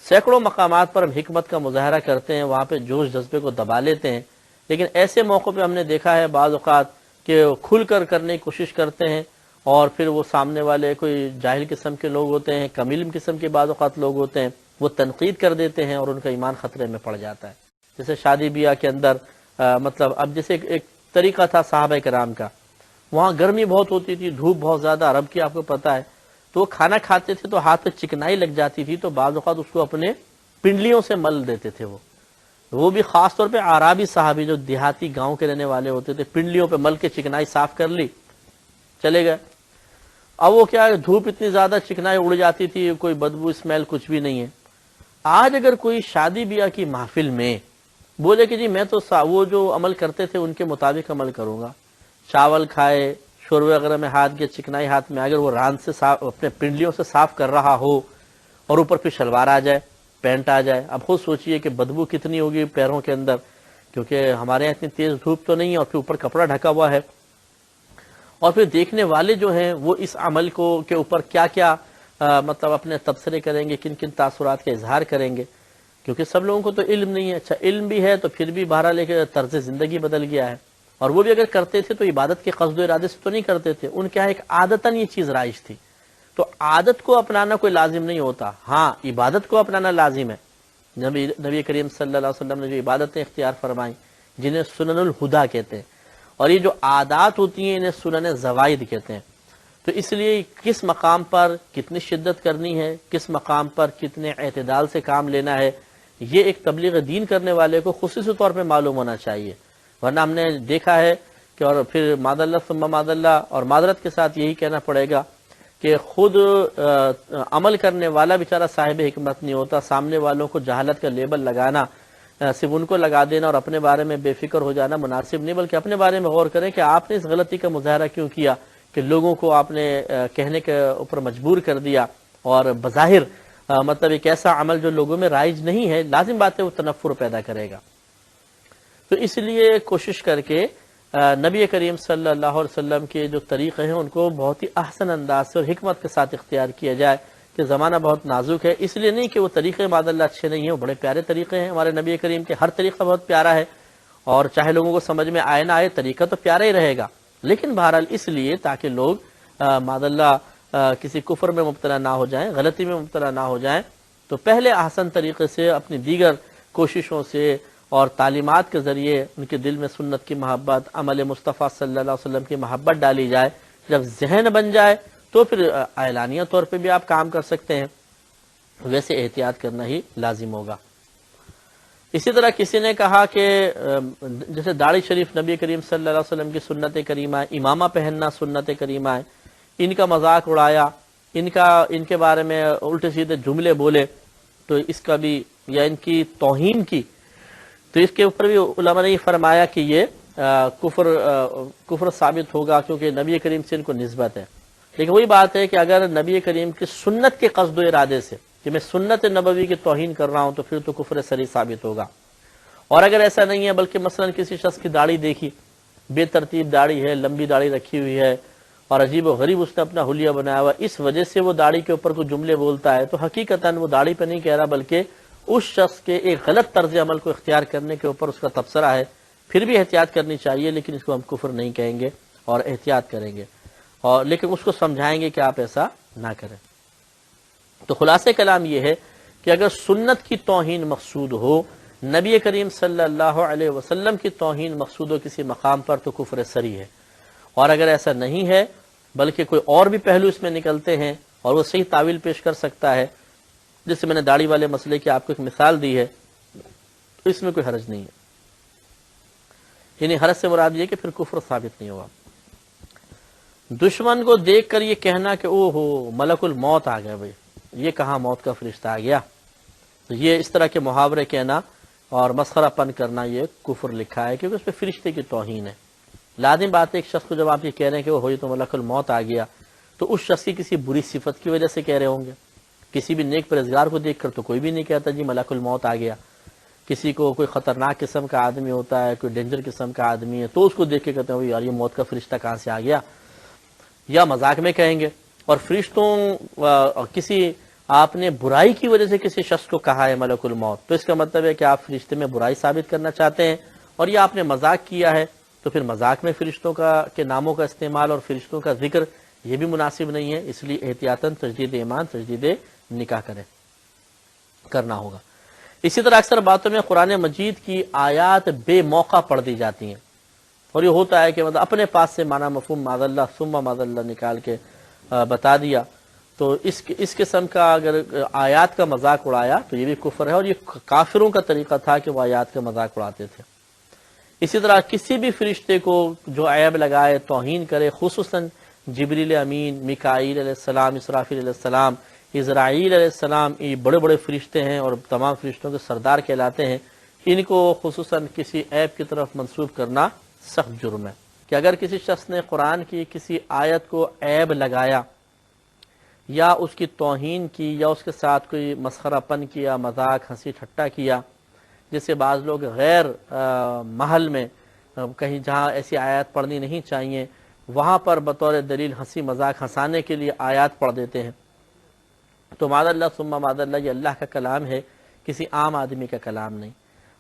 سینکڑوں مقامات پر ہم حکمت کا مظاہرہ کرتے ہیں، وہاں پہ جوش جذبے کو دبا لیتے ہیں، لیکن ایسے موقع پہ ہم نے دیکھا ہے بعض اوقات کہ کھل کر کرنے کی کوشش کرتے ہیں، اور پھر وہ سامنے والے کوئی جاہل قسم کے لوگ ہوتے ہیں، کم علم قسم کے بعض اوقات لوگ ہوتے ہیں، وہ تنقید کر دیتے ہیں اور ان کا ایمان خطرے میں پڑ جاتا ہے۔ جیسے شادی بیاہ کے اندر مطلب اب جیسے ایک طریقہ تھا صحابہ کرام کا، وہاں گرمی بہت ہوتی تھی، دھوپ بہت زیادہ عرب کی آپ کو پتہ ہے، تو وہ کھانا کھاتے تھے تو ہاتھ پہ چکنائی لگ جاتی تھی، تو بعض اوقات اس کو اپنے پنڈلیوں سے مل دیتے تھے، وہ بھی خاص طور پہ اعرابی صحابی جو دیہاتی گاؤں کے رہنے والے ہوتے تھے، پنڈلیوں پہ مل کے چکنائی صاف کر لی، چلے گئے۔ اب وہ کیا ہے، دھوپ اتنی زیادہ چکنائی اڑ جاتی تھی، کوئی بدبو اسمیل کچھ بھی نہیں ہے۔ آج اگر کوئی شادی بیاہ کی محفل میں بولے کہ جی میں تو وہ جو عمل کرتے تھے ان کے مطابق عمل کروں گا، چاول کھائے، شوربے وغیرہ میں ہاتھ گیا، چکنائی ہاتھ میں، اگر وہ راند سے صاف اپنے پنڈلیوں سے صاف کر رہا ہو اور اوپر پھر شلوار آ جائے، پینٹ آ جائے، اب خود سوچئے کہ بدبو کتنی ہوگی پیروں کے اندر، کیونکہ ہمارے یہاں اتنی تیز دھوپ تو نہیں ہے، اور پھر اوپر کپڑا ڈھکا ہوا ہے، اور پھر دیکھنے والے جو ہیں وہ اس عمل کو کے اوپر کیا کیا مطلب اپنے تبصرے کریں گے، کن کن تاثرات کا اظہار کریں گے، کیونکہ سب لوگوں کو تو علم نہیں ہے۔ اچھا علم بھی ہے تو پھر بھی بہرحال ایک طرز زندگی بدل گیا ہے، اور وہ بھی اگر کرتے تھے تو عبادت کے قصد و ارادے سے تو نہیں کرتے تھے، ان کے یہاں ایک عادتاً یہ چیز رائج تھی، تو عادت کو اپنانا کوئی لازم نہیں ہوتا، ہاں عبادت کو اپنانا لازم ہے۔ نبی کریم صلی اللہ علیہ وسلم نے جو عبادتیں اختیار فرمائیں جنہیں سنن الہدا کہتے ہیں، اور یہ جو عادات ہوتی ہیں انہیں سنن زوائد کہتے ہیں، تو اس لیے کس مقام پر کتنی شدت کرنی ہے، کس مقام پر کتنے اعتدال سے کام لینا ہے، یہ ایک تبلیغ دین کرنے والے کو خصوصی طور پہ معلوم ہونا چاہیے، ورنہ ہم نے دیکھا ہے کہ اور پھر معاذ اللہ ثم معاذ اللہ، اور معذرت کے ساتھ یہی کہنا پڑے گا کہ خود عمل کرنے والا بیچارہ صاحب حکمت نہیں ہوتا، سامنے والوں کو جہالت کا لیبل لگانا، صرف ان کو لگا دینا اور اپنے بارے میں بے فکر ہو جانا مناسب نہیں، بلکہ اپنے بارے میں غور کریں کہ آپ نے اس غلطی کا مظاہرہ کیوں کیا کہ لوگوں کو آپ نے کہنے کے اوپر مجبور کر دیا، اور بظاہر مطلب ایک ایسا عمل جو لوگوں میں رائج نہیں ہے، لازم بات ہے وہ تنفر پیدا کرے گا۔ تو اس لیے کوشش کر کے نبی کریم صلی اللہ علیہ وسلم کے جو طریقے ہیں ان کو بہت ہی احسن انداز سے اور حکمت کے ساتھ اختیار کیا جائے، کہ زمانہ بہت نازک ہے، اس لیے نہیں کہ وہ طریقے معاذ اللہ اچھے نہیں ہیں، وہ بڑے پیارے طریقے ہیں ہمارے نبی کریم کے، ہر طریقہ بہت پیارا ہے، اور چاہے لوگوں کو سمجھ میں آئے نہ آئے طریقہ تو پیارا ہی رہے گا، لیکن بہرحال اس لیے تاکہ لوگ معاذ اللہ کسی کفر میں مبتلا نہ ہو جائیں، غلطی میں مبتلا نہ ہو جائیں، تو پہلے احسن طریقے سے اپنی دیگر کوششوں سے اور تعلیمات کے ذریعے ان کے دل میں سنت کی محبت، عمل مصطفیٰ صلی اللہ علیہ وسلم کی محبت ڈالی جائے، جب ذہن بن جائے تو پھر اعلانیہ طور پہ بھی آپ کام کر سکتے ہیں، ویسے احتیاط کرنا ہی لازم ہوگا۔ اسی طرح کسی نے کہا کہ جیسے داڑھی شریف نبی کریم صلی اللہ علیہ وسلم کی سنت کریمہ ہے، امامہ پہننا سنت کریمہ ہے، ان کا مذاق اڑایا، ان کے بارے میں الٹے سیدھے جملے بولے تو اس کا بھی، یا ان کی توہین کی، تو اس کے اوپر بھی علماء نے یہ فرمایا کہ یہ کفر ثابت ہوگا، کیونکہ نبی کریم سے ان کو نسبت ہے۔ لیکن وہی بات ہے کہ اگر نبی کریم کی سنت کے قصد و ارادے سے کہ میں سنت نبوی کی توہین کر رہا ہوں تو پھر تو کفر صریح ثابت ہوگا، اور اگر ایسا نہیں ہے بلکہ مثلا کسی شخص کی داڑھی دیکھی، بے ترتیب داڑھی ہے، لمبی داڑھی رکھی ہوئی ہے اور عجیب و غریب اس نے اپنا حلیہ بنایا ہوا، اس وجہ سے وہ داڑھی کے اوپر کوئی جملے بولتا ہے، تو حقیقتاً وہ داڑھی پہ نہیں کہہ رہا بلکہ اس شخص کے ایک غلط طرز عمل کو اختیار کرنے کے اوپر اس کا تبصرہ ہے، پھر بھی احتیاط کرنی چاہیے، لیکن اس کو ہم کفر نہیں کہیں گے اور احتیاط کریں گے، اور لیکن اس کو سمجھائیں گے کہ آپ ایسا نہ کریں۔ تو خلاصہ کلام یہ ہے کہ اگر سنت کی توہین مقصود ہو، نبی کریم صلی اللہ علیہ وسلم کی توہین مقصود ہو کسی مقام پر، تو کفر صریح ہے، اور اگر ایسا نہیں ہے بلکہ کوئی اور بھی پہلو اس میں نکلتے ہیں اور وہ صحیح تعویل پیش کر سکتا ہے، جیسے میں نے داڑھی والے مسئلے کی آپ کو ایک مثال دی ہے، تو اس میں کوئی حرج نہیں ہے، یعنی حرج سے مراد یہ کہ پھر کفر ثابت نہیں ہوا۔ دشمن کو دیکھ کر یہ کہنا کہ او ہو ملک الموت آ گیا، بھائی یہ کہاں موت کا فرشتہ آ گیا، تو یہ اس طرح کے محاورے کہنا اور مسخرہ پن کرنا یہ کفر لکھا ہے، کیونکہ اس پہ فرشتے کی توہین ہے۔ لازم بات ہے ایک شخص کو جب آپ یہ کہہ رہے ہیں کہ وہ ہوئی تو ملک الموت آ گیا، تو اس شخص کی کسی بری صفت کی وجہ سے کہہ رہے ہوں گے، کسی بھی نیک پرہیزگار کو دیکھ کر تو کوئی بھی نہیں کہتا جی ملک الموت آ گیا، کسی کو کوئی خطرناک قسم کا آدمی ہوتا ہے، کوئی ڈینجر قسم کا آدمی ہے، تو اس کو دیکھ کے کہتے ہیں یار یہ موت کا فرشتہ کہاں سے آ گیا، یا مذاق میں کہیں گے۔ اور فرشتوں کسی آپ نے برائی کی وجہ سے کسی شخص کو کہا ہے ملک الموت، تو اس کا مطلب ہے کہ آپ فرشتے میں برائی ثابت کرنا چاہتے ہیں، اور یہ آپ نے مذاق کیا ہے، تو پھر مذاق میں فرشتوں کے ناموں کا استعمال اور فرشتوں کا ذکر یہ بھی مناسب نہیں ہے، اس لیے احتیاطاً تجدید ایمان، تجدید نکاح کرنا ہوگا۔ اسی طرح اکثر باتوں میں قرآن مجید کی آیات بے موقع پڑھ دی جاتی ہیں، اور یہ ہوتا ہے کہ مطلب اپنے پاس سے معنی مفہوم معاذ اللہ ثم معاذ اللہ نکال کے بتا دیا، تو اس قسم کا اگر آیات کا مذاق اڑایا تو یہ بھی کفر ہے، اور یہ کافروں کا طریقہ تھا کہ وہ آیات کا مذاق اڑاتے تھے۔ اسی طرح کسی بھی فرشتے کو جو عیب لگائے، توہین کرے، خصوصاً جبریل امین، میکائیل علیہ السلام، اسرافیل علیہ السلام، اسرائیل علیہ السلام، یہ بڑے بڑے فرشتے ہیں اور تمام فرشتوں کے سردار کہلاتے ہیں، ان کو خصوصاً کسی عیب کی طرف منسوب کرنا سخت جرم ہے، کہ اگر کسی شخص نے قرآن کی کسی آیت کو عیب لگایا یا اس کی توہین کی یا اس کے ساتھ کوئی مسخرہ پن کیا، مذاق، ہنسی ٹھٹا کیا، جیسے بعض لوگ غیر محل میں کہیں جہاں ایسی آیات پڑھنی نہیں چاہیے وہاں پر بطور دلیل ہنسی مذاق ہنسانے کے لیے آیات پڑھ دیتے ہیں، تو معاذ اللہ ثم معاذ اللہ یہ اللہ کا کلام ہے، کسی عام آدمی کا کلام نہیں۔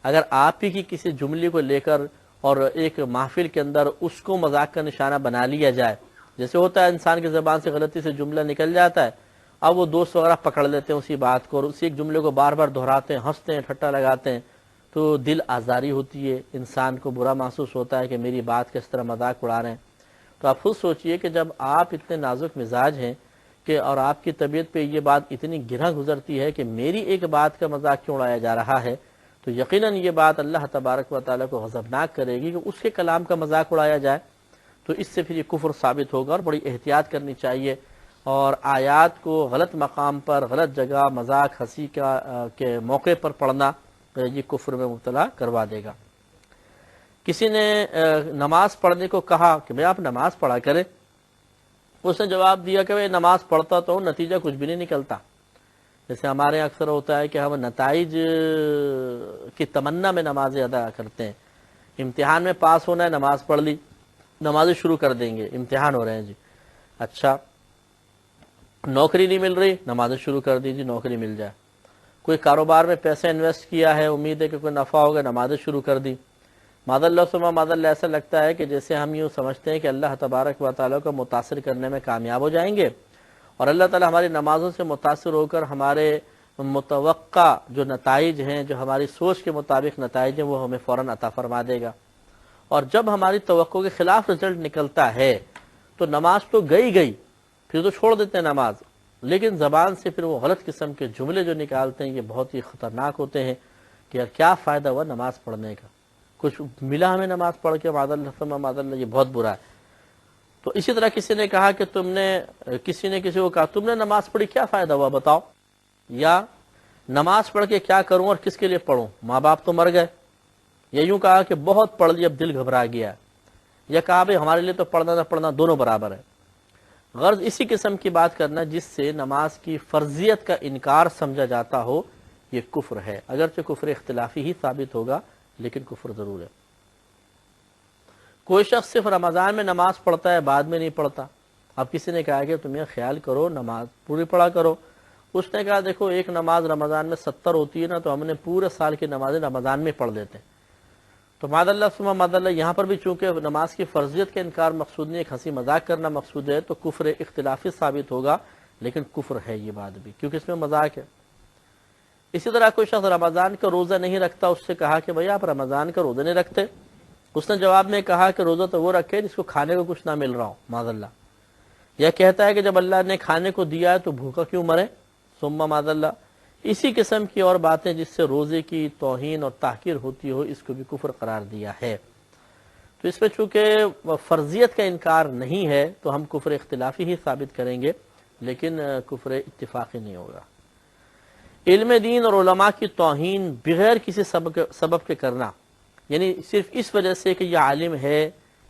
اگر آپ ہی کی کسی جملے کو لے کر اور ایک محفل کے اندر اس کو مذاق کا نشانہ بنا لیا جائے، جیسے ہوتا ہے انسان کی زبان سے غلطی سے جملہ نکل جاتا ہے، اب وہ دوست وغیرہ پکڑ لیتے ہیں اسی بات کو اور اسی ایک جملے کو بار بار دہراتے ہیں، ہنستے ہیں، ٹھٹا لگاتے ہیں، تو دل آزاری ہوتی ہے، انسان کو برا محسوس ہوتا ہے کہ میری بات کا اس طرح مذاق اڑا رہے ہیں۔ تو آپ خود سوچئے کہ جب آپ اتنے نازک مزاج ہیں کہ اور آپ کی طبیعت پہ یہ بات اتنی گرہ گزرتی ہے کہ میری ایک بات کا مذاق کیوں اڑایا جا رہا ہے، تو یقیناً یہ بات اللہ تبارک و تعالیٰ کو غضبناک کرے گی کہ اس کے کلام کا مذاق اڑایا جائے، تو اس سے پھر یہ کفر ثابت ہوگا، اور بڑی احتیاط کرنی چاہیے، اور آیات کو غلط مقام پر، غلط جگہ، مذاق ہنسی کے موقع پر پڑھنا یہ کفر میں مبتلا کروا دے گا۔ کسی نے نماز پڑھنے کو کہا کہ بھئی آپ نماز پڑھا کریں، اس نے جواب دیا کہ بھئی نماز پڑھتا تو نتیجہ کچھ بھی نہیں نکلتا، جیسے ہمارے اکثر ہوتا ہے کہ ہم نتائج کی تمنا میں نمازیں ادا کرتے ہیں، امتحان میں پاس ہونا ہے، نماز پڑھ لی، نمازیں شروع کر دیں گے، امتحان ہو رہے ہیں جی، اچھا نوکری نہیں مل رہی، نمازیں شروع کر دیجیے نوکری مل جائے۔ کوئی کاروبار میں پیسے انویسٹ کیا ہے، امید ہے کہ کوئی نفع ہوگا، نمازیں شروع کر دی۔ ماد اللہ ثم ماد اللہ، ایسا لگتا ہے کہ جیسے ہم یوں سمجھتے ہیں کہ اللہ تبارک و تعالیٰ کو متاثر کرنے میں کامیاب ہو جائیں گے، اور اللہ تعالیٰ ہماری نمازوں سے متاثر ہو کر ہمارے متوقع جو نتائج ہیں، جو ہماری سوچ کے مطابق نتائج ہیں، وہ ہمیں فوراً عطا فرما دے گا۔ اور جب ہماری توقع کے خلاف رزلٹ نکلتا ہے تو نماز تو گئی پھر تو چھوڑ دیتے ہیں نماز، لیکن زبان سے پھر وہ غلط قسم کے جملے جو نکالتے ہیں، یہ بہت ہی خطرناک ہوتے ہیں کہ یار کیا فائدہ ہوا نماز پڑھنے کا، کچھ ملا ہمیں نماز پڑھ کے، معاذ اللہ ثم معاذ اللہ، یہ بہت برا ہے۔ تو اسی طرح کسی نے کہا کہ کسی نے کسی کو کہا تم نے نماز پڑھی کیا فائدہ ہوا بتاؤ، یا نماز پڑھ کے کیا کروں اور کس کے لیے پڑھوں، ماں باپ تو مر گئے، یا یوں کہا کہ بہت پڑھ لیا اب دل گھبرا گیا، یا کہا بھائی ہمارے لیے تو پڑھنا نہ پڑھنا دونوں برابر ہے۔ غرض اسی قسم کی بات کرنا جس سے نماز کی فرضیت کا انکار سمجھا جاتا ہو، یہ کفر ہے، اگرچہ کفر اختلافی ہی ثابت ہوگا لیکن کفر ضرور ہے۔ کوئی شخص صرف رمضان میں نماز پڑھتا ہے، بعد میں نہیں پڑھتا۔ اب کسی نے کہا کہ تم یہ خیال کرو نماز پوری پڑھا کرو، اس نے کہا دیکھو ایک نماز رمضان میں 70 ہوتی ہے نا، تو ہم نے پورے سال کی نمازیں رمضان میں پڑھ لیتے ہیں۔ تو معاذ اللہ ثم معاذ اللہ، یہاں پر بھی چونکہ نماز کی فرضیت کا انکار مقصود نہیں، ایک ہنسی مذاق کرنا مقصود ہے، تو کفر اختلافی ثابت ہوگا، لیکن کفر ہے یہ بات بھی، کیونکہ اس میں مذاق ہے۔ اسی طرح کوئی شخص رمضان کا روزہ نہیں رکھتا، اس سے کہا کہ بھئی آپ رمضان کا روزہ نہیں رکھتے، اس نے جواب میں کہا کہ روزہ تو وہ رکھے جس کو کھانے کو کچھ نہ مل رہا ہو، معاذ اللہ۔ یا کہتا ہے کہ جب اللہ نے کھانے کو دیا ہے تو بھوکا کیوں مرے، ثم معاذ اللہ۔ اسی قسم کی اور باتیں جس سے روزے کی توہین اور تحقیر ہوتی ہو، اس کو بھی کفر قرار دیا ہے۔ تو اس میں چونکہ فرضیت کا انکار نہیں ہے تو ہم کفر اختلافی ہی ثابت کریں گے، لیکن کفر اتفاقی نہیں ہوگا۔ علم دین اور علماء کی توہین بغیر کسی سبب کے کرنا، یعنی صرف اس وجہ سے کہ یہ عالم ہے،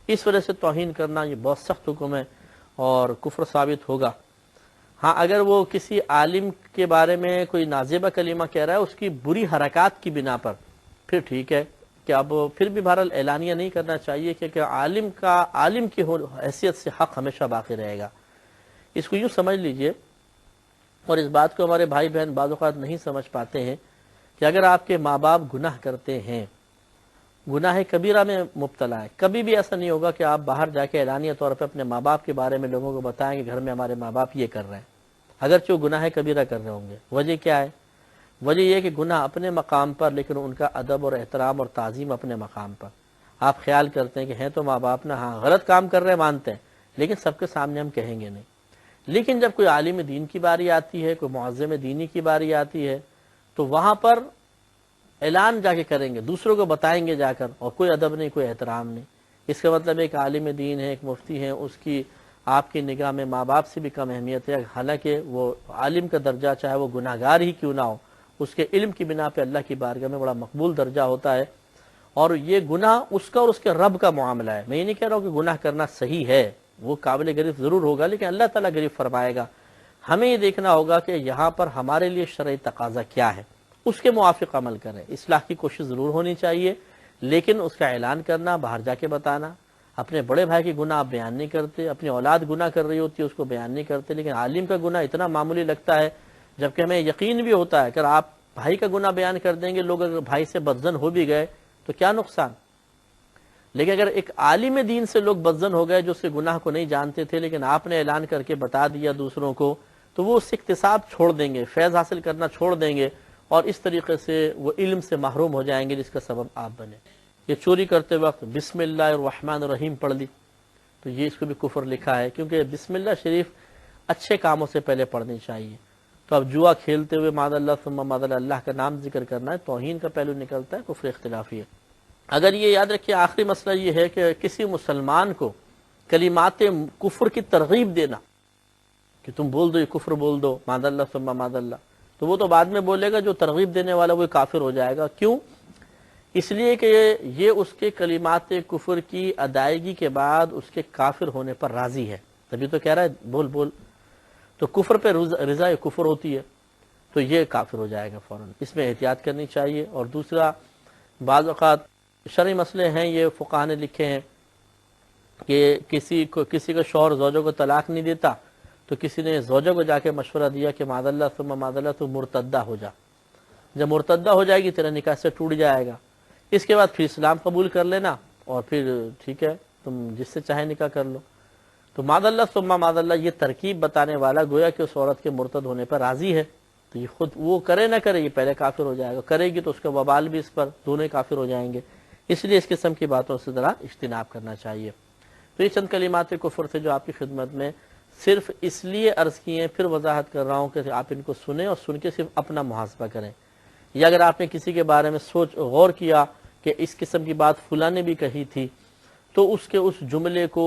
اس وجہ سے توہین کرنا، یہ بہت سخت حکم ہے اور کفر ثابت ہوگا۔ ہاں اگر وہ کسی عالم کے بارے میں کوئی نازیبہ کلمہ کہہ رہا ہے اس کی بری حرکات کی بنا پر، پھر ٹھیک ہے کہ اب پھر بھی بہرحال اعلانیہ نہیں کرنا چاہیے، کہ عالم کی حیثیت سے حق ہمیشہ باقی رہے گا۔ اس کو یوں سمجھ لیجئے، اور اس بات کو ہمارے بھائی بہن بعض اوقات نہیں سمجھ پاتے ہیں، کہ اگر آپ کے ماں باپ گناہ کرتے ہیں، گناہ کبیرہ میں مبتلا ہے، کبھی بھی ایسا نہیں ہوگا کہ آپ باہر جا کے اعلانیہ طور پہ اپنے ماں باپ کے بارے میں لوگوں کو بتائیں کہ گھر میں ہمارے ماں باپ یہ کر رہے ہیں، اگرچہ وہ گناہ کبیرہ کر رہے ہوں گے۔ وجہ کیا ہے؟ وجہ یہ کہ گناہ اپنے مقام پر، لیکن ان کا ادب اور احترام اور تعظیم اپنے مقام پر۔ آپ خیال کرتے ہیں کہ ہیں تو ماں باپ نا، ہاں غلط کام کر رہے ہیں مانتے ہیں، لیکن سب کے سامنے ہم کہیں گے نہیں۔ لیکن جب کوئی عالم دین کی باری آتی ہے، کوئی معظم دینی کی باری آتی ہے، تو وہاں پر اعلان جا کے کریں گے، دوسروں کو بتائیں گے جا کر، اور کوئی ادب نہیں، کوئی احترام نہیں۔ اس کا مطلب ایک عالم دین ہے، ایک مفتی ہے، اس کی آپ کی نگاہ میں ماں باپ سے بھی کم اہمیت ہے، حالانکہ وہ عالم کا درجہ چاہے وہ گناہ گار ہی کیوں نہ ہو، اس کے علم کی بنا پہ اللہ کی بارگاہ میں بڑا مقبول درجہ ہوتا ہے۔ اور یہ گناہ اس کا اور اس کے رب کا معاملہ ہے۔ میں یہ نہیں کہہ رہا ہوں کہ گناہ کرنا صحیح ہے، وہ قابل گرفت ضرور ہوگا، لیکن اللہ تعالیٰ گرفت فرمائے گا۔ ہمیں یہ دیکھنا ہوگا کہ یہاں پر ہمارے لیے شرعی تقاضا کیا ہے، اس کے موافق عمل کریں۔ اصلاح کی کوشش ضرور ہونی چاہیے، لیکن اس کا اعلان کرنا، باہر جا کے بتانا۔ اپنے بڑے بھائی کی گناہ آپ بیان نہیں کرتے، اپنی اولاد گناہ کر رہی ہوتی ہے اس کو بیان نہیں کرتے، لیکن عالم کا گناہ اتنا معمولی لگتا ہے، جبکہ ہمیں یقین بھی ہوتا ہے کہ اگر آپ بھائی کا گناہ بیان کر دیں گے، لوگ اگر بھائی سے بدظن ہو بھی گئے تو کیا نقصان۔ لیکن اگر ایک عالم دین سے لوگ بدظن ہو گئے جو اس کے گناہ کو نہیں جانتے تھے، لیکن آپ نے اعلان کر کے بتا دیا دوسروں کو، تو وہ اس سے اکتساب چھوڑ دیں گے، فیض حاصل کرنا چھوڑ دیں گے، اور اس طریقے سے وہ علم سے محروم ہو جائیں گے جس کا سبب آپ بنے۔ یہ چوری کرتے وقت بسم اللہ الرحمن الرحیم پڑھ لی تو یہ اس کو بھی کفر لکھا ہے، کیونکہ بسم اللہ شریف اچھے کاموں سے پہلے پڑھنی چاہیے۔ تو اب جوا کھیلتے ہوئے معاذ اللہ ثم معاذ اللہ کا نام ذکر کرنا ہے، توہین کا پہلو نکلتا ہے، کفر اختلافی ہے۔ اگر یہ یاد رکھیے، آخری مسئلہ یہ ہے کہ کسی مسلمان کو کلمات کفر کی ترغیب دینا کہ تم بول دو، یہ کفر بول دو، معاذ اللہ ثم معاذ اللہ، تو وہ تو بعد میں بولے گا، جو ترغیب دینے والا وہ کافر ہو جائے گا۔ کیوں؟ اس لیے کہ یہ اس کے کلمات کفر کی ادائیگی کے بعد اس کے کافر ہونے پر راضی ہے، تبھی تو کہہ رہا ہے بول بول، تو کفر پہ رضا کفر ہوتی ہے، تو یہ کافر ہو جائے گا فوراً۔ اس میں احتیاط کرنی چاہیے۔ اور دوسرا، بعض اوقات شرعی مسئلے ہیں، یہ فقہا نے لکھے ہیں کہ کسی کا شوہر زوجوں کو طلاق نہیں دیتا، تو کسی نے زوجہ کو جا کے مشورہ دیا کہ معاذ اللہ ثم معاذ اللہ تو مرتدہ ہو جا، جب مرتدہ ہو جائے گی تیرا نکاح سے ٹوٹ جائے گا، اس کے بعد پھر اسلام قبول کر لینا اور پھر ٹھیک ہے تم جس سے چاہے نکاح کر لو۔ تو معاذ اللہ ثم معاذ اللہ یہ ترکیب بتانے والا گویا کہ اس عورت کے مرتد ہونے پر راضی ہے، تو یہ خود وہ کرے نہ کرے یہ پہلے کافر ہو جائے گا، کرے گی تو اس کا وبال بھی اس پر، دونوں کافر ہو جائیں گے۔ اس لیے اس قسم کی باتوں سے ذرا اجتناب کرنا چاہیے۔ تو یہ چند کلمات کفر تھے جو آپ کی خدمت میں صرف اس لیے عرض کیے، پھر وضاحت کر رہا ہوں کہ آپ ان کو سنیں اور سن کے صرف اپنا محاسبہ کریں، یا اگر آپ نے کسی کے بارے میں غور کیا کہ اس قسم کی بات فلاں نے بھی کہی تھی تو اس کے اس جملے کو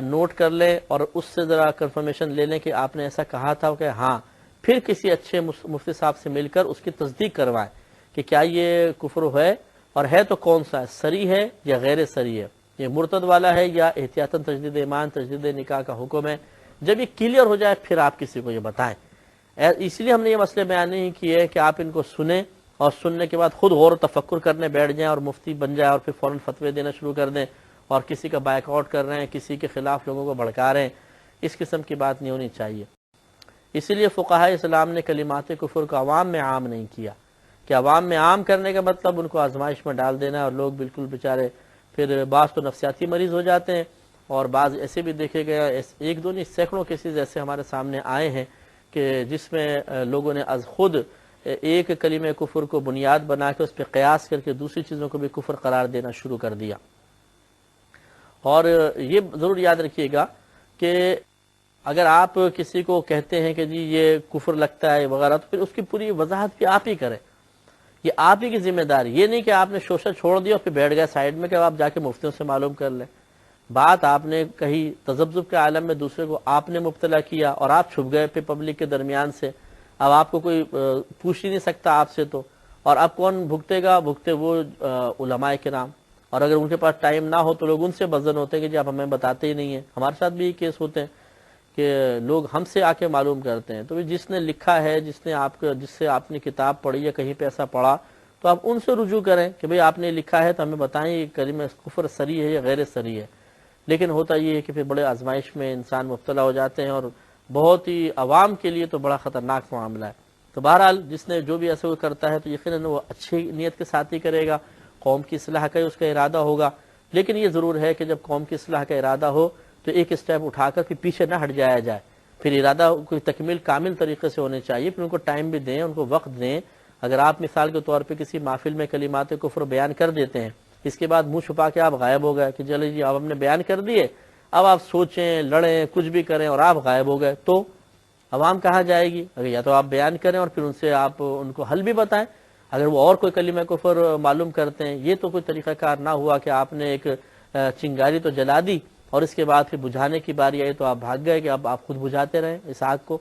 نوٹ کر لیں اور اس سے ذرا کنفرمیشن لے لیں کہ آپ نے ایسا کہا تھا کہ ہاں، پھر کسی اچھے مفتی صاحب سے مل کر اس کی تصدیق کروائیں کہ کیا یہ کفر ہے، اور ہے تو کون سا ہے، سری ہے یا غیر سری ہے، یہ مرتد والا ہے یا احتیاطاً تجدید ایمان تجدید نکاح کا حکم ہے۔ جب یہ کلیئر ہو جائے پھر آپ کسی کو یہ بتائیں۔ اس لیے ہم نے یہ مسئلے بیان نہیں کیے کہ آپ ان کو سنیں اور سننے کے بعد خود غور و تفکر کرنے بیٹھ جائیں اور مفتی بن جائیں اور پھر فوراً فتوے دینا شروع کر دیں اور کسی کا بائک آؤٹ کر رہے ہیں، کسی کے خلاف لوگوں کو بھڑکا رہے ہیں۔ اس قسم کی بات نہیں ہونی چاہیے۔ اسی لیے فقہائے اسلام نے کلمات کفر کو عوام میں عام نہیں کیا، کہ عوام میں عام کرنے کا مطلب ان کو آزمائش میں ڈال دینا، اور لوگ بالکل بیچارے پھر بعض تو نفسیاتی مریض ہو جاتے ہیں، اور بعض ایسے بھی دیکھے گئے، ایک دو نہیں سینکڑوں کیسز ایسے ہمارے سامنے آئے ہیں کہ جس میں لوگوں نے از خود ایک کلمہ کفر کو بنیاد بنا کے اس پہ قیاس کر کے دوسری چیزوں کو بھی کفر قرار دینا شروع کر دیا۔ اور یہ ضرور یاد رکھیے گا کہ اگر آپ کسی کو کہتے ہیں کہ جی یہ کفر لگتا ہے وغیرہ، تو پھر اس کی پوری وضاحت بھی آپ ہی کریں، یہ آپ ہی کی ذمہ داری، یہ نہیں کہ آپ نے شوشہ چھوڑ دیا اور پھر بیٹھ گئے سائڈ میں کہ آپ جا کے مفتیوں سے معلوم کر لیں۔ بات آپ نے کہی، تذبذب کے عالم میں دوسرے کو آپ نے مبتلا کیا اور آپ چھپ گئے پھر پبلک کے درمیان سے، اب آپ کو کوئی پوچھ ہی نہیں سکتا آپ سے، تو اور اب کون بھگتے گا؟ بھگتے وہ علماء کرام، اور اگر ان کے پاس ٹائم نہ ہو تو لوگ ان سے بزن ہوتے ہیں کہ جی آپ ہمیں بتاتے ہی نہیں ہیں۔ ہمارے ساتھ بھی یہ کیس ہوتے ہیں کہ لوگ ہم سے آ کے معلوم کرتے ہیں، تو جس نے لکھا ہے، جس سے آپ نے کتاب پڑھی یا کہیں پہ ایسا پڑھا، تو آپ ان سے رجوع کریں کہ بھئی آپ نے لکھا ہے تو ہمیں بتائیں یہ کلمہ کفر سری ہے یا غیر سری ہے۔ لیکن ہوتا یہ ہے کہ پھر بڑے آزمائش میں انسان مبتلا ہو جاتے ہیں، اور بہت ہی عوام کے لیے تو بڑا خطرناک معاملہ ہے۔ تو بہرحال جس نے جو بھی ایسا کوئی کرتا ہے تو یقیناً وہ اچھی نیت کے ساتھ ہی کرے گا، قوم کی اصلاح کا اس کا ارادہ ہوگا۔ لیکن یہ ضرور ہے کہ جب قوم کی اصلاح کا ارادہ ہو تو ایک اسٹیپ اٹھا کر پھر پیچھے نہ ہٹ جایا جائے، پھر ارادہ کوئی تکمیل کامل طریقے سے ہونے چاہیے، پھر ان کو ٹائم بھی دیں، ان کو وقت دیں۔ اگر آپ مثال کے طور پہ کسی محفل میں کلمات کفر بیان کر دیتے ہیں، اس کے بعد منہ چھپا کے آپ غائب ہو گئے کہ چلے جی اب ہم نے بیان کر دیے، اب آپ سوچیں لڑیں کچھ بھی کریں اور آپ غائب ہو گئے، تو عوام کہاں جائے گی؟ اگر یا تو آپ بیان کریں اور پھر ان سے آپ ان کو حل بھی بتائیں، اگر وہ اور کوئی کلمہ کفر معلوم کرتے ہیں، یہ تو کوئی طریقہ کار نہ ہوا کہ آپ نے ایک چنگاری تو جلا دی اور اس کے بعد پھر بجھانے کی باری آئی تو آپ بھاگ گئے کہ اب آپ خود بجھاتے رہیں اس آگ کو،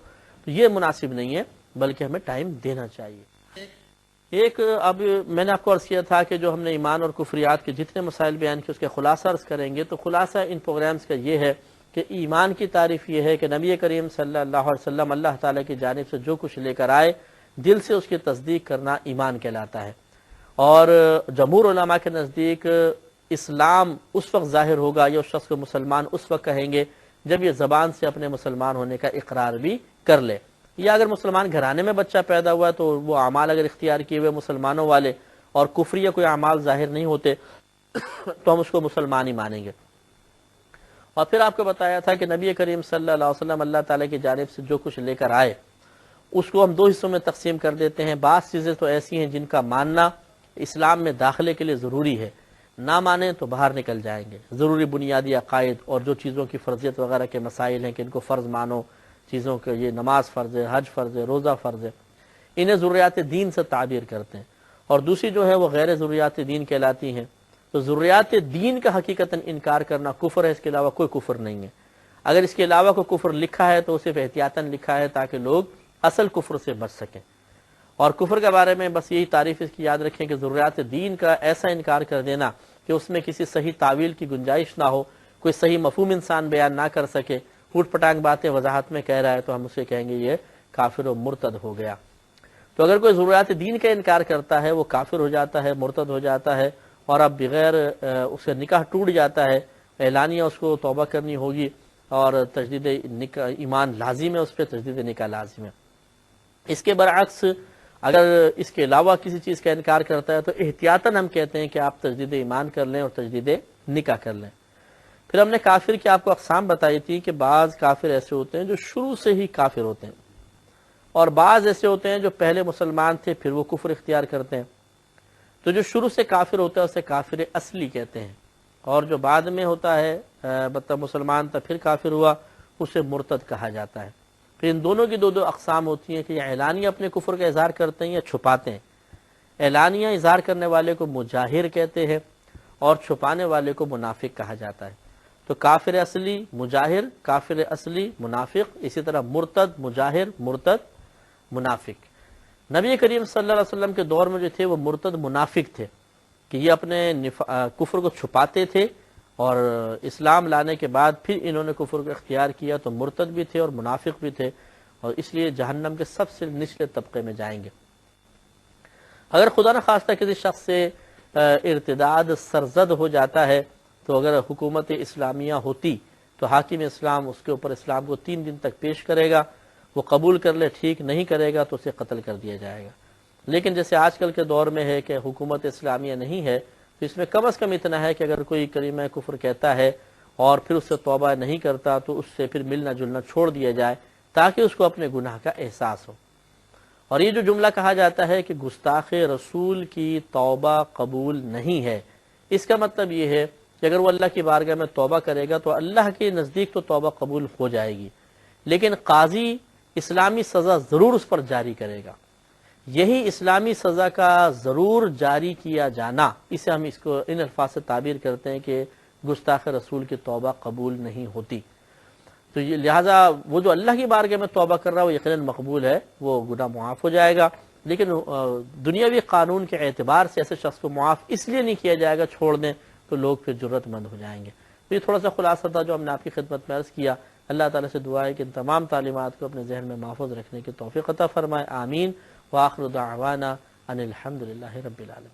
تو یہ مناسب نہیں ہے، بلکہ ہمیں ٹائم دینا چاہیے۔ ایک اب میں نے آپ کو عرض کیا تھا کہ جو ہم نے ایمان اور کفریات کے جتنے مسائل بیان کیے اس کے خلاصہ عرض کریں گے، تو خلاصہ ان پروگرامز کا یہ ہے کہ ایمان کی تعریف یہ ہے کہ نبی کریم صلی اللہ علیہ وسلم اللہ تعالیٰ کی جانب سے جو کچھ لے کر آئے دل سے اس کی تصدیق کرنا ایمان کہلاتا ہے۔ اور جمہور علماء کے نزدیک اسلام اس وقت ظاہر ہوگا یا اس شخص کو مسلمان اس وقت کہیں گے جب یہ زبان سے اپنے مسلمان ہونے کا اقرار بھی کر لے، یا اگر مسلمان گھرانے میں بچہ پیدا ہوا ہے تو وہ اعمال اگر اختیار کیے ہوئے مسلمانوں والے اور کفری یا کوئی اعمال ظاہر نہیں ہوتے تو ہم اس کو مسلمان ہی مانیں گے۔ اور پھر آپ کو بتایا تھا کہ نبی کریم صلی اللہ علیہ وسلم اللہ تعالیٰ کی جانب سے جو کچھ لے کر آئے اس کو ہم دو حصوں میں تقسیم کر دیتے ہیں۔ بعض چیزیں تو ایسی ہیں جن کا ماننا اسلام میں داخلے کے لیے ضروری ہے، نہ مانیں تو باہر نکل جائیں گے۔ ضروری بنیادی عقائد اور جو چیزوں کی فرضیت وغیرہ کے مسائل ہیں کہ ان کو فرض مانو، چیزوں کے یہ نماز فرض ہے، حج فرض ہے، روزہ فرض ہے، انہیں ضروریات دین سے تعبیر کرتے ہیں۔ اور دوسری جو ہے وہ غیر ضروریات دین کہلاتی ہیں۔ تو ضروریات دین کا حقیقتاً انکار کرنا کفر ہے، اس کے علاوہ کوئی کفر نہیں ہے۔ اگر اس کے علاوہ کوئی کفر لکھا ہے تو صرف احتیاطاً لکھا ہے تاکہ لوگ اصل کفر سے بچ سکیں۔ اور کفر کے بارے میں بس یہی تعریف اس کی یاد رکھیں کہ ضروریات دین کا ایسا انکار کر دینا کہ اس میں کسی صحیح تعویل کی گنجائش نہ ہو، کوئی صحیح مفہوم انسان بیان نہ کر سکے، پھوٹ پٹانگ باتیں وضاحت میں کہہ رہا ہے تو ہم اسے کہیں گے یہ کافر و مرتد ہو گیا۔ تو اگر کوئی ضروریات دین کا انکار کرتا ہے وہ کافر ہو جاتا ہے، مرتد ہو جاتا ہے، اور اب بغیر اس کا نکاح ٹوٹ جاتا ہے، اعلانیہ اس کو توبہ کرنی ہوگی اور تجدید نکاح ایمان لازم ہے، اس پہ تجدید نکاح لازم ہے۔ اس کے برعکس اگر اس کے علاوہ کسی چیز کا انکار کرتا ہے تو احتیاطاً ہم کہتے ہیں کہ آپ تجدید ایمان کر لیں اور تجدید نکاح کر لیں۔ پھر ہم نے کافر کی آپ کو اقسام بتائی تھی کہ بعض کافر ایسے ہوتے ہیں جو شروع سے ہی کافر ہوتے ہیں، اور بعض ایسے ہوتے ہیں جو پہلے مسلمان تھے پھر وہ کفر اختیار کرتے ہیں۔ تو جو شروع سے کافر ہوتا ہے اسے کافر اصلی کہتے ہیں، اور جو بعد میں ہوتا ہے مطلب مسلمان تھا پھر کافر ہوا، اسے مرتد کہا جاتا ہے۔ پھر ان دونوں کی دو اقسام ہوتی ہیں کہ یہ اعلانیہ اپنے کفر کا اظہار کرتے ہیں یا چھپاتے ہیں۔ اعلانیہ اظہار کرنے والے کو مجاہر کہتے ہیں اور چھپانے والے کو منافق کہا جاتا ہے۔ تو کافر اصلی، مجاہر، کافر اصلی، منافق، اسی طرح مرتد، مجاہر، مرتد، منافق۔ نبی کریم صلی اللہ علیہ وسلم کے دور میں جو تھے وہ مرتد منافق تھے کہ یہ اپنے کفر کو چھپاتے تھے، اور اسلام لانے کے بعد پھر انہوں نے کفر کو اختیار کیا تو مرتد بھی تھے اور منافق بھی تھے، اور اس لیے جہنم کے سب سے نچلے طبقے میں جائیں گے۔ اگر خدا نہ خواستہ کسی شخص سے ارتداد سرزد ہو جاتا ہے تو اگر حکومت اسلامیہ ہوتی تو حاکم اسلام اس کے اوپر اسلام کو 3 دن تک پیش کرے گا، وہ قبول کر لے ٹھیک، نہیں کرے گا تو اسے قتل کر دیا جائے گا۔ لیکن جیسے آج کل کے دور میں ہے کہ حکومت اسلامیہ نہیں ہے، تو اس میں کم از کم اتنا ہے کہ اگر کوئی کلمہ کفر کہتا ہے اور پھر اس سے توبہ نہیں کرتا تو اس سے پھر ملنا جلنا چھوڑ دیا جائے تاکہ اس کو اپنے گناہ کا احساس ہو۔ اور یہ جو جملہ کہا جاتا ہے کہ گستاخ رسول کی توبہ قبول نہیں ہے، اس کا مطلب یہ ہے کہ اگر وہ اللہ کی بارگاہ میں توبہ کرے گا تو اللہ کے نزدیک تو توبہ قبول ہو جائے گی، لیکن قاضی اسلامی سزا ضرور اس پر جاری کرے گا۔ یہی اسلامی سزا کا ضرور جاری کیا جانا، اسے ہم اس کو ان الفاظ سے تعبیر کرتے ہیں کہ گستاخ رسول کی توبہ قبول نہیں ہوتی۔ تو یہ لہٰذا وہ جو اللہ کی بارگاہ میں توبہ کر رہا ہے وہ یقیناً مقبول ہے، وہ گناہ معاف ہو جائے گا، لیکن دنیاوی قانون کے اعتبار سے ایسے شخص کو معاف اس لیے نہیں کیا جائے گا چھوڑ دیں تو لوگ پھر جرت مند ہو جائیں گے۔ تو یہ تھوڑا سا خلاصہ تھا جو ہم نے آپ کی خدمت میں عرض کیا۔ اللہ تعالیٰ سے دعا ہے کہ ان تمام تعلیمات کو اپنے ذہن میں محفوظ رکھنے کی توفیق عطا فرمائے، آمین۔ وآخر دعوانا ان الحمد للہ رب العالمین۔